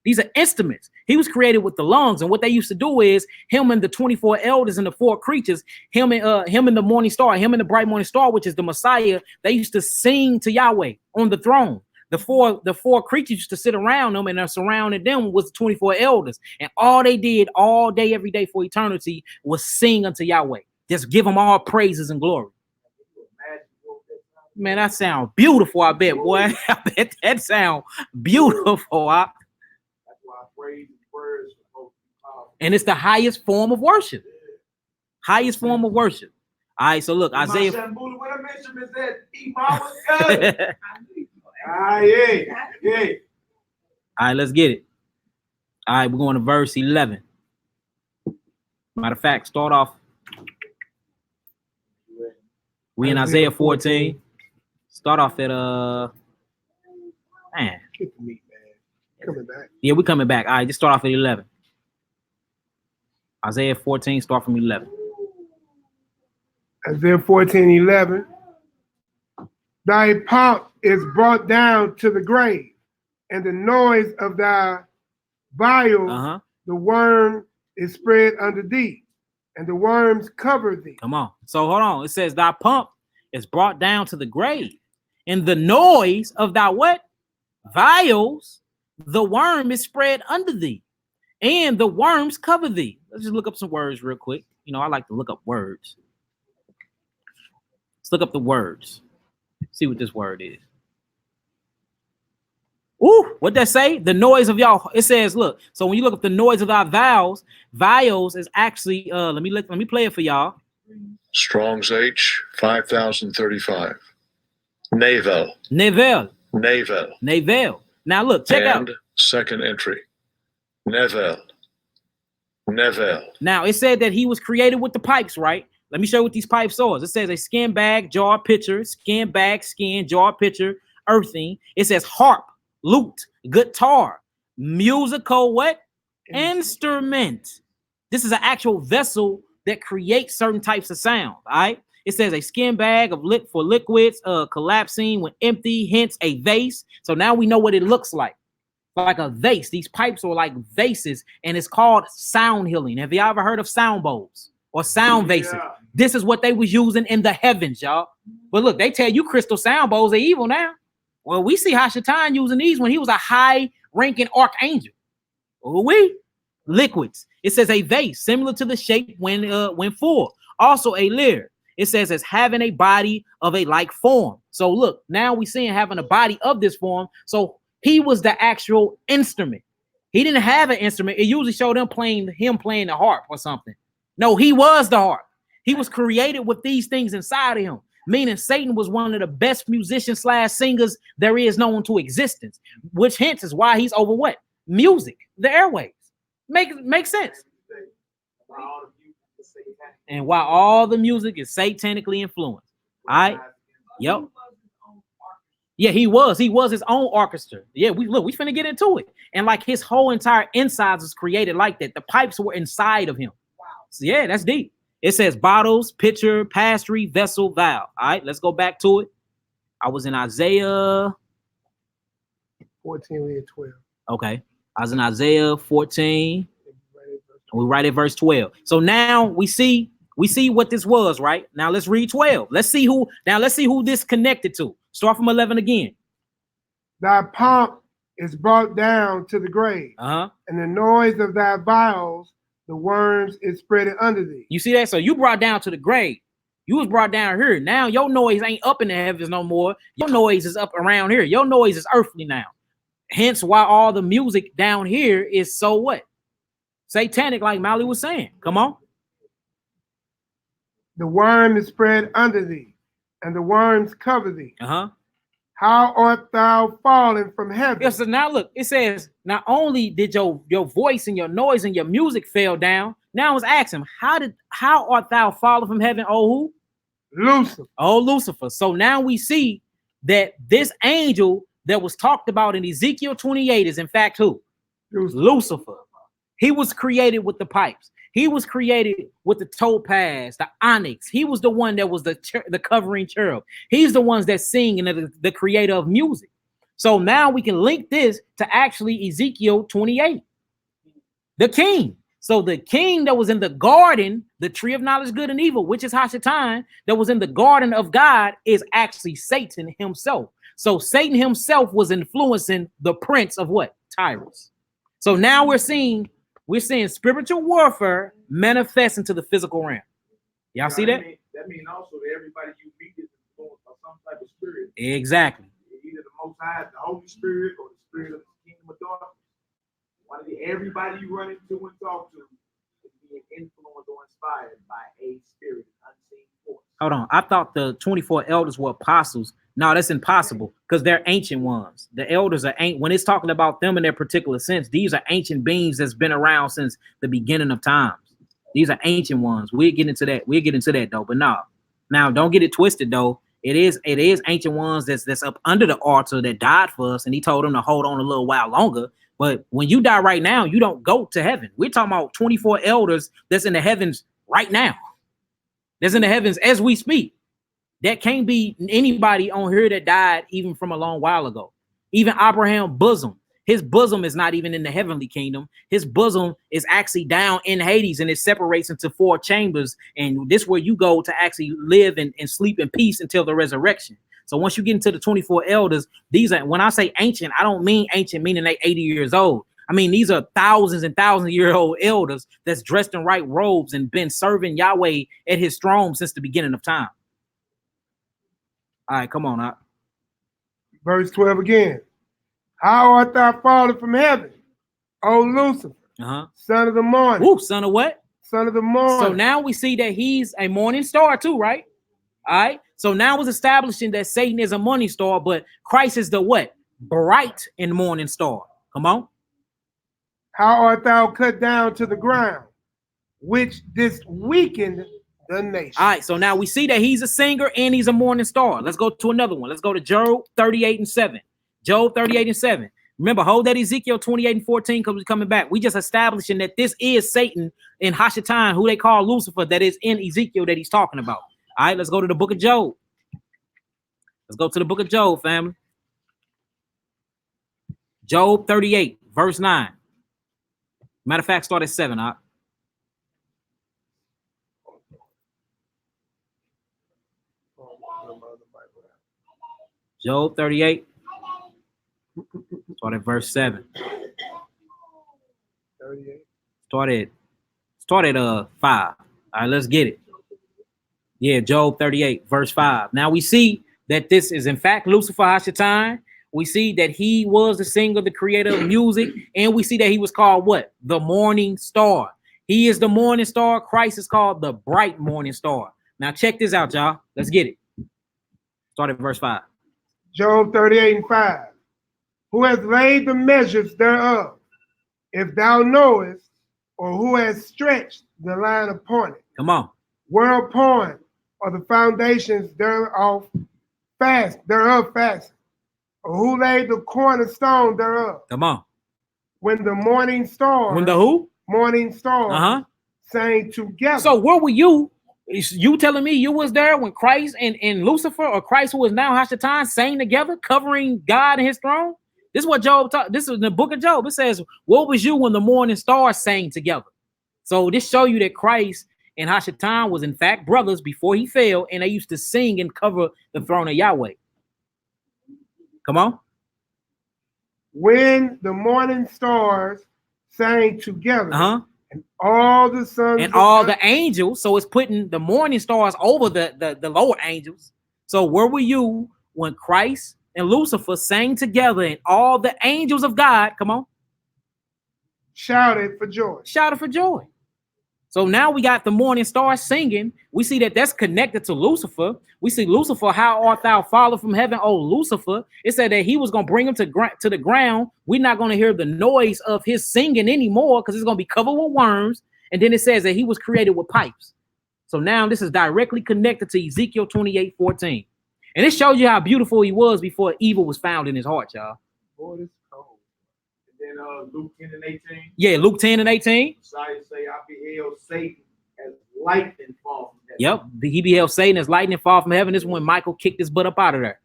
These are instruments. He was created with the lungs, and what they used to do is him and the 24 elders and the 4 creatures, him and the morning star, him and the bright morning star, which is the Messiah. They used to sing to Yahweh on the throne. The four creatures used to sit around them, and surrounding them was the 24 elders, and all they did all day, every day for eternity was sing unto Yahweh. Just give them all praises and glory. Man, that sounds beautiful. I bet, boy. I bet that sounds beautiful. And it's the highest form of worship. Highest form of worship. All right, so look, Isaiah. Yeah. All right, let's get it. All right, we're going to verse 11. Matter of fact, start off. We in Isaiah 14. Start off at man. Coming back. Yeah, we're coming back. All right, just start off at 11. Isaiah 14, start from 11. Isaiah 14:11. Thy pomp is brought down to the grave, and the noise of thy vials, the worm is spread under thee, and the worms cover thee. Come on. So hold on. It says thy pomp is brought down to the grave, and the noise of thy what? Vials, the worm is spread under thee, and the worms cover thee. Let's just look up some words real quick. You know, I like to look up words. Let's look up the words. See what this word is. Ooh, what that say? The noise of y'all. It says, look. So when you look up the noise of our vials is actually. Let me play it for y'all. Strong's H 5035. Navel. Now look, check out. Second entry. Nevel. Now it said that he was created with the pipes, right? Let me show you what these pipes are. It says a skin bag, jar, pitcher, skin bag, skin, jar, pitcher, earthing. It says harp, lute, guitar, musical what? Instrument. This is an actual vessel that creates certain types of sound. All right. It says a skin bag for liquids, collapsing when empty, hence a vase. So now we know what it looks like a vase. These pipes are like vases, and it's called sound healing. Have you ever heard of sound bowls or sound vases? Yeah. This is what they was using in the heavens, y'all. But look, they tell you crystal sound bowls are evil now. Well, we see Hashatan using these when he was a high-ranking archangel. Liquids. It says a vase, similar to the shape when full. Also a lyre. It says as having a body of a like form. So look, now we see him having a body of this form. So he was the actual instrument. He didn't have an instrument. It usually showed him playing the harp or something. No, he was the harp. He was created with these things inside of him, meaning Satan was one of the best musicians / singers there is known to existence, which hence is why he's over what? Music, the airwaves. Makes sense. And why all the music is satanically influenced. All right. Yep. Yeah, he was his own orchestra. Yeah, we finna get into it. And like his whole entire insides was created like that. The pipes were inside of him. Wow. So yeah, that's deep. It says bottles, pitcher, pastry, vessel, vial. All right, let's go back to it. I was in Isaiah 14 and 12. Okay. I was in Isaiah 14 We right at verse 12. So now we see what this was, right? Now let's read 12. Let's see who this connected to. Start from 11 again. Thy pomp is brought down to the grave, and the noise of thy vials, the worms is spread under thee. You see that? So you brought down to the grave. You was brought down here. Now your noise ain't up in the heavens no more. Your noise is up around here. Your noise is earthly now. Hence why all the music down here is so what? Satanic, like Mally was saying. Come on. The worm is spread under thee, and the worms cover thee. How art thou fallen from heaven? Yes, so now look, it says, not only did your voice and your noise and your music fell down, now it's asking, how art thou fallen from heaven, oh who? Lucifer. Oh, Lucifer. So now we see that this angel that was talked about in Ezekiel 28 is in fact who? Lucifer. He was created with the pipes. He was created with the topaz, the onyx. He was the one that was the covering cherub. He's the ones that sing and the creator of music. So now we can link this to actually Ezekiel 28, the king. So the king that was in the garden, the tree of knowledge, good and evil, which is Hashatan, that was in the garden of God, is actually Satan himself. So Satan himself was influencing the prince of what? Tyrus. So now we're seeing spiritual warfare manifest into the physical realm. Y'all see that? That means also that everybody you meet is influenced by some type of spirit. Exactly. Either the Most High, the Holy Spirit, or the spirit of the kingdom of darkness. Everybody you run into and talk to is being influenced or inspired by a spirit, unseen force. Hold on. I thought the 24 elders were apostles. No, that's impossible because they're ancient ones. The elders are when it's talking about them in their particular sense, these are ancient beings that's been around since the beginning of times. These are ancient ones. We'll get into that. We'll get into that though. But now don't get it twisted though. It is ancient ones that's up under the altar that died for us, and he told them to hold on a little while longer. But when you die right now, you don't go to heaven. We're talking about 24 elders that's in the heavens right now. That's in the heavens as we speak. That can't be anybody on here that died even from a long while ago. Even Abraham's bosom. His bosom is not even in the heavenly kingdom. His bosom is actually down in Hades, and it separates into 4 chambers. And this is where you go to actually live and sleep in peace until the resurrection. So once you get into the 24 elders, these are, when I say ancient, I don't mean ancient meaning they 80 years old. I mean, these are thousands and thousands-year-old elders that's dressed in white robes and been serving Yahweh at his throne since the beginning of time. All right, come on, Verse 12 again. How art thou fallen from heaven, O Lucifer, son of the morning? Ooh, son of what? Son of the morning. So now we see that he's a morning star too, right? All right. So now it's establishing that Satan is a morning star, but Christ is the what? Bright and morning star. Come on. How art thou cut down to the ground, which this weakened the nation? All right. So now we see that he's a singer and he's a morning star. Let's go to another one. Let's go to Job 38:7. Job 38:7. Remember, hold that Ezekiel 28:14 because we're coming back. We just establishing that this is Satan in Hashatan, who they call Lucifer, that is in Ezekiel that he's talking about. All right, let's go to the book of Job. Let's go to the book of Job, family. Job 38, verse 9. Matter of fact, start at 7. Job 38. Start at verse 7. 38. Start at 5. All right, let's get it. Yeah, Job 38, verse 5. Now we see that this is in fact Lucifer Hashatan. We see that he was the singer, the creator of music, and we see that he was called what? The morning star. He is the morning star. Christ is called the bright morning star. Now check this out, y'all. Let's get it. Start at verse 5. Job 38:5. Who has laid the measures thereof, if thou knowest, or who has stretched the line upon it? Come on. Whereupon are the foundations thereof fast, or who laid the cornerstone thereof? Come on. When the morning star. When the who? Morning star. Sang together. So where were you? You telling me you was there when Christ and Lucifer, or Christ who is now Hashatan, sang together, covering God and his throne? This is what Job taught. This is in the book of Job. It says, what was you when the morning stars sang together? So this show you that Christ and Hashatan was in fact brothers before he fell, and they used to sing and cover the throne of Yahweh. Come on. When the morning stars sang together, and all the sons and all the angels, so it's putting the morning stars over the lower angels. So where were you when Christ and Lucifer sang together and all the angels of God, come on, shouted for joy? Shouted for joy. So now we got the morning stars singing. We see that that's connected to Lucifer. We see Lucifer, how art thou fallen from heaven, oh Lucifer. It said that he was going to bring him to the ground. We're not going to hear the noise of his singing anymore because it's going to be covered with worms. And then it says that he was created with pipes. So now this is directly connected to Ezekiel 28:14. And it shows you how beautiful he was before evil was found in his heart, y'all. Boy, this cold. And then Luke 10 and 18. Yeah, Luke 10 and 18. Messiah say, I beheld Satan as lightning fall from heaven. Yep, he beheld Satan as lightning fall from heaven. This is when Michael kicked his butt up out of there.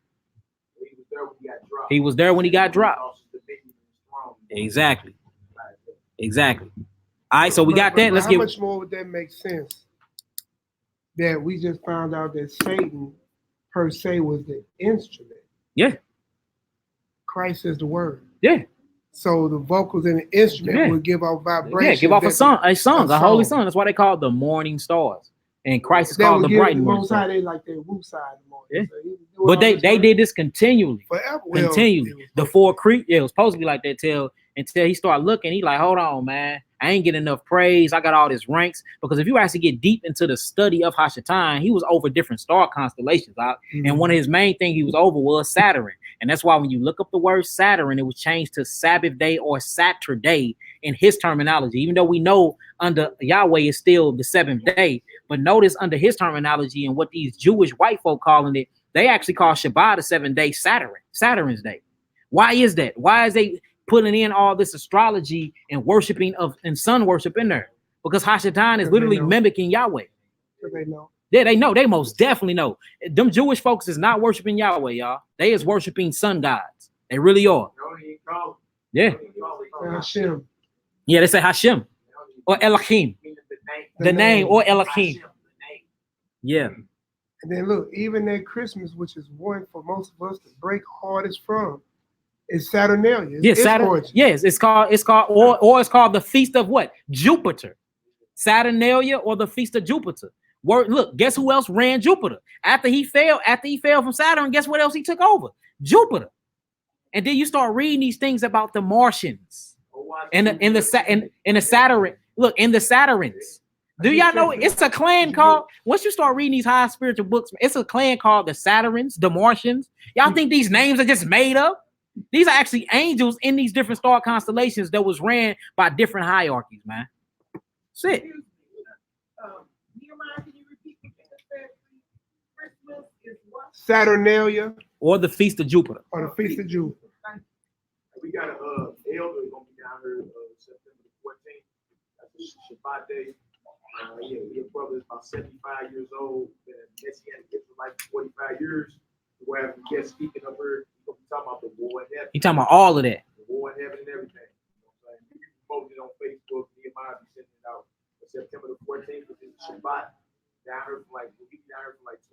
He was there when he got dropped. He was there when he got dropped. Exactly. Exactly. All right, so we got that. Let's how much more would that make sense that we just found out that Satan per se was the instrument? Yeah. Christ is the word. Yeah. So the vocals in the instrument would give off vibration. Yeah, give off a song, a holy song. That's why they call it the morning stars. And Christ is called the bright morning star. They like their woo side more. Yeah. So but they did this continually. Forever. Continually. The four creep, it was supposed to be like that until he started looking. He like, hold on, man. I ain't getting enough praise. I got all these ranks. Because if you actually get deep into the study of Hashatan, he was over different star constellations. And one of his main things he was over was Saturn. And that's why when you look up the word Saturn, it was changed to Sabbath day or Saturday in his terminology. Even though we know under Yahweh is still the seventh day. But notice under his terminology and what these Jewish white folk calling it, they actually call Shabbat the 7th day Saturn's day. Why is that? Why is they putting in all this astrology and worshiping and sun worship in there? Because Hashatan is literally mimicking Yahweh. They know. Yeah, they know. They most definitely know. Them Jewish folks is not worshiping Yahweh, y'all. They is worshiping sun gods. They really are. Yeah. Hashem. Yeah, they say Hashem or Elohim. The name or Elohim. Yeah. And then look, even at Christmas, which is one for most of us to break hardest from, is Saturnalia. Yes, Saturn. Yes, it's called or it's called the Feast of what? Jupiter. Saturnalia or the Feast of Jupiter. Look, guess who else ran Jupiter? After he fell from Saturn, guess what else he took over? Jupiter. And then you start reading these things about the Martians and the Saturn. Look, in the Saturns. Do y'all know it's a clan called, once you start reading these high spiritual books, it's a clan called the Saturns, the Martians. Y'all think these names are just made up? These are actually angels in these different star constellations that was ran by different hierarchies, man. That's it. Saturnalia or the Feast of Jupiter. Or the Feast of Jupiter. We got an elder gonna be down here September the 14th. That's a Shabbat day. Your brother is about 75 years old. Messianic Israelite for 45 years. We'll have a guest speaking of her. He's gonna be talking about the war in heaven. He talking about all of that. The war in heaven and everything. You know what I'm saying? You can promote it on Facebook. Nehemiah be sending it out. September the 14th, which is Shabbat. Down here from like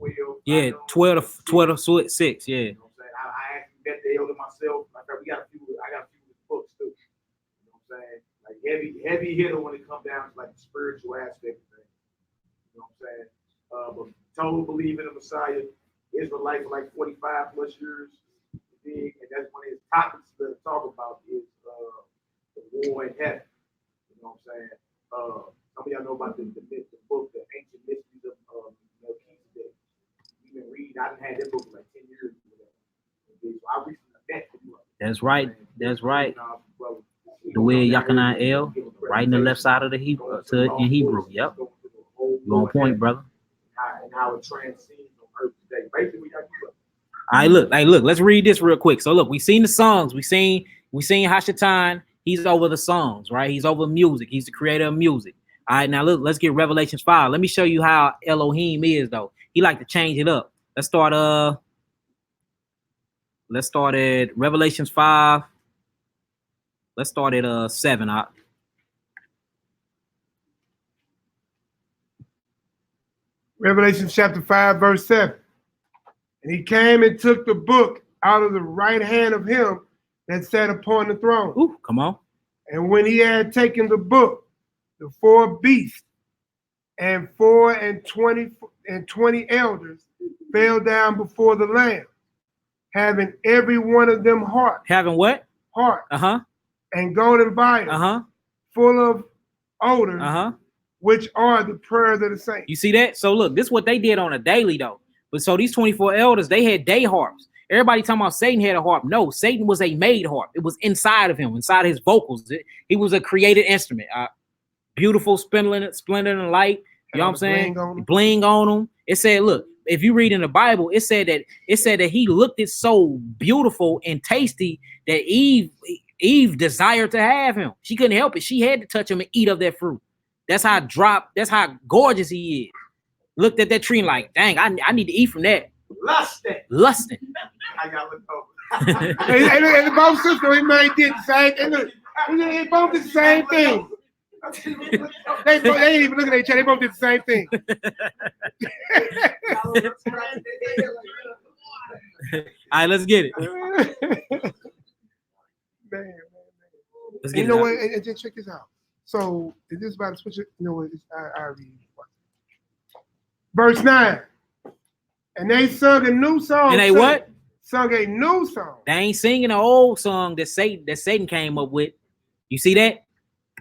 12. Yeah, 12 to 6. Yeah. You know what I'm saying? I actually met the elder myself. I got a few of his books too. You know what I'm saying? Like heavy hitter when it comes down to like the spiritual aspect of things. You know what I'm saying? But total believe in the Messiah, Israelite for like 45 plus years. And that's one of his topics to talk about is the war in heaven. You know what I'm saying? Some of y'all know about the book, The Ancient Mysteries of Melchizedek. You can read. I done had that book for like 10 years. So I recently met you. That's right. That's right. The way Yachanan El, right in the left side of the Hebrew in Hebrew. Yep. You on point, brother. And how it transcends on earth today. Basically, all right, look. Let's read this real quick. So look, we seen the songs. We seen Hashatan. He's over the songs, right? He's over music. He's the creator of music. All right, now look, let's get Revelations 5. Let me show you how Elohim is, though. He like to change it up. Let's start at Revelations 5. Let's start at 7. Revelation chapter 5, verse 7. And he came and took the book out of the right hand of him that sat upon the throne. Ooh, come on. And when he had taken the book, the 4 beasts and 24 elders fell down before the Lamb, having every one of them harp. Having what? Harp. And golden vials. Full of odors. Which are the prayers of the saints. You see that? So look, this is what they did on a daily though. But so these 24 elders, they had day harps. Everybody talking about Satan had a harp. No, Satan was a made harp. It was inside of him, inside his vocals. He was a created instrument. Beautiful, splendid and light. You know what I'm saying? Bling on him. It said, look, if you read in the Bible, it said that he looked it so beautiful and tasty that Eve desired to have him. She couldn't help it. She had to touch him and eat of that fruit. That's how gorgeous he is. Looked at that tree and like, dang, I need to eat from that. Lusting. I got looked over. and the both sisters, did the same thing. They both did the same thing. they ain't even looking at each other. They both did the same thing. All right, let's get it. Man. Let's get you know it what? And just check this out. So is this about to switch it? You know what? I read. Verse 9. And they sung a new song. And they what? Sung a new song. They ain't singing an old song that Satan came up with. You see that?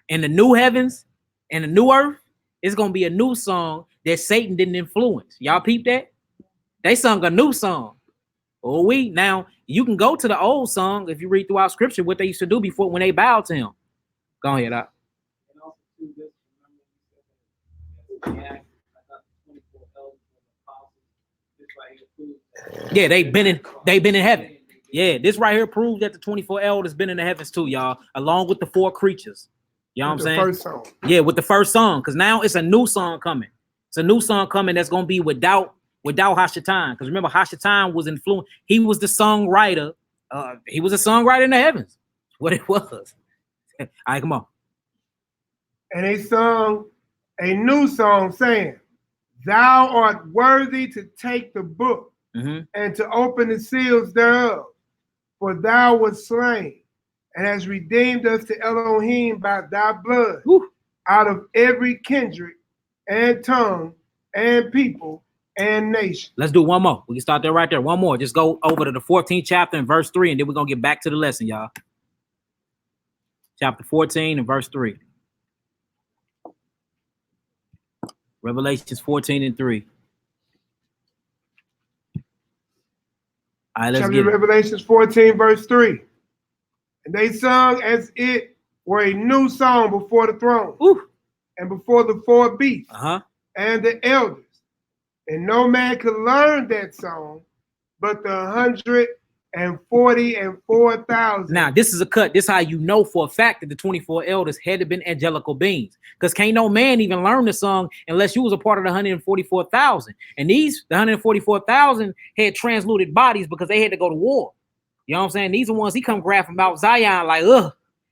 In the new heavens and the new earth, it's gonna be a new song that Satan didn't influence. Y'all peep that? They sung a new song. Oh, now you can go to the old song if you read throughout scripture what they used to do before when they bowed to him. Go ahead, Doc. Yeah, they've been in heaven. Yeah, this right here proves that the 24 elders been in the heavens too, y'all, along with the 4 creatures. You know what I'm saying? First song. Yeah, with the first song, because now it's a new song coming. It's a new song coming that's gonna be without Hashatan. Because remember, Hashatan was influenced. He was the songwriter. He was a songwriter in the heavens. What it was. All right, come on. And they sung a new song saying, "Thou art worthy to take the book and to open the seals thereof, for thou wast slain and hast redeemed us to Elohim by thy blood out of every kindred and tongue and people and nation." Let's do one more. We can start there right there. One more. Just go over to the 14th chapter and verse 3, and then we're going to get back to the lesson, y'all. Chapter 14 and verse 3. Revelations 14 and 3. All right, let's get it. Revelations 14, verse 3. And they sung as it were a new song before the throne and before the 4 beasts and the elders. And no man could learn that song but the 144,000. Now, this is a cut. This is how you know for a fact that the 24 elders had to been angelical beings. Because can't no man even learn the song unless you was a part of the 144,000. And the 144,000 had transluted bodies because they had to go to war. You know what I'm saying? These are ones he come grab from Mount Zion like,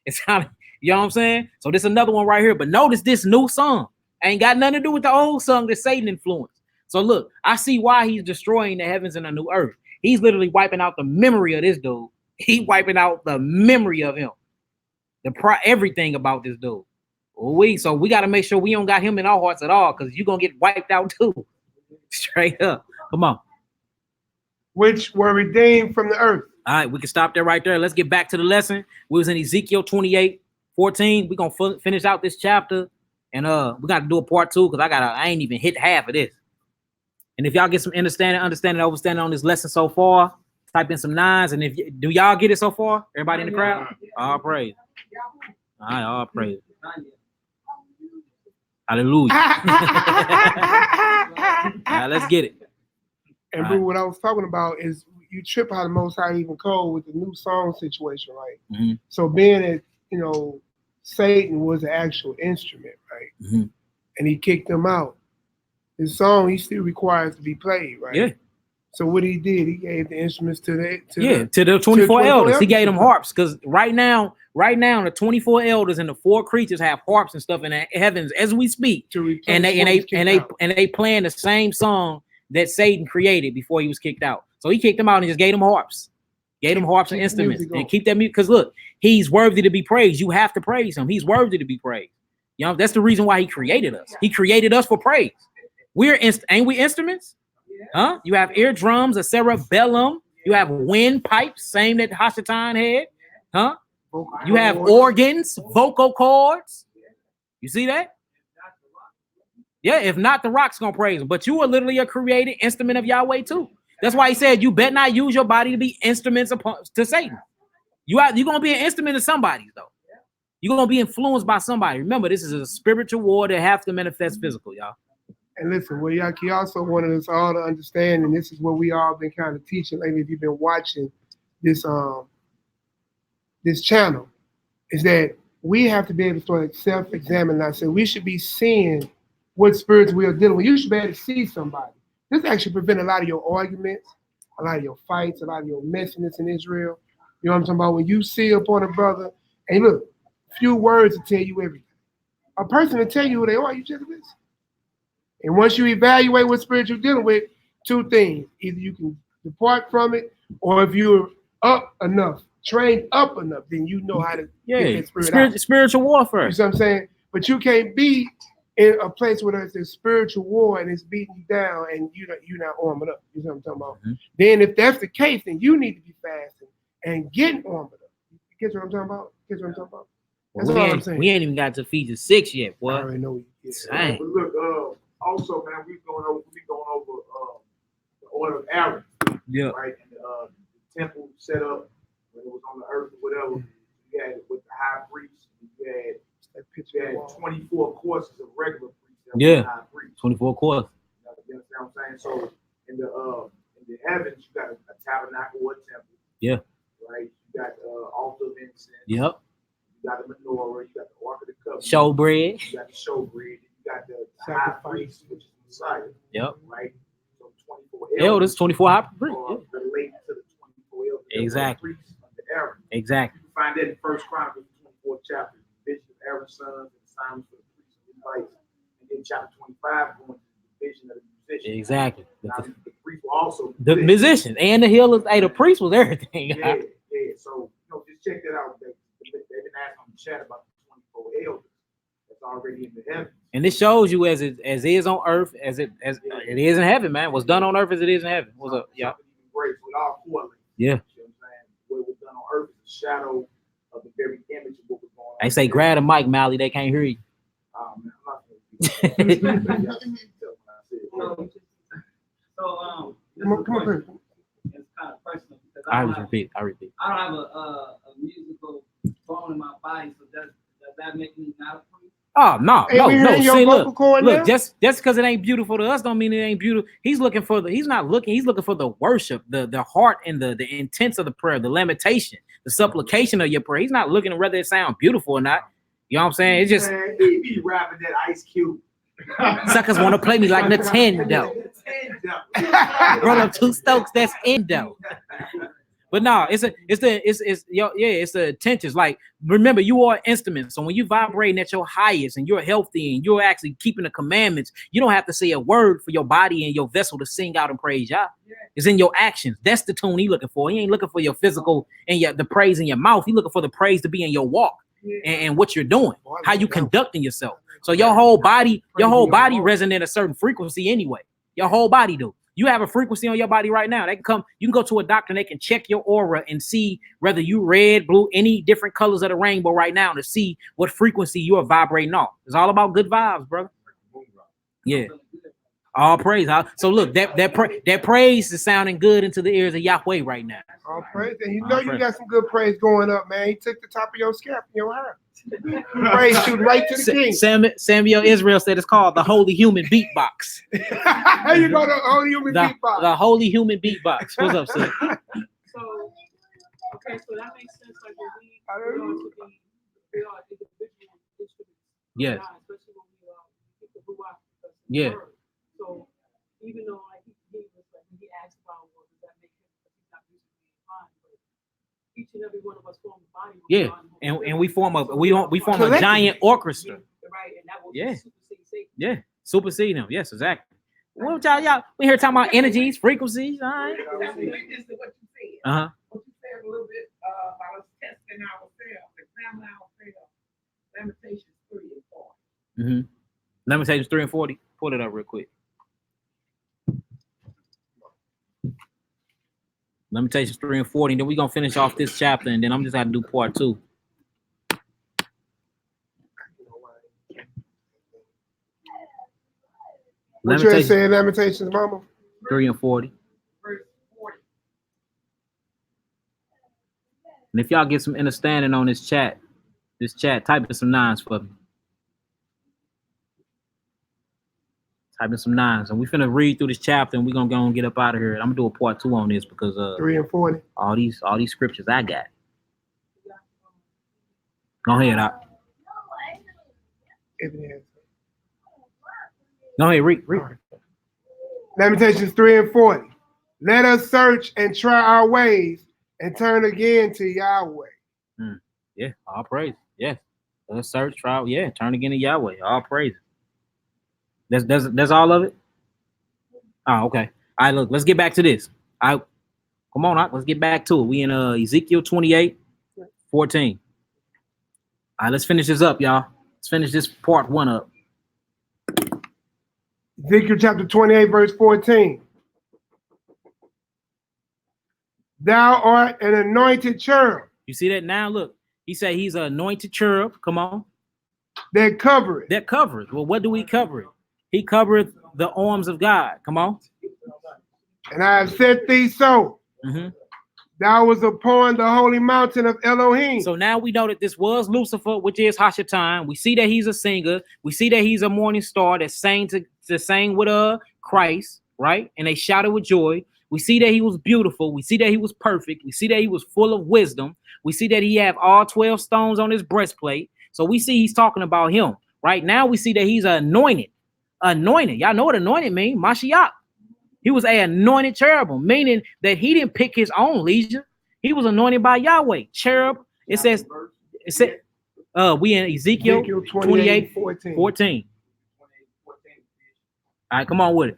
it's kind of, you know what I'm saying? So this is another one right here. But notice this new song ain't got nothing to do with the old song that Satan influenced. So look, I see why he's destroying the heavens and the new earth. He's literally wiping out the memory of this dude. He wiping out the memory of him. Everything about this dude. So we got to make sure we don't got him in our hearts at all, because you're going to get wiped out too. Straight up. Come on. Which were redeemed from the earth. All right, we can stop there right there. Let's get back to the lesson. We was in Ezekiel 28:14. We're going to finish out this chapter. And we got to do a part 2 because I ain't even hit half of this. And if y'all get some understanding, overstanding on this lesson so far, type in some 9s. And do y'all get it so far? Everybody in the crowd? All praise. All right, all praise. Hallelujah. All right, let's get it. And bro, what I was talking about is you trip how the Most High even code with the new song situation, right? So being that, Satan was the actual instrument, right? And he kicked them out. His song, he still requires to be played, right? Yeah. So what he did, he gave the instruments to the to the 24 elders. He gave them harps because right now, the 24 elders and the 4 creatures have harps and stuff in the heavens as we speak, and they playing the same song that Satan created before he was kicked out. So he kicked them out and just gave them harps, and instruments, and keep that music. Because look, he's worthy to be praised. You have to praise him. He's worthy to be praised. You know, that's the reason why he created us. He created us for praise. Ain't we instruments? Huh? You have eardrums, a cerebellum. You have windpipes, same that Hashatan had. Huh? You have organs, vocal cords. You see that? Yeah, if not, the rock's gonna praise him. But you are literally a created instrument of Yahweh too. That's why he said you better not use your body to be instruments to Satan. You're gonna be an instrument of somebody though. You're gonna be influenced by somebody. Remember, this is a spiritual war that have to manifest physical, y'all. And listen, what Yaki also wanted us all to understand, and this is what we all been kind of teaching lately, if you've been watching this this channel, is that we have to be able to start self-examining ourselves. We should be seeing what spirits we are dealing with. You should be able to see somebody. This actually prevent a lot of your arguments, a lot of your fights, a lot of your messiness in Israel. You know what I'm talking about? When you see upon a brother, and look, few words will tell you everything. A person will tell you who they are, you just listen. And once you evaluate what spirit you're dealing with, 2 things. Either you can depart from it, or if you're up enough, trained up enough, then you know how to get that spirit out. Spiritual warfare. You see what I'm saying? But you can't be in a place where there's a spiritual war and it's beating you down and you're not armored up. You know what I'm talking about? Mm-hmm. Then if that's the case, then you need to be fasting and getting armored up. You get what I'm talking about? That's all I'm saying. We ain't even got to Ephesians 6 yet, boy. I already know. But look, also, man, we going over the order of Aaron. Yeah. Right, and the temple set up when it was on the earth or whatever. You had it with the high priest. You had 24 courses of regular priests. Yeah. 24 courses. You understand what I'm saying? So in the heavens, you got a tabernacle or a temple. Yeah. Right. You got altar of incense. Yep. You got the menorah. You got the ark of the covenant. Showbread. You got the showbread. You got the high priest, which is Messiah. Yep. Right. So 24 elders, 24 high priests. Related to the 24 elders. Exactly. Aaron. Exactly. You can find that in 1 Chronicles 24th chapter. The vision of Aaron's sons and Simon for the priests and Levites. And then chapter 25 going to the vision of the musicians. Exactly. Now, the priests were also the musicians and the healers. Hey, the priest was everything. Yeah. So just check that out. They've been asking on the chat about the 24 elders that's already in the heavens. And this shows you as it is on earth, as it is in heaven, man. What's done on earth as it is in heaven. What's up? Yeah. Great with all correlates. Yeah. You know what I'm saying? What was done on earth is a shadow of the very image of what was going on. They say grab the mic, Mally. They can't hear you. Man, I'm not gonna So come on. It's kind of personal because I repeat. I don't have a musical bone in my body, so does that make me not a priest? Oh no. See, look. Just because it ain't beautiful to us, don't mean it ain't beautiful. He's looking for He's looking for the worship, the heart, and the intents of the prayer, the lamentation, the supplication of your prayer. He's not looking at whether it sounds beautiful or not. You know what I'm saying? It's just he be rapping that Ice Cube. Suckers want to play me like Nintendo. Roll up 2 Stokes, that's endo. But no, it's the intentions. Like, remember, you are an instrument. So when you vibrating at your highest and you're healthy and you're actually keeping the commandments, you don't have to say a word for your body and your vessel to sing out and praise Yah. It's in your actions. That's the tune he's looking for. He ain't looking for your physical and the praise in your mouth. He's looking for the praise to be in your walk and what you're doing, how you conducting yourself. So your whole body resonate a certain frequency anyway. Your whole body do. You have a frequency on your body right now. You can go to a doctor and they can check your aura and see whether you red, blue, any different colors of the rainbow right now to see what frequency you are vibrating off. It's all about good vibes, brother. Yeah. All praise. So look, that praise is sounding good into the ears of Yahweh right now. All praise. And you know you got some good praise going up, man. He took the top of your scalp and your hair. Praise you right to the king. Samuel Israel said it's called the Holy Human Beatbox. How you go to Holy Human Beatbox? The Holy Human Beatbox. What's up, sir? So that makes sense. Like we are individual instruments. Yes. Especially when we get the Ruach. Yeah. So even though like he asked about and every one of us form a body. Yeah, and we form a giant orchestra. Right, and that will supersede Satan. Yeah, supersede them. Yes, exactly. What y'all we here talking about energies, frequencies, all right? What you said. Uh-huh. What you said a little bit about us testing ourselves, examining ourselves. Lamentations 3 and 4. Mm-hmm. Lamentations 3 and 40. Pull it up real quick. Lamentations 3 and 40. And then we're gonna finish off this chapter, and then I'm just gonna do part 2. What you saying, Lamentations, Mama? 3 and 40. Verse 40. And if y'all get some understanding on this chat, type in some 9s for me. Type in some 9s, and we're finna read through this chapter, and we're gonna go and get up out of here. And I'm gonna do a part 2 on this because 3 and 40. All these scriptures I got. Go ahead, Doc. Go ahead, read. Lamentations 3 and 40. Let us search and try our ways and turn again to Yahweh. Yeah, all praise. Yes. Let us search, try, turn again to Yahweh. All praise. That's all of it? Oh, okay. All right, look, let's get back to this. Come on, Doc, let's get back to it. We in Ezekiel 28, 14. All right, let's finish this up, y'all. Let's finish this part 1 up. Ezekiel chapter 28, verse 14. Thou art an anointed cherub. You see that now? Look, he said he's an anointed cherub. Come on. That covereth. That covereth. Well, what do we cover? He covereth the arms of God. Come on. And I have set thee so. Mm-hmm. Thou was upon the holy mountain of Elohim. So now we know that this was Lucifer, which is Hashatan. We see that he's a singer. We see that he's a morning star that sang with Christ, right? And they shouted with joy. We see that he was beautiful. We see that he was perfect. We see that he was full of wisdom. We see that he had all 12 stones on his breastplate. So we see he's talking about him. Right now we see that he's anointed. Anointed. Y'all know what anointed means? Mashiach. He was an anointed cherubim, meaning that he didn't pick his own leisure. He was anointed by Yahweh. Cherub. It said we in Ezekiel 28, 14. All right, come on with it.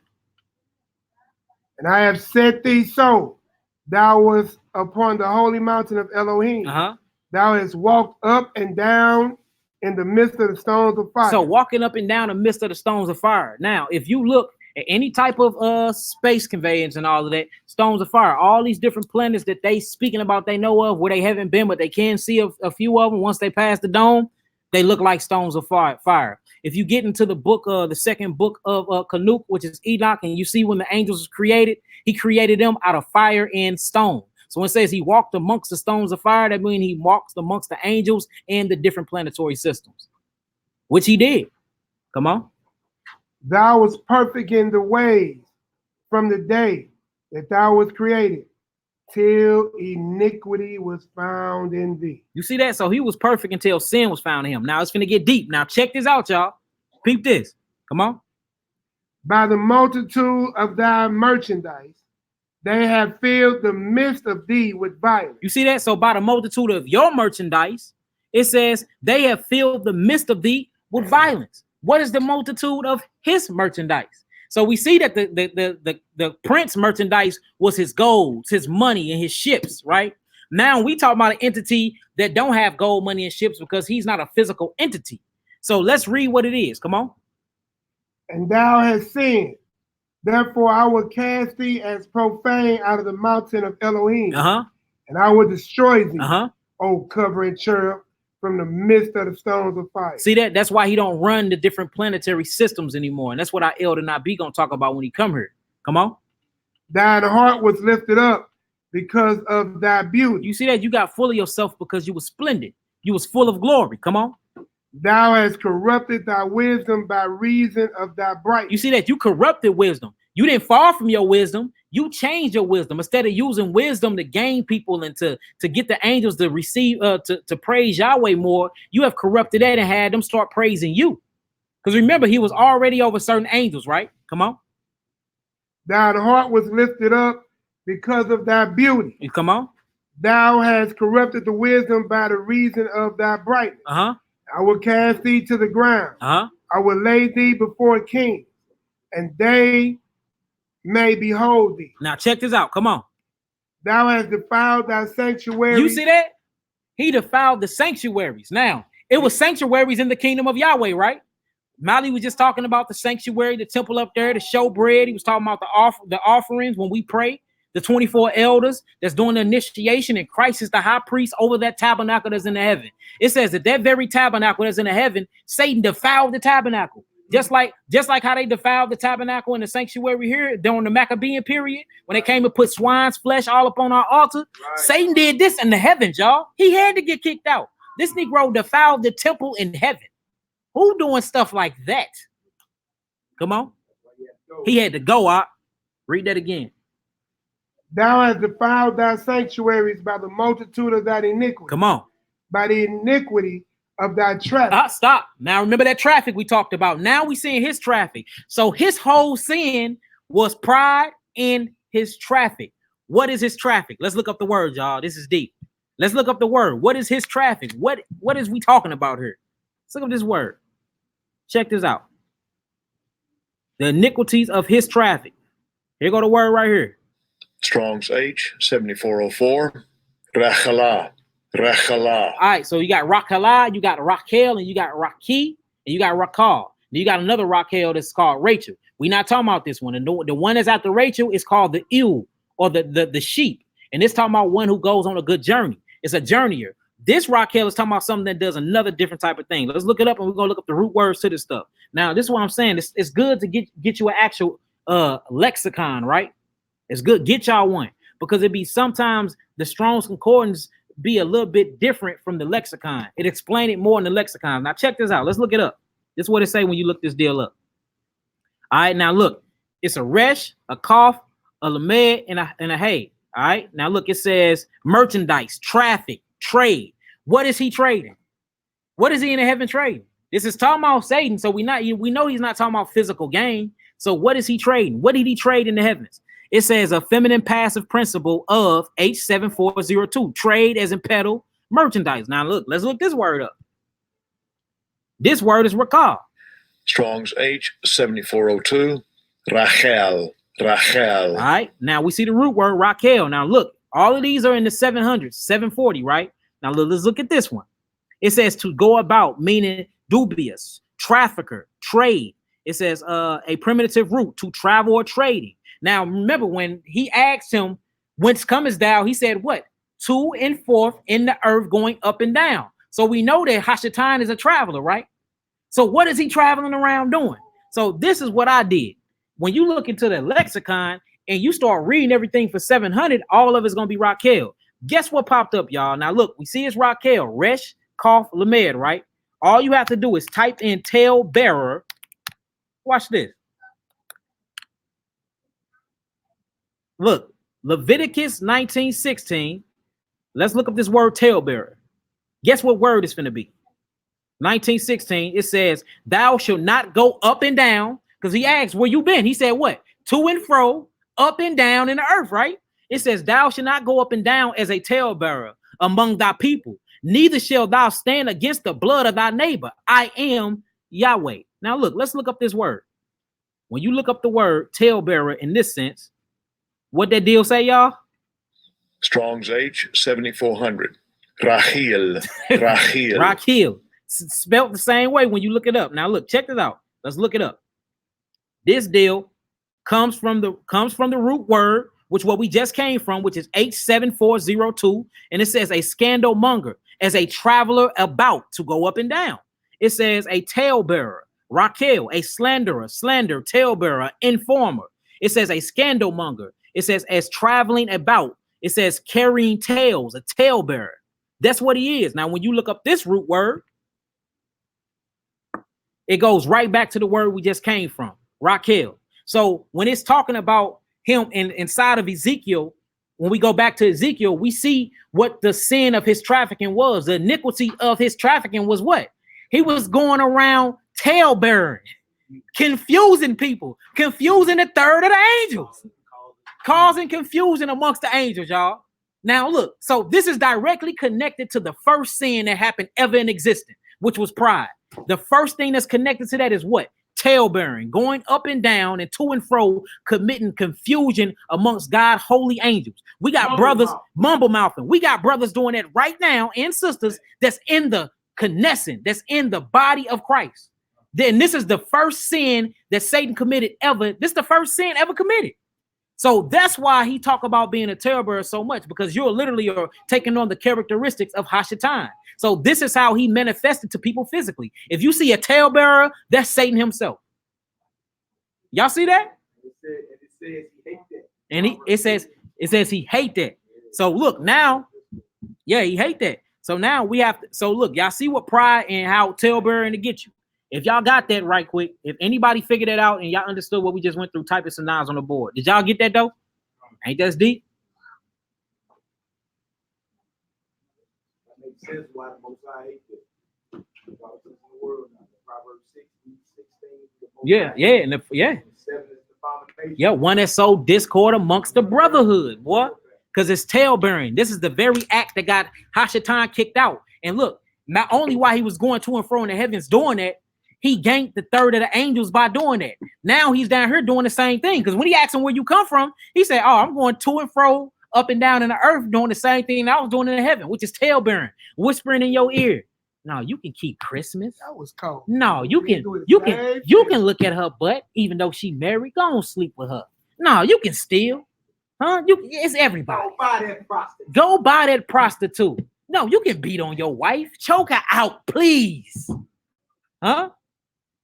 And I have set thee so. Thou was upon the holy mountain of Elohim. Thou hast walked up and down in the midst of the stones of fire. So walking up and down the midst of the stones of fire. Now, if you look at any type of space conveyance and all of that, stones of fire, all these different planets that they speaking about, they know of, where they haven't been, but they can see a few of them. Once they pass the dome, they look like stones of fire. If you get into the book, the second book of Canuk, which is Enoch, and you see when the angels was created, he created them out of fire and stone. So when it says he walked amongst the stones of fire, that means he walks amongst the angels and the different planetary systems, which he did. Come on. Thou was perfect in the ways from the day that thou was created, till iniquity was found in thee. You see that? So he was perfect until sin was found in him. Now it's finna get deep. Now check this out, y'all. Peep this. Come on. By the multitude of thy merchandise, they have filled the midst of thee with violence. You see that? So by the multitude of your merchandise, it says they have filled the midst of thee with violence. What is the multitude of his merchandise? So we see that the prince merchandise was his golds, his money, and his ships, right? Now we talk about an entity that don't have gold, money, and ships because he's not a physical entity. So let's read what it is. Come on. And thou hast sinned. Therefore I will cast thee as profane out of the mountain of Elohim. And I will destroy thee, O covering cherub, from the midst of the stones of fire. See that? That's why he don't run the different planetary systems anymore. And that's what our elder not be gonna talk about when he come here. Come on. Thine heart was lifted up because of thy beauty. You see that? You got full of yourself because you was splendid. You was full of glory. Come on. Thou hast corrupted thy wisdom by reason of thy brightness. You see that? You corrupted wisdom. You didn't fall from your wisdom. You changed your wisdom. Instead of using wisdom to gain people and to get the angels to receive, to praise Yahweh more, you have corrupted that and had them start praising you. Because remember, he was already over certain angels, right? Come on. Thine heart was lifted up because of thy beauty. Come on. Thou hast corrupted the wisdom by the reason of thy brightness. I will cast thee to the ground. I will lay thee before kings, and they may behold thee. Now check this out. Come on. Thou hast defiled thy sanctuary. You see that? He defiled the sanctuaries. Now, it was sanctuaries in the kingdom of Yahweh, right? Mali was just talking about the sanctuary, the temple up there, the showbread. He was talking about the offerings when we pray, the 24 elders that's doing the initiation, and Christ is the high priest over that tabernacle that's in the heaven. It says that very tabernacle that's in the heaven, Satan defiled the tabernacle. Just like how they defiled the tabernacle in the sanctuary here during the Maccabean period, when they came and put swine's flesh all up on our altar. Right. Satan did this in the heavens, y'all. He had to get kicked out. This Negro defiled the temple in heaven. Who doing stuff like that? Come on. He had to go out. Read that again. Thou hast defiled thy sanctuaries by the multitude of thy iniquity. Come on. By the iniquity of thy traffic. Stop. Now remember that traffic we talked about. Now we seeing his traffic. So his whole sin was pride in his traffic. What is his traffic? Let's look up the word, y'all. This is deep. Let's look up the word. What is his traffic? What is we talking about here? Let's look up this word. Check this out. The iniquities of his traffic. Here go the word right here. Strong's H 7404. Rachala. Rachala. All right, so you got Rachala, you got Raquel, and you got Raki, and you got Rakal. Then you got another Raquel that's called Rachel. We're not talking about this one. And the one that's after Rachel is called the ewe, or the sheep. And it's talking about one who goes on a good journey. It's a journeyer. This Raquel is talking about something that does another different type of thing. Let's look it up, and we're gonna look up the root words to this stuff. Now, this is what I'm saying. It's good to get you an actual lexicon, right? It's good. Get y'all one, because it be sometimes the Strong's Concordance be a little bit different from the lexicon. It explained it more in the lexicon. Now check this out. Let's look it up. This is what it say when you look this deal up. All right, now look. It's a resh, a kaf, a lamed, and a hay. All right, now look. It says merchandise, traffic, trade. What is he trading? What is he in the heaven trading? This is talking about Satan, so we know he's not talking about physical gain. So what is he trading? What did he trade in the heavens? It says a feminine passive principle of H7402, trade as in peddle merchandise. Now look, let's look this word up. This word is Rakal. Strong's H 7402. Rachel. Rachel. All right, now we see the root word Raquel. Now look, all of these are in the 700s, 740, right? Now let's look at this one. It says to go about, meaning dubious, trafficker, trade. It says a primitive root, to travel or trading. Now, remember when he asked him, whence comest thou? He said, what? To and forth in the earth, going up and down. So we know that Hashatan is a traveler, right? So what is he traveling around doing? So this is what I did. When you look into the lexicon and you start reading everything for 700, all of it's going to be Raquel. Guess what popped up, y'all? Now, look, we see it's Raquel, Resh, Kaf, Lamed, right? All you have to do is type in tail bearer. Watch this. Look, Leviticus 19:16. Let's look up this word tailbearer. Guess what word it's going to be? 19:16. It says, thou shalt not go up and down. Because he asked, where you been? He said, what? To and fro, up and down in the earth, right? It says, thou shalt not go up and down as a tailbearer among thy people. Neither shall thou stand against the blood of thy neighbor. I am Yahweh. Now look, let's look up this word. When you look up the word tailbearer in this sense, what that deal say, y'all? Strong's H 7400. Rachel. Rachel. Rachel. Spelled the same way when you look it up. Now look, check this out. Let's look it up. This deal comes from the root word, which what we just came from, which is H7402, and it says a scandal monger, as a traveler about to go up and down. It says a talebearer, Raquel, a slanderer, slander, talebearer, informer. It says a scandal monger. It says as traveling about. It says carrying tales, a talebearer. That's what he is. Now, when you look up this root word, it goes right back to the word we just came from, Raquel. So when it's talking about him inside of Ezekiel, when we go back to Ezekiel, we see what the sin of his trafficking was. The iniquity of his trafficking was what? He was going around talebearing, confusing people, confusing the third of the angels, causing confusion amongst the angels, y'all. Now look, so this is directly connected to the first sin that happened ever in existence, which was pride. The first thing that's connected to that is what? Tail-bearing, going up and down and to and fro, committing confusion amongst God's holy angels. We got brothers mumble-mouthing. We got brothers doing that right now, and sisters that's in the Knesset, that's in the body of Christ. Then this is the first sin that Satan committed ever. This is the first sin ever committed. So that's why he talk about being a talebearer so much, because you're literally taking on the characteristics of Hashatan. So this is how he manifested to people physically. If you see a talebearer, that's Satan himself. Y'all see that? It says he hate that. So look now, yeah, he hate that. So now we have to. So look, y'all see what pride and how talebearing to get you. If y'all got that right quick, if anybody figured that out and y'all understood what we just went through, type in some nines on the board. Did y'all get that though? Ain't that deep? That makes sense why the Most High hate it. Yeah, one that sowed discord amongst the brotherhood, boy. Because it's tail-bearing. This is the very act that got Hashatan kicked out. And look, not only while he was going to and fro in the heavens doing that, he ganked the third of the angels by doing that. Now he's down here doing the same thing. Because when he asked him where you come from, he said, oh, I'm going to and fro, up and down in the earth, doing the same thing I was doing in the heaven, which is tail-bearing, whispering in your ear. No, you can keep Christmas. That was cold. No, you can look at her butt, even though she married. Go on, sleep with her. No, you can steal. Huh? It's everybody. Go buy that prostitute. Go buy that prostitute. No, you can beat on your wife. Choke her out, please. Huh?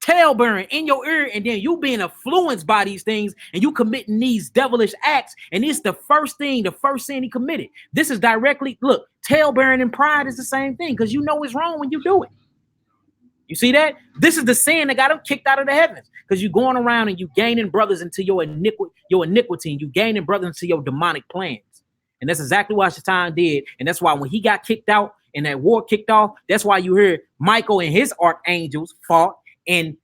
Tail-bearing in your ear, and then you being influenced by these things, and you committing these devilish acts, and it's the first sin he committed. This is directly, look, tail-bearing and pride is the same thing, because you know it's wrong when you do it. You see that? This is the sin that got him kicked out of the heavens, because you going around and you gaining brothers into your iniquity, and you gaining brothers into your demonic plans. And that's exactly what Shaitan did, and that's why when he got kicked out and that war kicked off, that's why you hear Michael and his archangels fought, and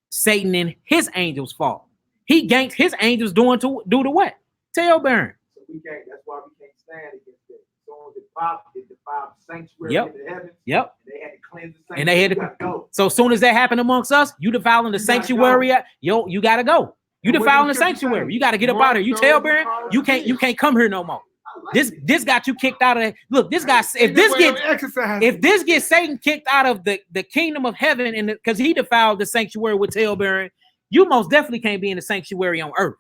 Satan and his angels fought. He ganked his angels due to what? Tail-bearing. So that's why we can't stand against that. So it defiled the sanctuary in the heavens. Yep. And they had to cleanse the sanctuary. And they had to go. So as soon as that happened amongst us, you defiling the sanctuary. You gotta go. You defiling the sanctuary. You gotta get up out of here. You tail-bearing. You can't come here no more. This got you kicked out of it. Look, this guy, if this gets Satan kicked out of the kingdom of heaven, and because he defiled the sanctuary with tail-bearing, you most definitely can't be in the sanctuary on earth.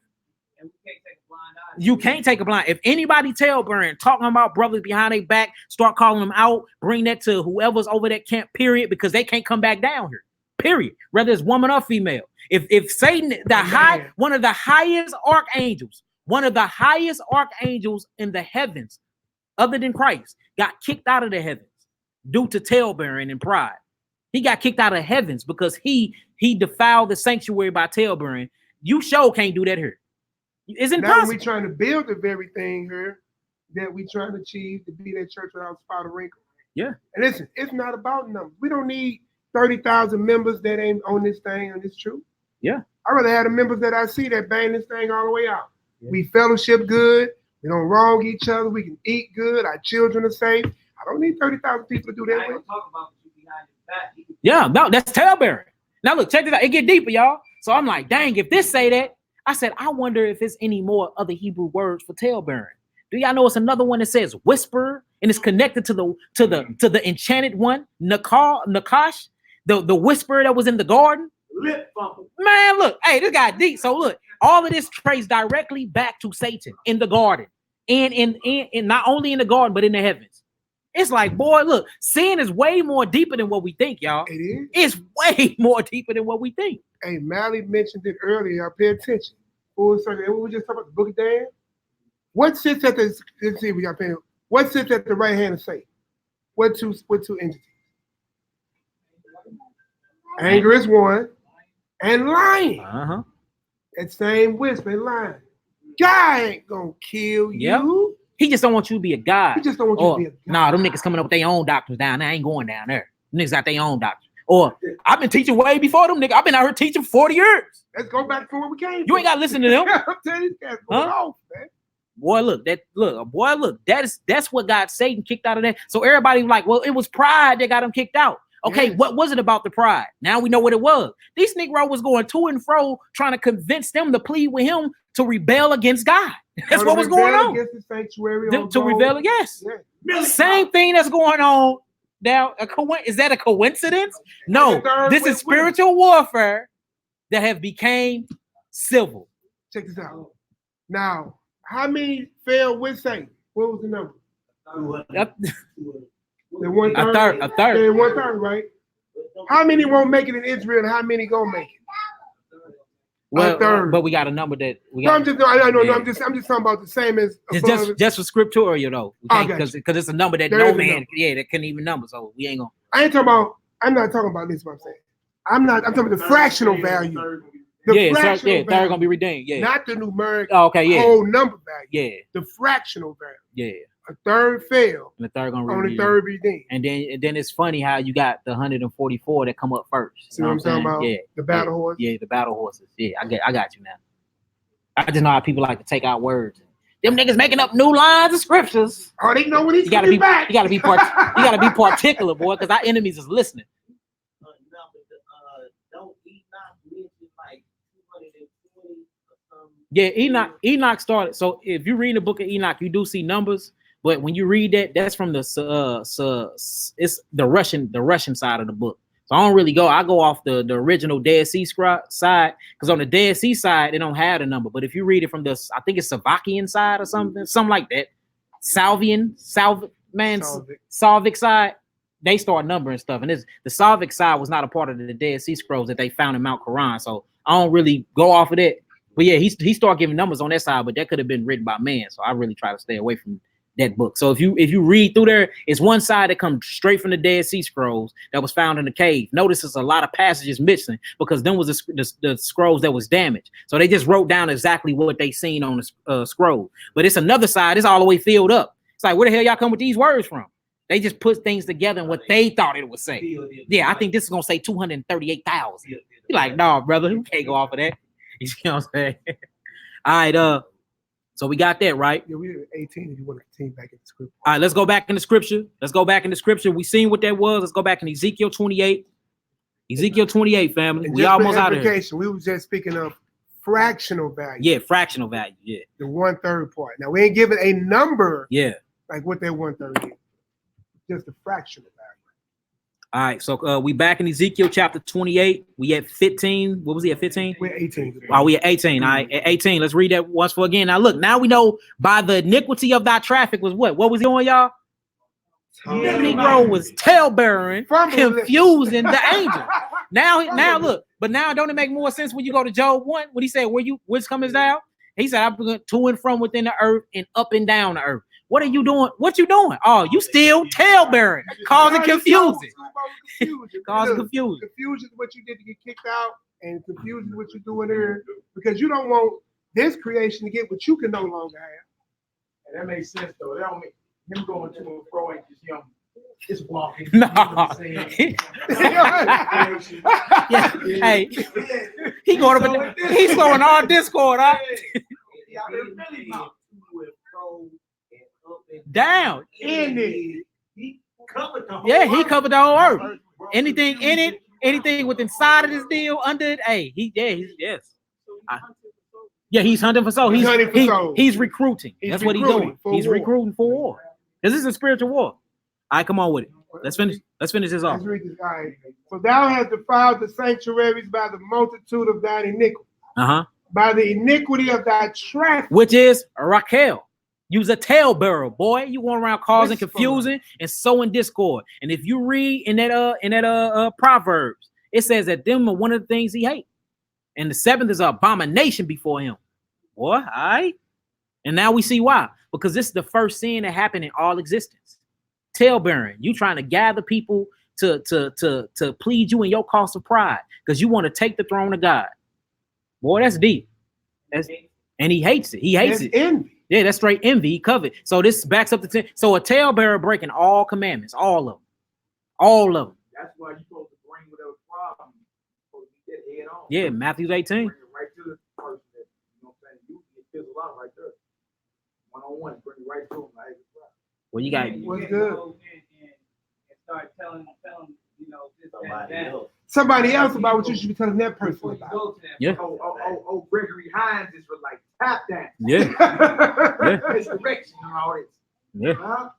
And we can't take a blind eye. You can't take a blind. If anybody tail-bearing, talking about brothers behind their back, start calling them out, bring that to whoever's over that camp, period, because they can't come back down here, period, whether it's woman or female. If Satan, one of the highest archangels in the heavens, other than Christ, got kicked out of the heavens due to tail-bearing and pride. He got kicked out of heavens because he defiled the sanctuary by tail-bearing. You sure can't do that here. It's impossible. Now we trying to build the very thing here that we trying to achieve to be that church without spot or wrinkle. Yeah. And listen, it's not about numbers. We don't need 30,000 members that ain't on this thing, and it's true. Yeah. I'd rather have the members that I see that bang this thing all the way out. Yeah. We fellowship good. We don't wrong each other. We can eat good. Our children are safe. I don't need 30,000 people to do that. Yeah, no, that's tail-bearing. Now look, check this out. It get deeper, y'all. So I'm like, dang, if this say that, I said, I wonder if it's any more other Hebrew words for tail-bearing. Do y'all know it's another one that says whisper, and it's connected to the enchanted one, Nakash, the whisper that was in the garden? Lip bumble. Man, look, hey, this guy deep. So look, all of this traces directly back to Satan in the garden, and not only in the garden but in the heavens. It's like, boy, look, sin is way more deeper than what we think, y'all. It is. It's way more deeper than what we think. Hey, Mally mentioned it earlier. Y'all pay attention. Full circle. What we just talking about, the book of Daniel? What sits at the? Let's see, we got paying. What sits at the right hand of Satan? What two entities? Anger is one, and lying. Uh-huh. That same whisper and lying. God ain't gonna kill you. Yep. He just don't want you to be a god. He just don't want you to be a god. Nah, them niggas coming up with their own doctors down there. I ain't going down there. Them niggas got their own doctors. Or I've been teaching way before them niggas. I've been out here teaching 40 years. Let's go back to where we came from. You ain't got to listen to them. I'm telling you, guys, going off, man. Boy, look, that's what got Satan kicked out of that. So everybody was like, well, it was pride that got him kicked out. Okay, what was it about the pride? Now we know what it was. These Negro was going to and fro trying to convince them to plead with him to rebel against God. That's what was going on. Against the sanctuary to rebel against. Yeah. Same thing that's going on now. Is that a coincidence? No, this is spiritual warfare that have became civil. Check this out. Now, how many fell with Satan? What was the number? A third. A third. Yeah, 1/3, right? How many won't make it in Israel, and how many gonna make it? Well, but we got a number that we got. I'm just talking about the same as just for scriptorial though, because it's a number that no man, that couldn't even number. So we ain't gonna. I'm not talking about this. What I'm saying. I'm talking about the fractional value. Third gonna be redeemed. Yeah, not the numeric. Whole number value. Yeah, the fractional value. Yeah. A third fell, and the third gonna only third redeemed. And then it's funny how you got the 144 that come up first. See what I'm talking about? Yeah, the battle horse. Yeah, the battle horses. Yeah, I got you now. I just know how people like to take out words. Them niggas making up new lines of scriptures. Oh, they know when he's coming back. You gotta be particular, boy, because our enemies is listening. Don't Enoch mention like 220 or something? Yeah, Enoch started. So if you read the book of Enoch, you do see numbers. But when you read that, that's from the it's the Russian side of the book. So I don't really go. I go off the original Dead Sea side, because on the Dead Sea side they don't have the number. But if you read it from I think it's Slovakian side or something like that, Slavic side, they start numbering stuff. And the Slavic side was not a part of the Dead Sea Scrolls that they found in Mount Quran. So I don't really go off of that. But yeah, he started giving numbers on that side, but that could have been written by man. So I really try to stay away from that book. So if you read through there, it's one side that comes straight from the Dead Sea Scrolls that was found in the cave. Notice there's a lot of passages missing because then was the scrolls that was damaged. So they just wrote down exactly what they seen on the scroll. But it's another side. It's all the way filled up. It's like, where the hell y'all come with these words from? They just put things together and what they thought it would say. Yeah, I think this is gonna say 238,000. You're like, no, brother, you can't go off of that. You know what I'm saying? All right, so we got that, right? Yeah, we did 18 if you want to continue back in the scripture. All right, let's go back in the scripture. We seen what that was. Let's go back in Ezekiel 28. Ezekiel 28, family. We almost out of here. We were just speaking of fractional value. Yeah, fractional value. Yeah. The 1/3 part. Now we ain't giving a number. Yeah. Like what that 1/3 is. Just the fractional value. All right, so we back in Ezekiel chapter 28. We at 15. What was he at 15? We're 18. Oh, we at 18. All right, at 18. Let's read that once for again. Now look, now we know by the iniquity of thy traffic was what? What was he doing, y'all? The Negro was tale-bearing, confusing the angel. Now look, but now don't it make more sense when you go to Job 1 when he said, which cometh thou? He said, I'm going to and from within the earth and up and down the earth. What are you doing? What you doing? Oh, you still tale-bearing, causing confusion. Causing confusion. Confusion is what you did to get kicked out, and confusion is what you're doing here because you don't want this creation to get what you can no longer have. And that makes sense though. That don't make him going to and fro and just just walking. No. Yeah. Hey, he's going all Discord, huh? Down in it. He covered the whole he covered the whole earth. Anything in it, anything with inside of this deal, under it. Hey, yes. He's hunting for soul. He's recruiting. That's what he's doing. He's recruiting for war. This is a spiritual war. All right, come on with it. Let's finish this off. Let's read this. All right. So thou hast defiled the sanctuaries by the multitude of thine iniquity. By the iniquity of thy traffic. Which is Raquel. Use a tale-bearer, boy. You going around causing confusion and sowing discord. And if you read in that Proverbs, it says that them are one of the things he hates. And the 7th is an abomination before him. Boy, all right. And now we see why. Because this is the first sin that happened in all existence. Tale-bearing. You trying to gather people to plead you in your cause of pride because you want to take the throne of God. Boy, that's deep. And he hates it. He hates it. Envy. Yeah, that's straight envy. He covered. So this backs up the 10. So a talebearer breaking all commandments, all of them. All of them. That's why you're supposed to bring whatever problem. Get head on. Yeah, Matthew 18. Bring it right to the person that, you know what I'm saying, you get fizzled out right there. one-on-one, bring it right to him. Like, well, you got what's good? And start telling you know, this, that. Somebody else about what you should be telling that person about. Yeah. Oh, Gregory Hines is for like tap dance. Yeah. Yeah. Misdirection and all this. Yeah. Huh?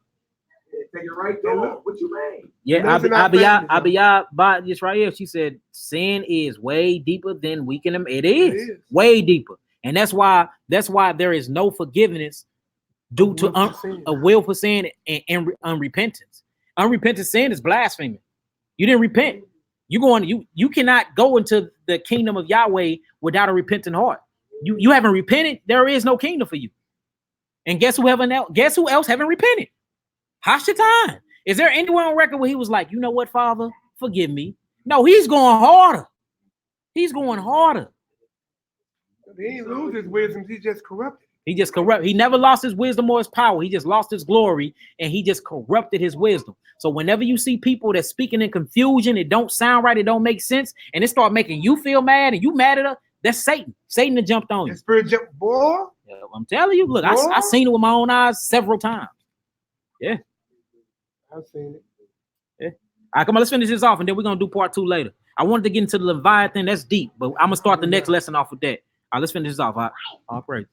Yeah, take it right there. Look, what you mean? Yeah, Abiyah, this right here. She said sin is way deeper than we can. It is way deeper, and that's why there is no forgiveness due to a will for sin and unrepentance. Unrepentant sin is blasphemy. You didn't repent. You cannot go into the kingdom of Yahweh without a repentant heart. You haven't repented. There is no kingdom for you. And guess who else haven't repented? Hashatan. Is there anyone on record where he was like, you know what, Father, forgive me? No, he's going harder. He's going harder. He ain't lose his wisdom. He just corrupted. He never lost his wisdom or his power. He just lost his glory, and he just corrupted his wisdom. So whenever you see people that's speaking in confusion, it don't sound right, it don't make sense, and it start making you feel mad, and you mad at her, that's Satan. Satan that jumped on you. The spirit jumped, boy. Yeah, I'm telling you, look, I seen it with my own eyes several times. Yeah. I've seen it. Yeah. All right, come on, let's finish this off, and then we're gonna do part 2 later. I wanted to get into the Leviathan, that's deep, but I'm gonna start the next lesson off with that. All right, let's finish this off. All right.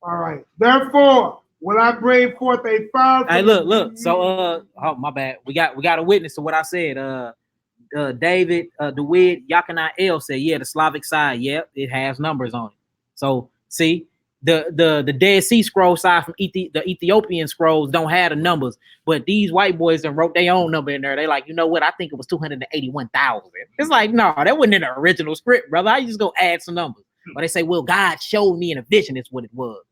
All right. Therefore, will I bring forth a fire? Hey, look. So, oh my bad. We got a witness to what I said. David DeWitt Yakana said, yeah, the Slavic side, yep, it has numbers on it. So, see, the Dead Sea Scroll side from the Ethiopian scrolls don't have the numbers, but these white boys that wrote their own number in there. They like, you know what? I think it was 281,000. It's like, no, that wasn't in the original script, brother. I just go add some numbers. But they say, well, God showed me in a vision. It's what it was.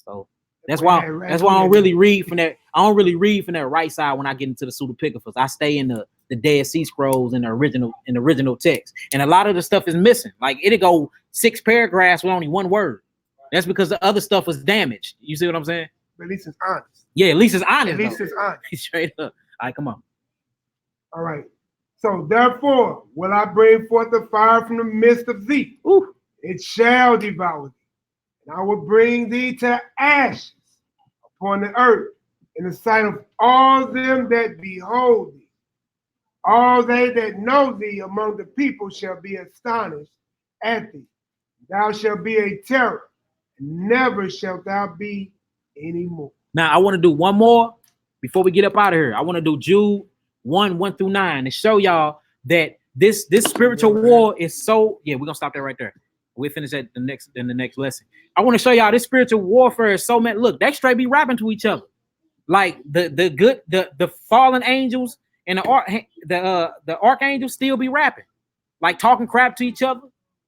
So that's why I don't really read from that. I don't really read from that right side when I get into the pseudepigraphers. I stay in the Dead Sea Scrolls in the original text, and a lot of the stuff is missing. Like it'll go 6 paragraphs with only 1 word. That's because the other stuff was damaged. You see what I'm saying? But at least it's honest. Yeah, at least it's honest. At least it's honest. Straight up. All right, come on. All right. So therefore, will I bring forth the fire from the midst of thee? Ooh. It shall devour thee. And I will bring thee to ashes upon the earth in the sight of all them that behold thee. All they that know thee among the people shall be astonished at thee. Thou shalt be a terror, and never shalt thou be any more. Now, I want to do one more before we get up out of here. I want to do Jude 1:1-9 to show y'all that this spiritual war is so. Yeah, we're gonna stop there right there. We'll finish at the next lesson. I want to show y'all this spiritual warfare is so many. Look, they straight be rapping to each other, like the fallen angels and the archangels still be rapping, like talking crap to each other.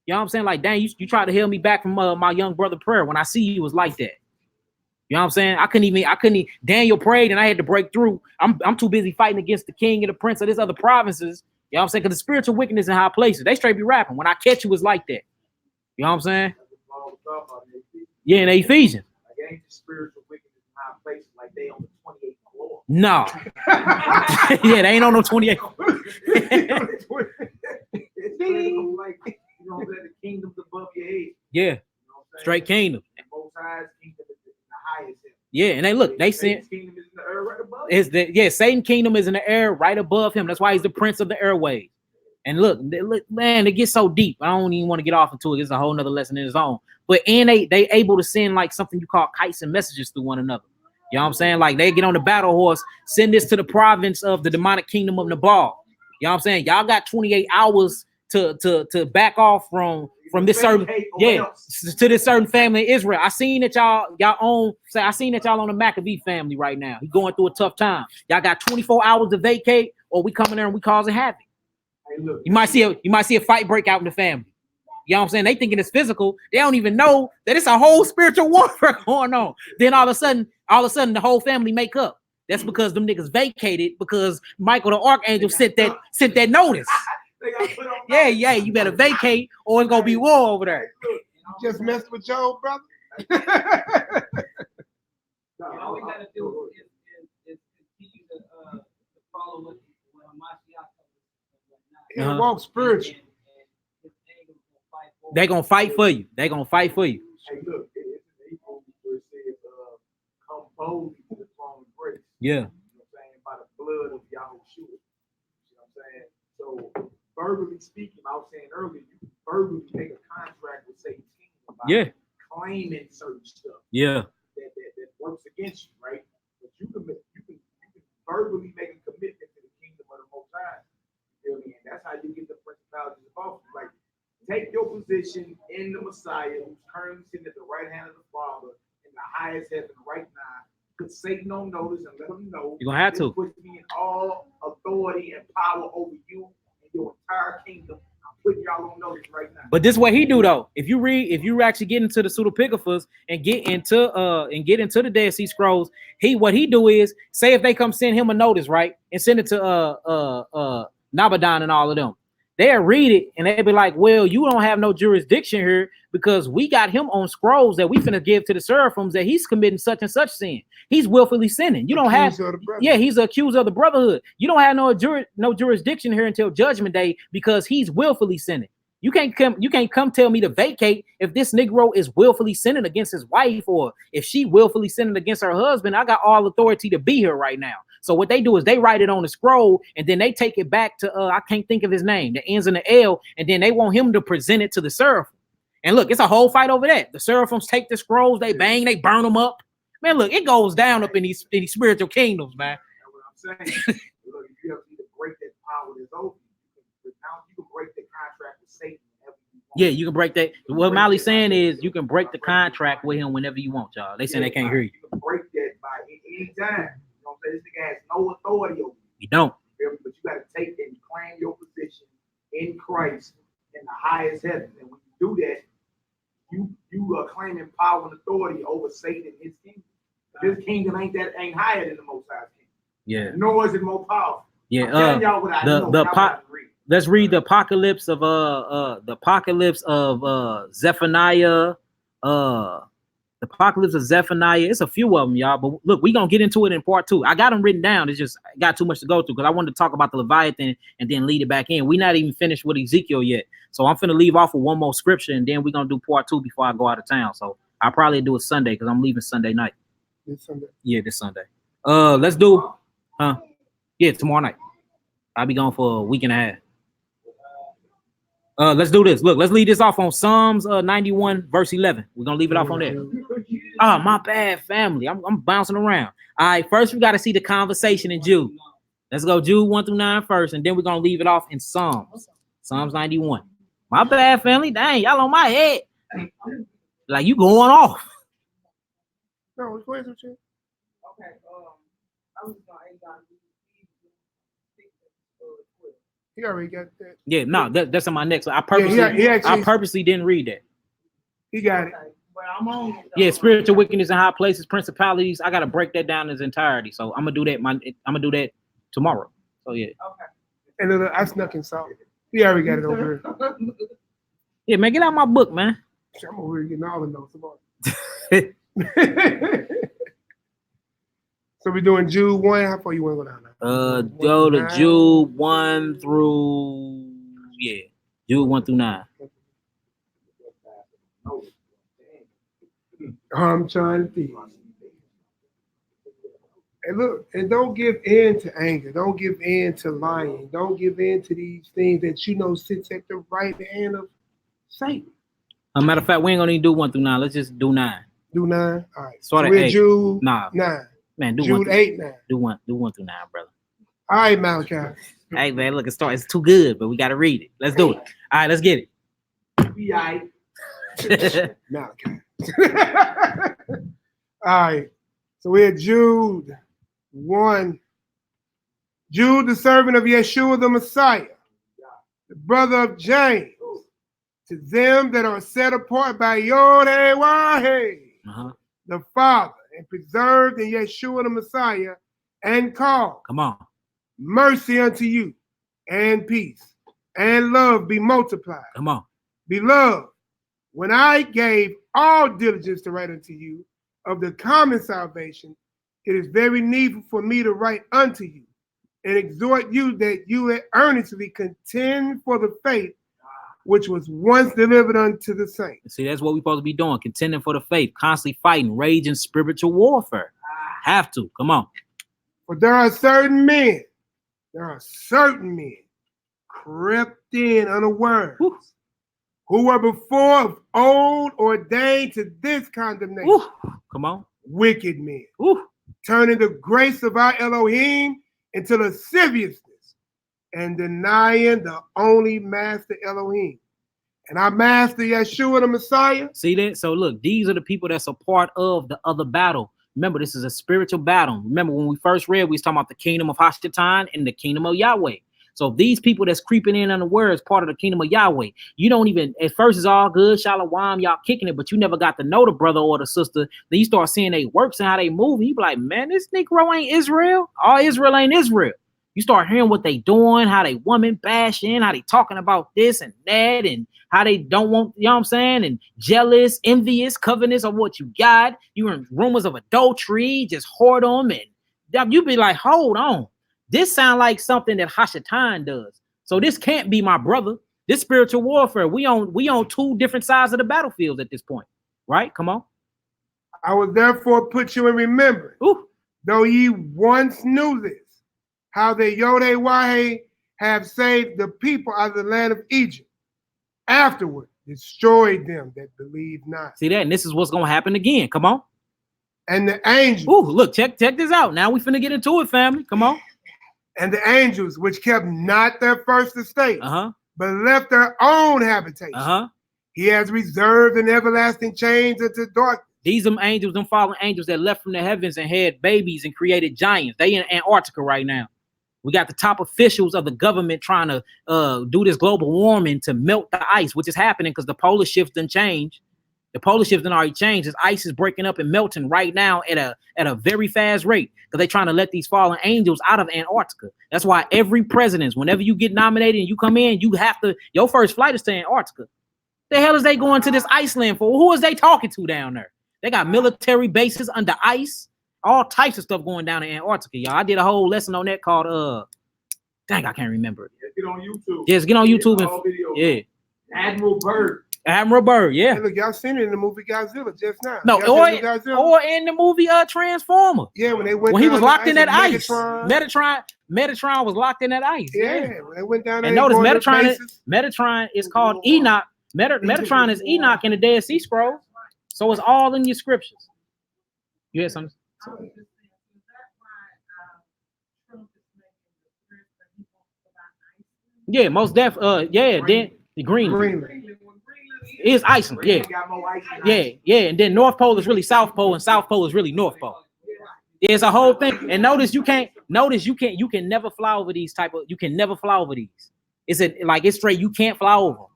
You know what I'm saying? Like, dang, you tried to heal me back from my young brother prayer. When I see you, was like that. You know what I'm saying? I couldn't even. Daniel prayed and I had to break through. I'm too busy fighting against the king and the prince of this other provinces. You know what I'm saying? Because the spiritual wickedness in high places, they straight be rapping. When I catch you, it's like that. You know what I'm saying? Yeah, in Ephesians. Like ain't the spiritual wickedness in high places like they on the 28th floor. No. Yeah, they ain't on no 28th floor. Like, you know, the kingdom's above your head. Yeah. You know straight kingdom. And both sides, kingdom is the highest. Yeah, and they look, they see kingdom is in the air right above. Satan's kingdom is in the air right above him. That's why he's the prince of the airways. And look, man, it gets so deep. I don't even want to get off into it. It's a whole nother lesson in its own. But they able to send like something you call kites and messages through one another. You know what I'm saying? Like they get on the battle horse, send this to the province of the demonic kingdom of Nabal. You know what I'm saying? Y'all got 28 hours to back off from this certain to this certain family in Israel. I seen that y'all on the Maccabee family right now. He going through a tough time. Y'all got 24 hours to vacate, or we come in there and we causing havoc. Hey, look, you might see a fight break out in the family. You know what I'm saying? They thinking it's physical. They don't even know that it's a whole spiritual warfare going on. Then all of a sudden, the whole family make up. That's because them niggas vacated because Michael the Archangel sent that notice. Yeah, you better vacate or it's gonna be war over there. You just messed with Joe, brother. All we gotta do is continue to follow what and walk spiritual. They gonna fight for you. They gonna fight for you. Hey, look, it's April where it says, come Yeah. You know what I'm saying? By the blood of Yahushua. You know what I'm saying? So verbally speaking, I was saying earlier, you can verbally make a contract with Satan's kingdom by claiming certain stuff. Yeah. That works against you, right? But you can verbally make a commitment to the kingdom of the Most High. You feel me? And that's how you get the principalities above you. Like, take your position in the Messiah, who's currently sitting at the right hand of the Father in the highest heaven right now. Put Satan on notice and let him know you're gonna have to put me in all authority and power over you and your entire kingdom. I'm putting y'all on notice right now. But this is what he do though. If you actually get into the pseudepigraphers and get into the Dead Sea Scrolls, what he do is say if they come send him a notice, right, and send it to Nabadon and all of them. They'll read it and they'll be like, well, you don't have no jurisdiction here because we got him on scrolls that we finna give to the seraphims that he's committing such and such sin. He's willfully sinning. You don't have, he's accused of the brotherhood. You don't have no jurisdiction here until judgment day because he's willfully sinning. You can't come tell me to vacate if this Negro is willfully sinning against his wife or if she willfully sinning against her husband. I got all authority to be here right now. So what they do is they write it on the scroll and then they take it back to I can't think of his name, that ends in the L, and then they want him to present it to the seraphim. And look, it's a whole fight over that. The seraphims take the scrolls, they bang, they burn them up. Man, look, it goes down up in these spiritual kingdoms, man. That's what I'm saying. Look, you have to break that power that's over you. Now you can break the contract with Satan. Yeah, you can break that. What Molly's saying is you can break the contract with him whenever you want, y'all. They saying they can't hear you. You can break that by any time. You know what I'm saying? This nigga has no authority over you. You don't. But you got to take and claim your position in Christ in the highest heaven. And when you do that, you are claiming power and authority over Satan and his kingdom. His kingdom ain't higher than the Most High's kingdom. Yeah. Nor is it more powerful. Yeah. I'm telling y'all what I know. Let's read the apocalypse of Zephaniah. The apocalypse of Zephaniah. It's a few of them, y'all. But look, we're gonna get into it in part 2. I got them written down. It's just I got too much to go through because I wanted to talk about the Leviathan and then lead it back in. We're not even finished with Ezekiel yet. So I'm finna leave off with one more scripture and then we're gonna do part 2 before I go out of town. So I'll probably do it Sunday because I'm leaving Sunday night. This Sunday. Yeah, this Sunday. Let's do yeah, tomorrow night. I'll be gone for a week and a half. Let's do this. Look, let's leave this off on Psalms 91 verse 11. We're gonna leave it off on there. Oh, my bad, family. I'm bouncing around. All right, first we got to see the conversation in Jude. Let's go Jude 1 through 9 first, and then we're gonna leave it off in Psalms 91. My bad, family. Dang, y'all on my head. Like you going off. No, it's crazy. Okay, I was going he already got that. Yeah, no, that's on my next. I purposely didn't read that. He got it. But I'm on it. Yeah, spiritual wickedness in high places, principalities. I gotta break that down in its entirety. So I'm gonna do that. I'm gonna do that tomorrow. So yeah. Okay. And I snuck in salt. He already got it over here. Yeah, man, get out my book, man. I'm over here getting all the notes about it. So we're doing Jude 1. How far you want to go down now? Go to Jude 1 through Jude 1 through 9. I'm trying to think. And look, and don't give in to anger. Don't give in to lying. Don't give in to these things that you know sits at the right hand of Satan. As a matter of fact, we ain't gonna even do 1 through 9. Let's just do 9. Do 9. All right. Start at 8. Jude 9. Man, do Jude 8 9. Do 1 through 9, brother. All right, Malachi. Hey man, look, it's too good, but we gotta read it. Let's do it. All right, let's get it. Malachi. All right. So we're at Jude 1. Jude, the servant of Yeshua the Messiah, the brother of James, to them that are set apart by Yod-Heh-Wah-Heh, the Father, and preserved in Yeshua the Messiah, and called. Come on. Mercy unto you, and peace, and love be multiplied. Come on. Beloved, when I gave all diligence to write unto you of the common salvation, it is very needful for me to write unto you and exhort you that you earnestly contend for the faith which was once delivered unto the saints. See, that's what we're supposed to be doing, contending for the faith, constantly fighting, raging spiritual warfare. Have to. Come on. But there are certain men crept in unawares, who were before of old ordained to this condemnation. Come on. Wicked men, turning the grace of our Elohim into lasciviousness and denying the only master Elohim. And our master Yeshua the Messiah. See that? So look, these are the people that's a part of the other battle. Remember, this is a spiritual battle. Remember, when we first read, we was talking about the kingdom of Hashatan and the kingdom of Yahweh. So these people that's creeping in unawares, part of the kingdom of Yahweh. You don't even, at first it's all good, shalom, y'all kicking it, but you never got to know the brother or the sister. Then you start seeing they works and how they move, and you be like, man, this Negro ain't Israel. All Israel ain't Israel. You start hearing what they doing, how they woman bashing, how they talking about this and that, and how they don't want, you know what I'm saying, and jealous, envious, covetous of what you got. You hearing rumors of adultery, just hoard them, and you be like, hold on. This sound like something that Hashatan does. So this can't be my brother. This spiritual warfare. We on two different sides of the battlefield at this point. Right? Come on. I will therefore put you in remembrance, though ye once knew this, how the Yod-Heh-Wah-Heh have saved the people out of the land of Egypt. Afterward, destroyed them that believe not. See that? And this is what's going to happen again. Come on. And the angels. Look, check this out. Now we finna get into it, family. Come on. And the angels, which kept not their first estate, but left their own habitation, he has reserved in everlasting chains into darkness. These them angels, them fallen angels that left from the heavens and had babies and created giants. They in Antarctica right now. We got the top officials of the government trying to do this global warming to melt the ice, which is happening because the polar shift done changed. The polar shift done already changed. This ice is breaking up and melting right now at a very fast rate because they're trying to let these fallen angels out of Antarctica. That's why every president, whenever you get nominated and you come in, you have to, your first flight is to Antarctica. The hell is they going to this Iceland for? Who is they talking to down there? They got military bases under ice, all types of stuff going down in Antarctica, y'all. I did a whole lesson on that called dang, I can't remember it. Get on YouTube. Yes, get on YouTube and Admiral Byrd. Admiral Byrd, yeah. Hey, look, y'all seen it in the movie Godzilla just now. No, or in the movie Transformer. Yeah, when they went when he was locked in that ice. Metatron was locked in that ice. Yeah, when they went down there. And notice Metatron is called Enoch. Metatron is Enoch in the Dead Sea Scrolls. So it's all in your scriptures. You had something? Yeah, most definitely. Then the Greenland. It's Iceland, yeah. And then North Pole is really South Pole, and South Pole is really North Pole. It's a whole thing. And notice you can never fly over these you can never fly over these. It's straight, you can't fly over them.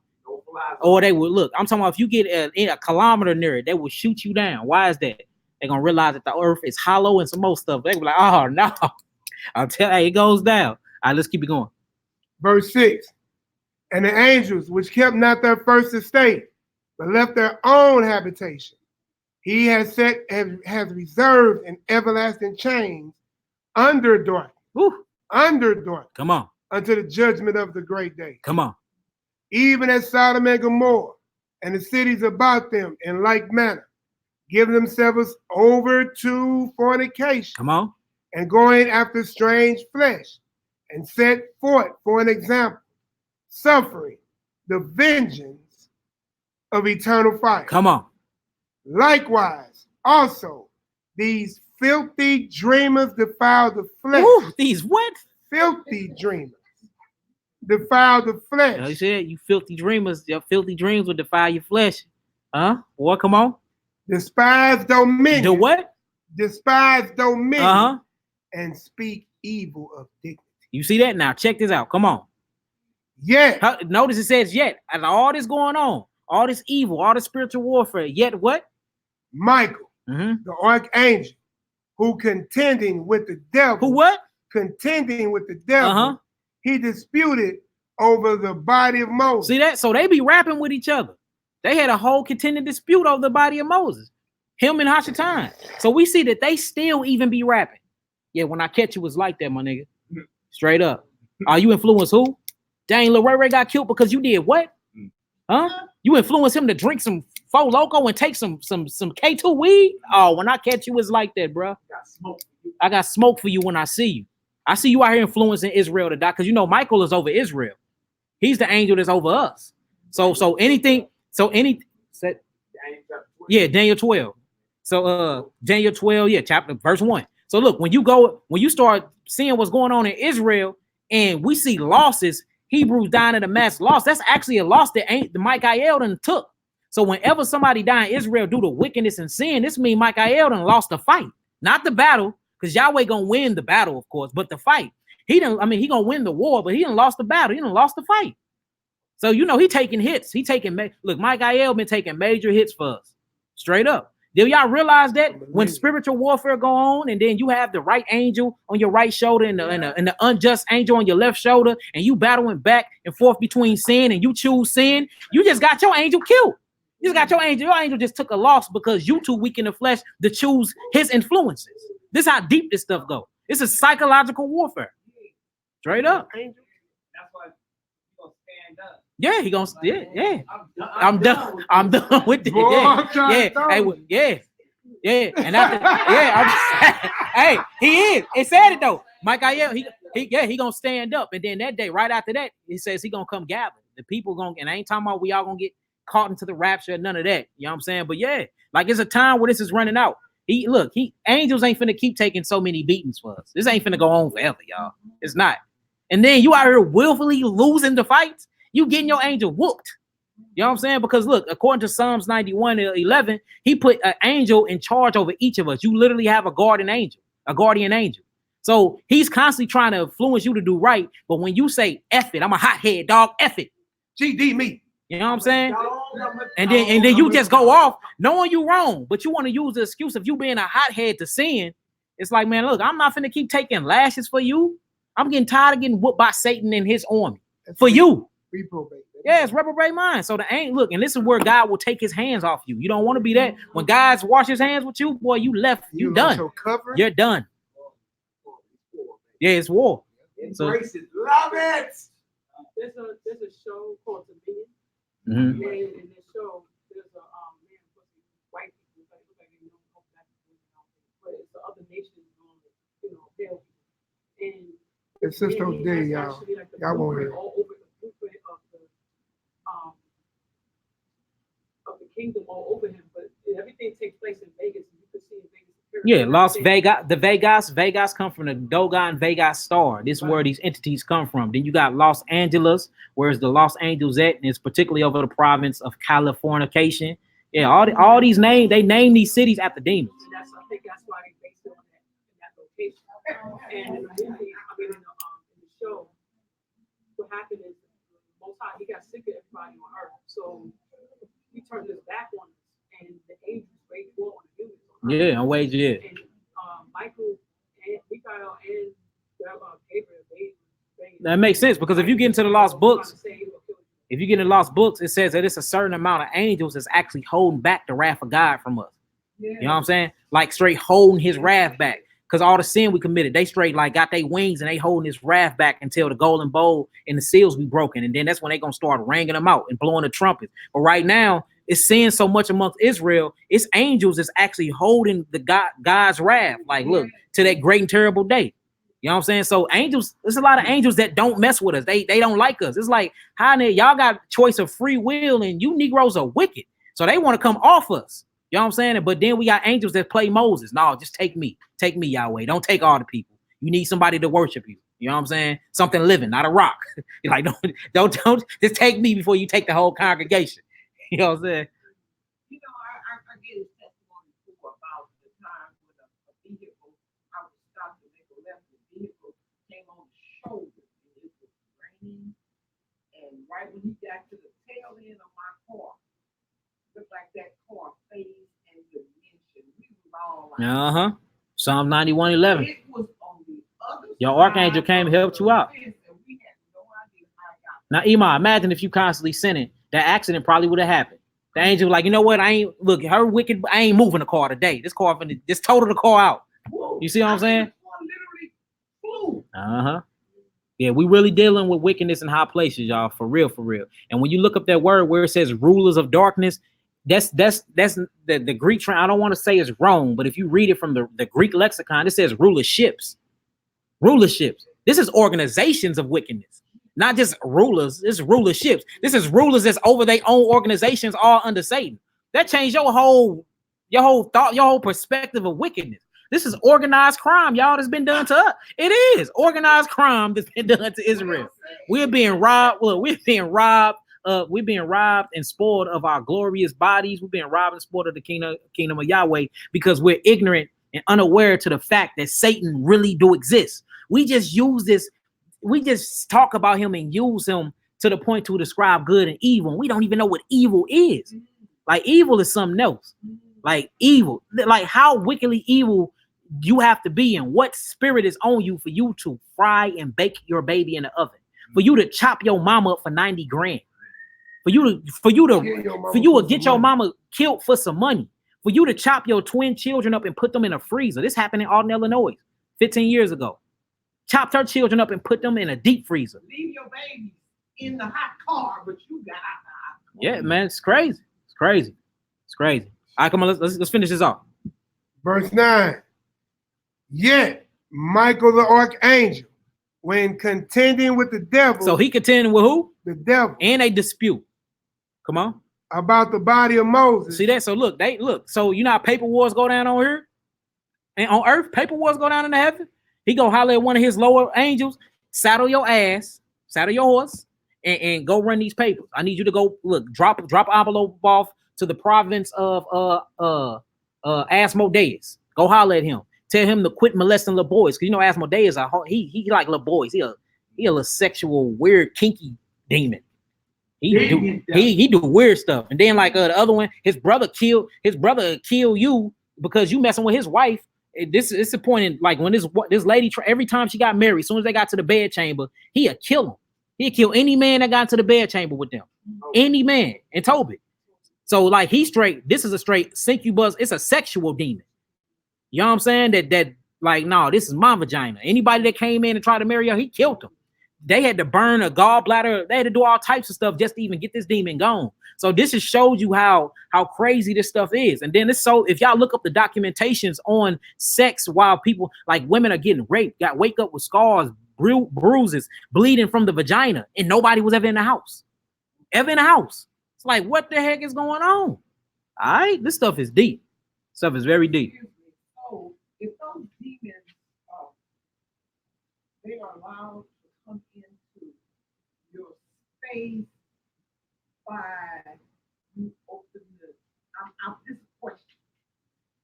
Or they will look. I'm talking about if you get a kilometer near it, they will shoot you down. Why is that? They're gonna realize that the earth is hollow and some more stuff. They be like, oh no. I'll tell you, it goes down. All right, let's keep it going. Verse 6. And the angels, which kept not their first estate, but left their own habitation, he has reserved in everlasting chains under darkness. Under darkness. Come on. Unto the judgment of the great day. Come on. Even as Sodom and Gomorrah and the cities about them in like manner, give themselves over to fornication. Come on. And going after strange flesh, and set forth for an example, suffering the vengeance of eternal fire. Come on. Likewise, also, these filthy dreamers defile the flesh. Ooh, these what? Filthy dreamers defile the flesh. You said you filthy dreamers, your filthy dreams will defile your flesh. Huh? What? Come on. Despise dominion. The what? Despise dominion. And speak evil of dignity. You see that? Now check this out. Come on. Yeah. Notice it says yet. And all this going on, all this evil, all this spiritual warfare. Yet what? Michael, the archangel, who contending with the devil. Who what? Contending with the devil. He disputed over the body of Moses. See that? So they be rapping with each other. They had a whole contending dispute over the body of Moses. Him and Hashatan. So we see that they still even be rapping. Yeah, when I catch you, it's like that, my nigga. Straight up. You influence who? Dang, Lil Ray Ray got killed because you did what? Huh? You influenced him to drink some Four Loco and take some K2 weed. Oh, when I catch you, it's like that, bro. I got smoke for you when I see you. I see you out here influencing Israel to die, because you know Michael is over Israel. He's the angel that's over us. So anything. Yeah, Daniel 12. So Daniel 12, yeah, chapter verse 1. So look, when you start seeing what's going on in Israel, and we see losses, Hebrews dying at a mass loss. That's actually a loss that ain't the Michael done took. So whenever somebody die in Israel due to wickedness and sin, this means Michael done lost the fight, not the battle, because Yahweh gonna win the battle, of course, but the fight. He gonna win the war, but he done lost the battle. He done lost the fight. So you know he taking hits. Look, Michael been taking major hits for us, straight up. Do y'all realize that when spiritual warfare go on, and then you have the right angel on your right shoulder and the unjust angel on your left shoulder, and you battling back and forth between sin, and you choose sin, you just got your angel killed. You just got your angel. Your angel just took a loss because you too weak in the flesh to choose his influences. This is how deep this stuff go. It's a psychological warfare, straight up. That's why you gonna stand up. Yeah, he gonna yeah. I'm done with it. Yeah. And after, hey, he is. It said it though. Michael, he gonna stand up, and then that day, right after that, he says he gonna come gather. The people gonna, and I ain't talking about we all gonna get caught into the rapture, none of that. You know what I'm saying? But yeah, like it's a time where this is running out. Angels ain't finna keep taking so many beatings for us. This ain't finna go on forever, y'all. It's not. And then you out here willfully losing the fights. You getting your angel whooped. You know what I'm saying? Because look, according to Psalms 91:11, he put an angel in charge over each of us. You literally have a guardian angel. So he's constantly trying to influence you to do right. But when you say F it, I'm a hothead, dog, F it. GD me. You know what I'm saying? And then you just go off knowing you wrong, but you want to use the excuse of you being a hothead to sin. It's like, man, look, I'm not finna keep taking lashes for you. I'm getting tired of getting whooped by Satan and his army for you. Reprobate. Yeah, it's reprobate mind. So look, and this is where God will take his hands off you. You don't want to be that. When God wash his hands with you, boy, you done. You're done. Yeah, it's war. Embrace it. Love it. There's a show called Dominion. Mm-hmm. And in this show, there's a man, white people, but it's the other nations on, and it's Sister Day, y'all. Y'all won't hear. All over the blueprint of the kingdom all over him, but everything takes place in Vegas, and you can see in Vegas. Yeah, Las Vegas. Vegas come from the Dogon Vegas star. This is where these entities come from. Then you got Los Angeles, where's the Los Angeles at? And it's particularly over the province of Californication. Yeah, all these names, they name these cities after demons. I think that's why they based it on that location. And in the movie, in the show, what happened is Most High, he got sick of everybody on earth. So he turned his back on us, and the angels waged war on the humans. Yeah, I waged it. And Michael and Mikael and Gabriel, that makes sense, because if you get into the lost books, it says that it's a certain amount of angels that's actually holding back the wrath of God from us. Yeah. You know what I'm saying? Like straight holding his wrath back. Because all the sin we committed, they straight like got their wings and they holding his wrath back until the golden bowl and the seals be broken. And then that's when they gonna start ringing them out and blowing the trumpet. But right now, it's sin so much amongst Israel, it's angels that's actually holding the God's wrath. Like, look, to that great and terrible day. You know what I'm saying? So angels, there's a lot of angels that don't mess with us. They don't like us. It's like, how y'all got choice of free will and you Negroes are wicked. So they want to come off us. You know what I'm saying? But then we got angels that play Moses. No, just take me. Take me, Yahweh. Don't take all the people. You need somebody to worship you. You know what I'm saying? Something living, not a rock. You're like, don't just take me before you take the whole congregation. You know what I'm saying? You know, I get his testimony too about the time when a vehicle, I was stopped to make a left, the vehicle came on the shoulder and it was raining. And right when he got to the tail end of my car, looked like that car phased and dimension. We was all like, Psalm 91:11. It was on the other Your archangel came and helped you out. Now, Ima, imagine if you constantly sinning, that accident probably would have happened. The angel was like, you know what? I ain't moving the car today. This car just total the car out. You see what I'm saying? Yeah, we really dealing with wickedness in high places, y'all. For real, for real. And when you look up that word where it says rulers of darkness, That's the Greek. I don't want to say it's wrong, but if you read it from the Greek lexicon, it says rulerships. Rulerships. This is organizations of wickedness, not just rulers. It's rulerships. This is rulers that's over their own organizations, all under Satan. That changed your whole thought, your whole perspective of wickedness. This is organized crime, y'all. That's been done to us. It is organized crime that's been done to Israel. We're being robbed. Well, we're being robbed. We're being robbed and spoiled of our glorious bodies. We're being robbed and spoiled of the kingdom of Yahweh because we're ignorant and unaware to the fact that Satan really do exist. We just use this. We just talk about him and use him to the point to describe good and evil. We don't even know what evil is. Like evil is something else. Like evil, like how wickedly evil you have to be and what spirit is on you for you to fry and bake your baby in the oven, for you to chop your mama up for 90 grand. For you to get your mama killed for some money, for you to chop your twin children up and put them in a freezer. This happened in Alton, Illinois, 15 years ago. Chopped her children up and put them in a deep freezer. Leave your babies in the hot car, but you got out the hot car. Yeah, man, it's crazy. It's crazy. It's crazy. All right, come on, let's finish this off. Verse 9. Yet Michael the archangel, when contending with the devil. So he contending with who? The devil. And a dispute. Come on. About the body of Moses. See that? So look, so you know how paper wars go down on here? And on earth, paper wars go down in the heaven. He go holler at one of his lower angels, saddle your ass, saddle your horse, and go run these papers. I need you to go look, drop envelope off to the province of Asmodeus. Go holler at him. Tell him to quit molesting little boys. Cause you know Asmodeus, he like little boys. He a little sexual, weird, kinky demon. He do weird stuff. And then like the other one, his brother kill you because you messing with his wife. It's the point in like when this lady every time she got married, as soon as they got to the bed chamber, he'd kill him. He'd kill any man that got to the bed chamber with them. Any man and Tobit. So like he's straight. This is a straight succubus. It's a sexual demon. You know what I'm saying? That like no, this is my vagina. Anybody that came in and tried to marry her, he killed them. They had to burn a gallbladder. They had to do all types of stuff just to even get this demon gone. So this just shows you how crazy this stuff is. And then if y'all look up the documentations on sex while people like women are getting raped, wake up with scars, bruises, bleeding from the vagina, and nobody was ever in the house. Ever in the house. It's like, what the heck is going on? All right, this stuff is deep. Stuff is very deep. So if those demons they are allowed to come into your space by you opening this question.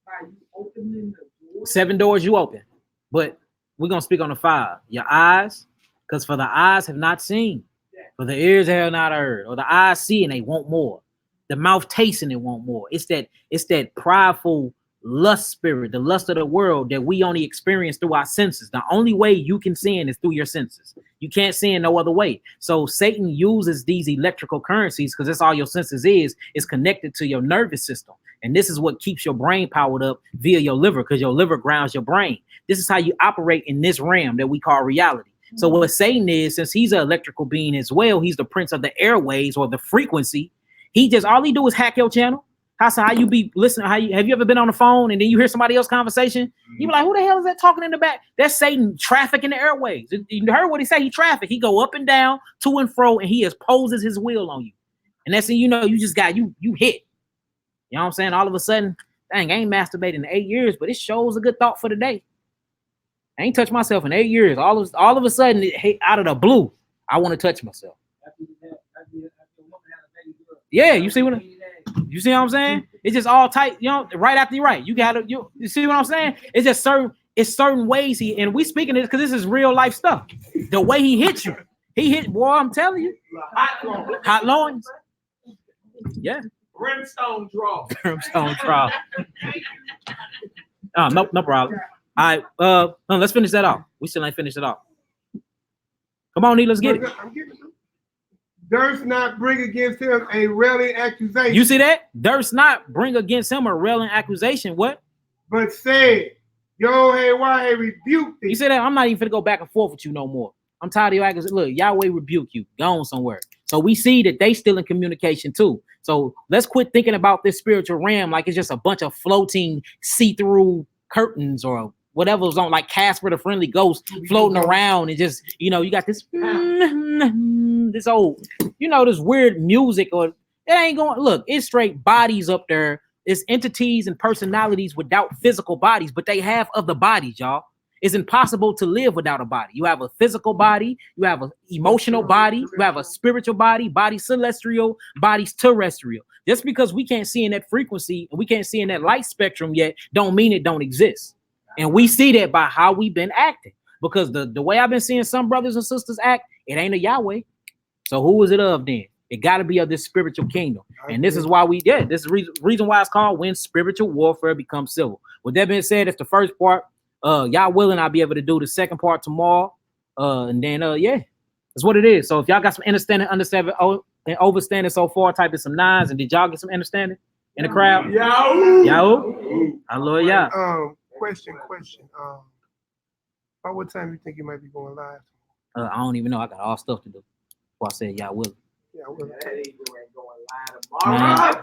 By you opening the door. 7 doors you open. But we're gonna speak on the 5. Your eyes, because for the eyes have not seen, for the ears have not heard, or the eyes see and they want more. The mouth tastes and they want more. It's that prideful lust spirit, the lust of the world that we only experience through our senses. The only way you can sin is through your senses. You can't sin no other way. So Satan uses these electrical currencies because that's all your senses is connected to your nervous system. And this is what keeps your brain powered up via your liver, because your liver grounds your brain. This is how you operate in this realm that we call reality. So what Satan is, since he's an electrical being as well, he's the prince of the airways or the frequency. All he do is hack your channel. How you be listening? Have you ever been on the phone and then you hear somebody else's conversation? You be like, who the hell is that talking in the back? That's Satan trafficking the airways. You heard what he say? He traffic. He go up and down, to and fro, and he imposes his will on you. And that's when you know you just got you hit. You know what I'm saying? All of a sudden, dang, I ain't masturbated in 8 years, but it shows a good thought for the day. I ain't touched myself in 8 years. All of a sudden, out of the blue, I want to touch myself. Yeah, you see what I'm saying? It's just all tight, right after you're right. You see what I'm saying? It's just certain ways and we speaking this because this is real life stuff. The way he hit you. He hit, boy, I'm telling you. Hot loins. Yeah. Brimstone draw. Brimstone draw. No problem. All right, no, let's finish that off. We still ain't finished it off. Come on, let's get it. Durst not bring against him a railing accusation. You see that? Durst not bring against him a railing accusation. What? But said, Yahweh rebuke thee. You see that? I'm not even finna go back and forth with you no more. I'm tired of your accusation. Look, Yahweh rebuke you. Go on somewhere. So we see that they still in communication too. So let's quit thinking about this spiritual realm like it's just a bunch of floating see-through curtains or whatever's on, like Casper the Friendly Ghost floating around, and just, you know, you got this this old, you know, this weird music, or it ain't going. Look, it's straight bodies up there. It's entities and personalities without physical bodies, but they have other bodies, y'all. It's impossible to live without a body. You have a physical body, you have an emotional body, you have a spiritual body, bodies celestial, bodies terrestrial. Just because we can't see in that frequency and we can't see in that light spectrum yet, don't mean it don't exist. And we see that by how we've been acting. Because the way I've been seeing some brothers and sisters act, it ain't a Yahweh. So who is it of then? It got to be of this spiritual kingdom. And this is why this is reason why it's called When Spiritual Warfare Becomes Civil. With that being said, it's the first part. Y'all willing, I'll be able to do the second part tomorrow. And then yeah, that's what it is. So if y'all got some understanding, understanding, and overstanding so far, type in some nines. And did y'all get some understanding in the crowd? Yahoo! Hallelujah. Question. By what time you think you might be going live? I don't even know. I got all stuff to do. So I said, y'all willing. Yeah, I will. That ain't going live tomorrow.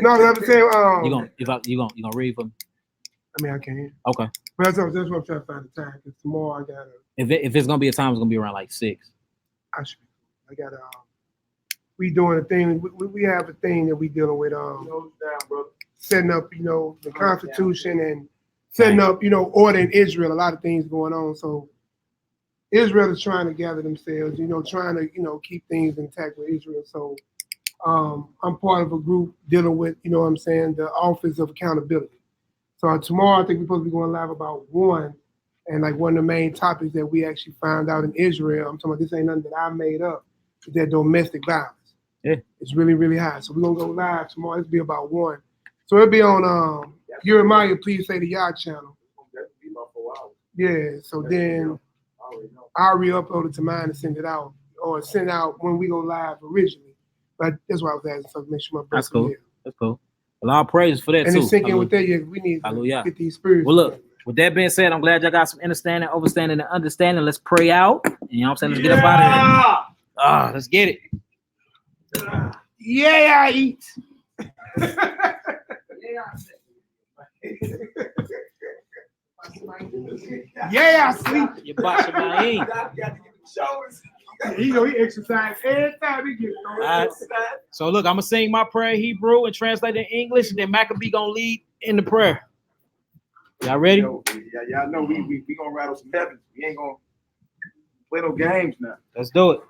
No, I'm saying, you gonna read for me? I mean, I can. Okay. But that's what I'm trying to find the time. Because tomorrow I gotta. If it's gonna be a time, it's gonna be around like 6. I gotta. We doing a thing. We have a thing that we dealing with. Setting up, you know, the Constitution and setting up, you know, order in Israel. A lot of things going on. So Israel is trying to gather themselves, you know, trying to, you know, keep things intact with Israel. So I'm part of a group dealing with, you know what I'm saying, the Office of Accountability. So tomorrow, I think we're supposed to be going live about 1. And like one of the main topics that we actually found out in Israel, I'm talking about, this ain't nothing that I made up, is that domestic violence. Yeah. It's really, really high. So we're going to go live tomorrow. It'll be about 1. So it'll be on Jeremiah, Please Say the Yah channel. Yeah, so then I'll re-upload it to mine and send it out, or send out when we go live originally. But that's why I was asking, so make sure my brother. That's cool. That's cool. A lot of praise for that and too. And sync in with that, yeah, we need to get these spirits. Well, look, with that being said, I'm glad y'all got some understanding, overstanding, and understanding. Let's pray out. You know what I'm saying? Let's get up out of here. Let's get it. Yeah, I eat. Yeah, I sleep. You botch my aim. You know, he exercises every time he gets on. So look, I'm gonna sing my prayer in Hebrew and translate it in English, and then Maccabee gonna lead in the prayer. Y'all ready? Y'all know we gonna rattle some heavens. We ain't gonna play no games now. Let's do it.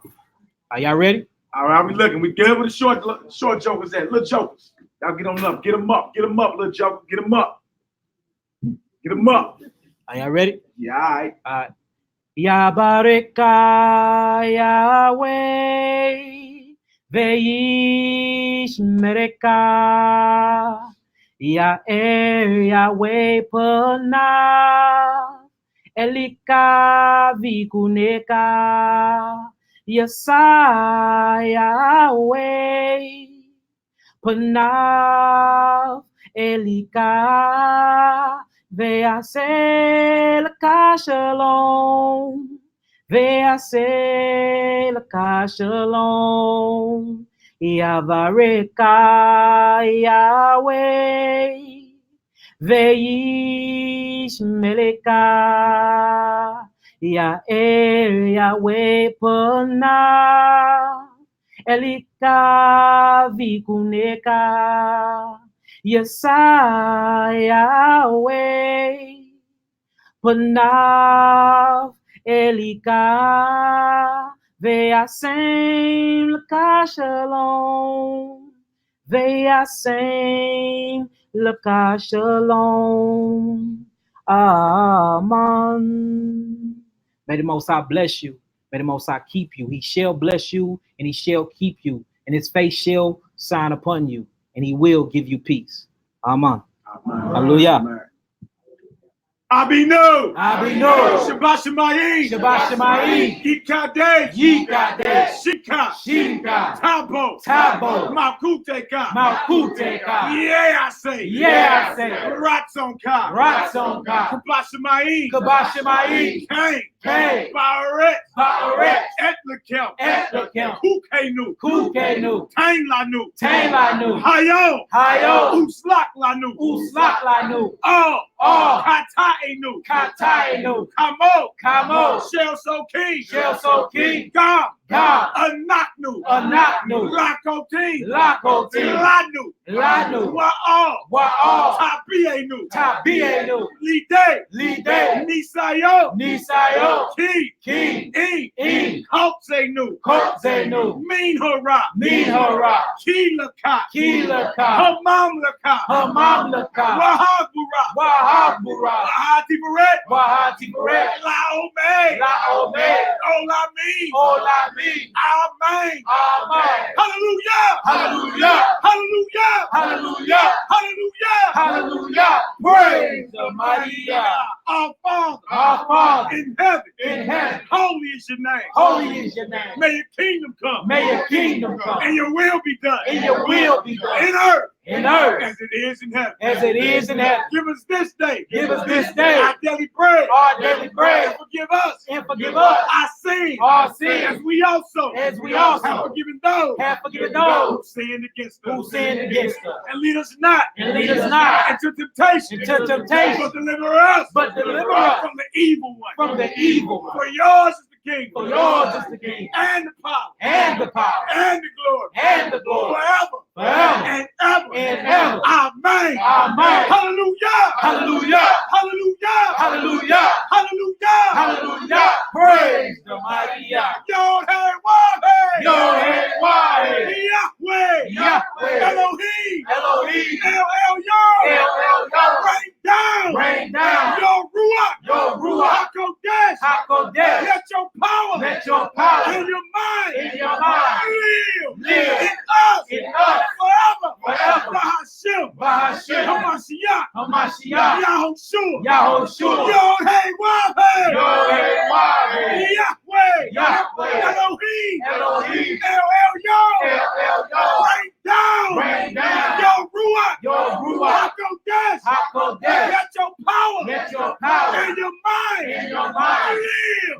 Are y'all ready? All right, we looking. We good with the short jokers at little jokers. Y'all get on up. Get them up, little joker. Get them up. Get them up. Are y'all ready? Yeah, all right. All right. Ya bareka Yahweh veish mereka ya Yahweh pena elika vikuneka yasa Yahweh pena elika Ve'aseh laka shalom, ve'aseh laka shalom, Yavareka Yahweh, ve'ish meleka, Ya'er Yahweh pana, elika vikuneka, Yahweh, Panav Elika, Ve'asem Laka Shalom, Ve'asem Laka Shalom. Amen. May the Most High bless you. May the Most High keep you. He shall bless you, and he shall keep you, and his face shall shine upon you, and he will give you peace. Amen. Hallelujah. Abinu. Abinu. Shabbat Shemayim. Shabbat Shemayim. Yikadesh. Yikadesh. Shika. Shika. Tabo. Tabo. Malkuteka. Malkuteka. Yeah, I say. Yeah, I say. Ratzonka. Ratzonka. Shabbat Shemayim. Shabbat Shemayim. Cain. Cain. Baret. Baret. Etlakel. Etlakel. Kukenu. Kukenu. Tainlanu. Tainlanu. Hayo. Hayo. Uslaklanu. Uslaklanu. Oh. Katainu. Katainu. Kamo. Kamo. Shel Sokin. Shel Sokin. Gam. Gam. Anaknu. Anaknu. Lakotin. Lakotin. Lanu. Lanu. Wa'al. Wa'al. Tabienu. Tabienu. Lide. Lide. Nisayo. Nisayo. Ki. Ki. In. Kotzenu. Kotzenu. Minhara. Minhara. Kilaka. Kilaka. Hamamlaka. Hamamlaka. Wahabura. Wahabura. Wahatibaret. Wahatibaret. Laome. Laome. Olami. Olami. Amen. Amen. Hallelujah. Hallelujah. Hallelujah. Hallelujah. Hallelujah. Hallelujah. Praise the mighty God. Our Father. Our Father. In heaven. In heaven. Holy is your name. Holy is your name. May your kingdom come. May your kingdom come. And your will be done. And your will be done. In earth. In earth. As it is in heaven. As it is in heaven. Give us this day. Give us this day. Our daily bread. Our daily bread. And forgive us. And forgive us. Our sins. Our sins. As we also. As we also. Have forgiven those. Have forgiven those. Who sinned against us. Who sinned against us. And lead us not. And lead us not. Into temptation. Into temptation. But deliver us. But deliver us. From the evil one. From the evil one. For yours is the kingdom. For yours is the kingdom. And the power. And the power. And the glory. And the glory. Forever. Forever. And ever. And ever. Amen. Amen. Hallelujah. Hallelujah. Hallelujah. Hallelujah. Hallelujah. Hallelujah. Praise the mighty God. Yod-Heh Wah-Heh. Yod-Heh Wah-Heh. Yahweh. Yahweh. Elohim. Elohim. El-Elyon. El-Elyon. Rain down. Rain down. Your Ruach. Your Ruach. HaKodesh. HaKodesh. Let your power. Let your power. In your mind. In your mind. Live. In us. In us. Forever. Forever. Bahashim. Bahashim. Hamashiach. Hamashiach. Yahushua. Yahushua. Yod-Heh Wah-Heh. Yod-Heh Wah-Heh. Yahweh. Yahweh. Elohim. Elohim. El-Elyon. El-Elyon. Rain down. Rain down. Your Ruach. Your Ruach. HaKodesh. HaKodesh. Let your power. Let your power. In your mind. In your mind.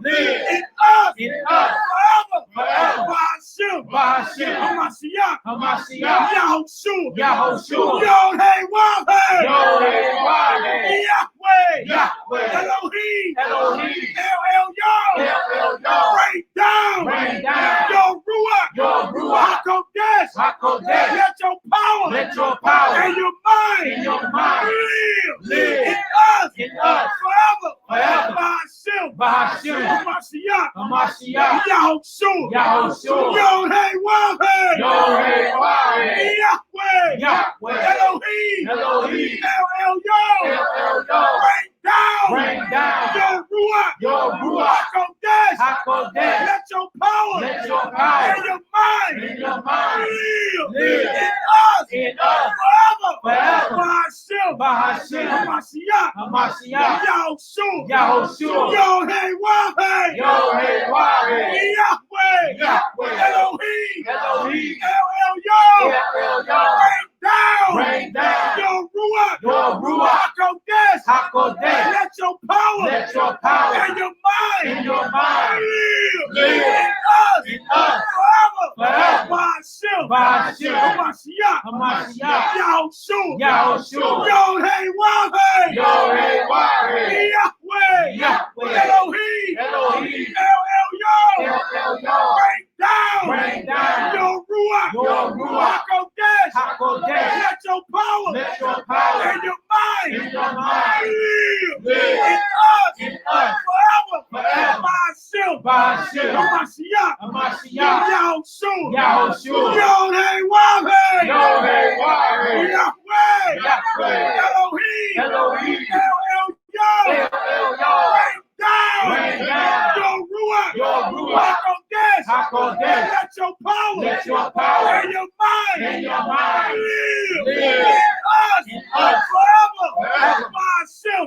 Live. In us. In us. Forever. Forever. Bahashim. Bahashim. Hamashiach. Hamashiach. Yahushua. Yahushua. Yod-Heh Wah-Heh. Yod-Heh Wah-Heh. Yahweh. Yahweh. Elohim. Elohim. El-Elyon. El-Elyon. Rain down. Rain down. Your Ruach. Your Ruach. HaKodesh. HaKodesh. Let your power. Let your power. In your mind. In your mind. Live. Live. In us. In us. Forever. Forever. Bahashim. Bahashim. Hamashiach. Hamashiach. Yahushua. Yahushua. Yod-Heh Wah-Heh. Yod-Heh Wah-Heh. Yahweh. Yahweh. Elohim. Elohim. El-Elyon. El-Elyon. Rain down. Rain down. Your Ruach. Your Ruach. HaKodesh. HaKodesh. Let your power. Let your power. In your mind. In your mind. Live. Live. In us. In us. Forever. Forever. Bahashim. Bahashim. Hamashiach. Hamashiach. Yahushua. Yahushua. Yod-Heh Wah-Heh. Yod-Heh Wah-Heh. Yahweh. Yahweh. Elohim. Elohim. El-Elyon. El-Elyon. Rain down. Rain down. Your Ruach. Your Ruach. HaKodesh. HaKodesh. Let your power. Let your power. In your mind. In your mind. Live. Live. In us. In us. Forever. Forever. Bahashim. Bahashim. Hamashiach. Hamashiach. Yahushua. Yahushua. Yod-Heh Wah-Heh. Yod-Heh Wah-Heh. Yahweh. Yahweh. Elohim. Elohim. El-Elyon. El-Elyon. Rain down. Rain down. Your Ruach. Your Ruach. HaKodesh. HaKodesh. Let your power. Let your power. In your mind. In your mind. Live. Live. In us. In us. Forever. Forever. Bahashim. Bahashim. Hamashiach. Hamashiach. Yahushua. Yahushua. Yod-Heh Wah-Heh. Yod-Heh Wah-Heh. Yahweh. Yahweh. Elohim. Elohim. El-Elyon. El-Elyon. Rain down. Rain down. Your Ruach. Your Ruach. HaKodesh. HaKodesh. Let your power. Let your power. In your mind. In your mind. Live. Live. In us. In us. Forever. Forever. Bahashim.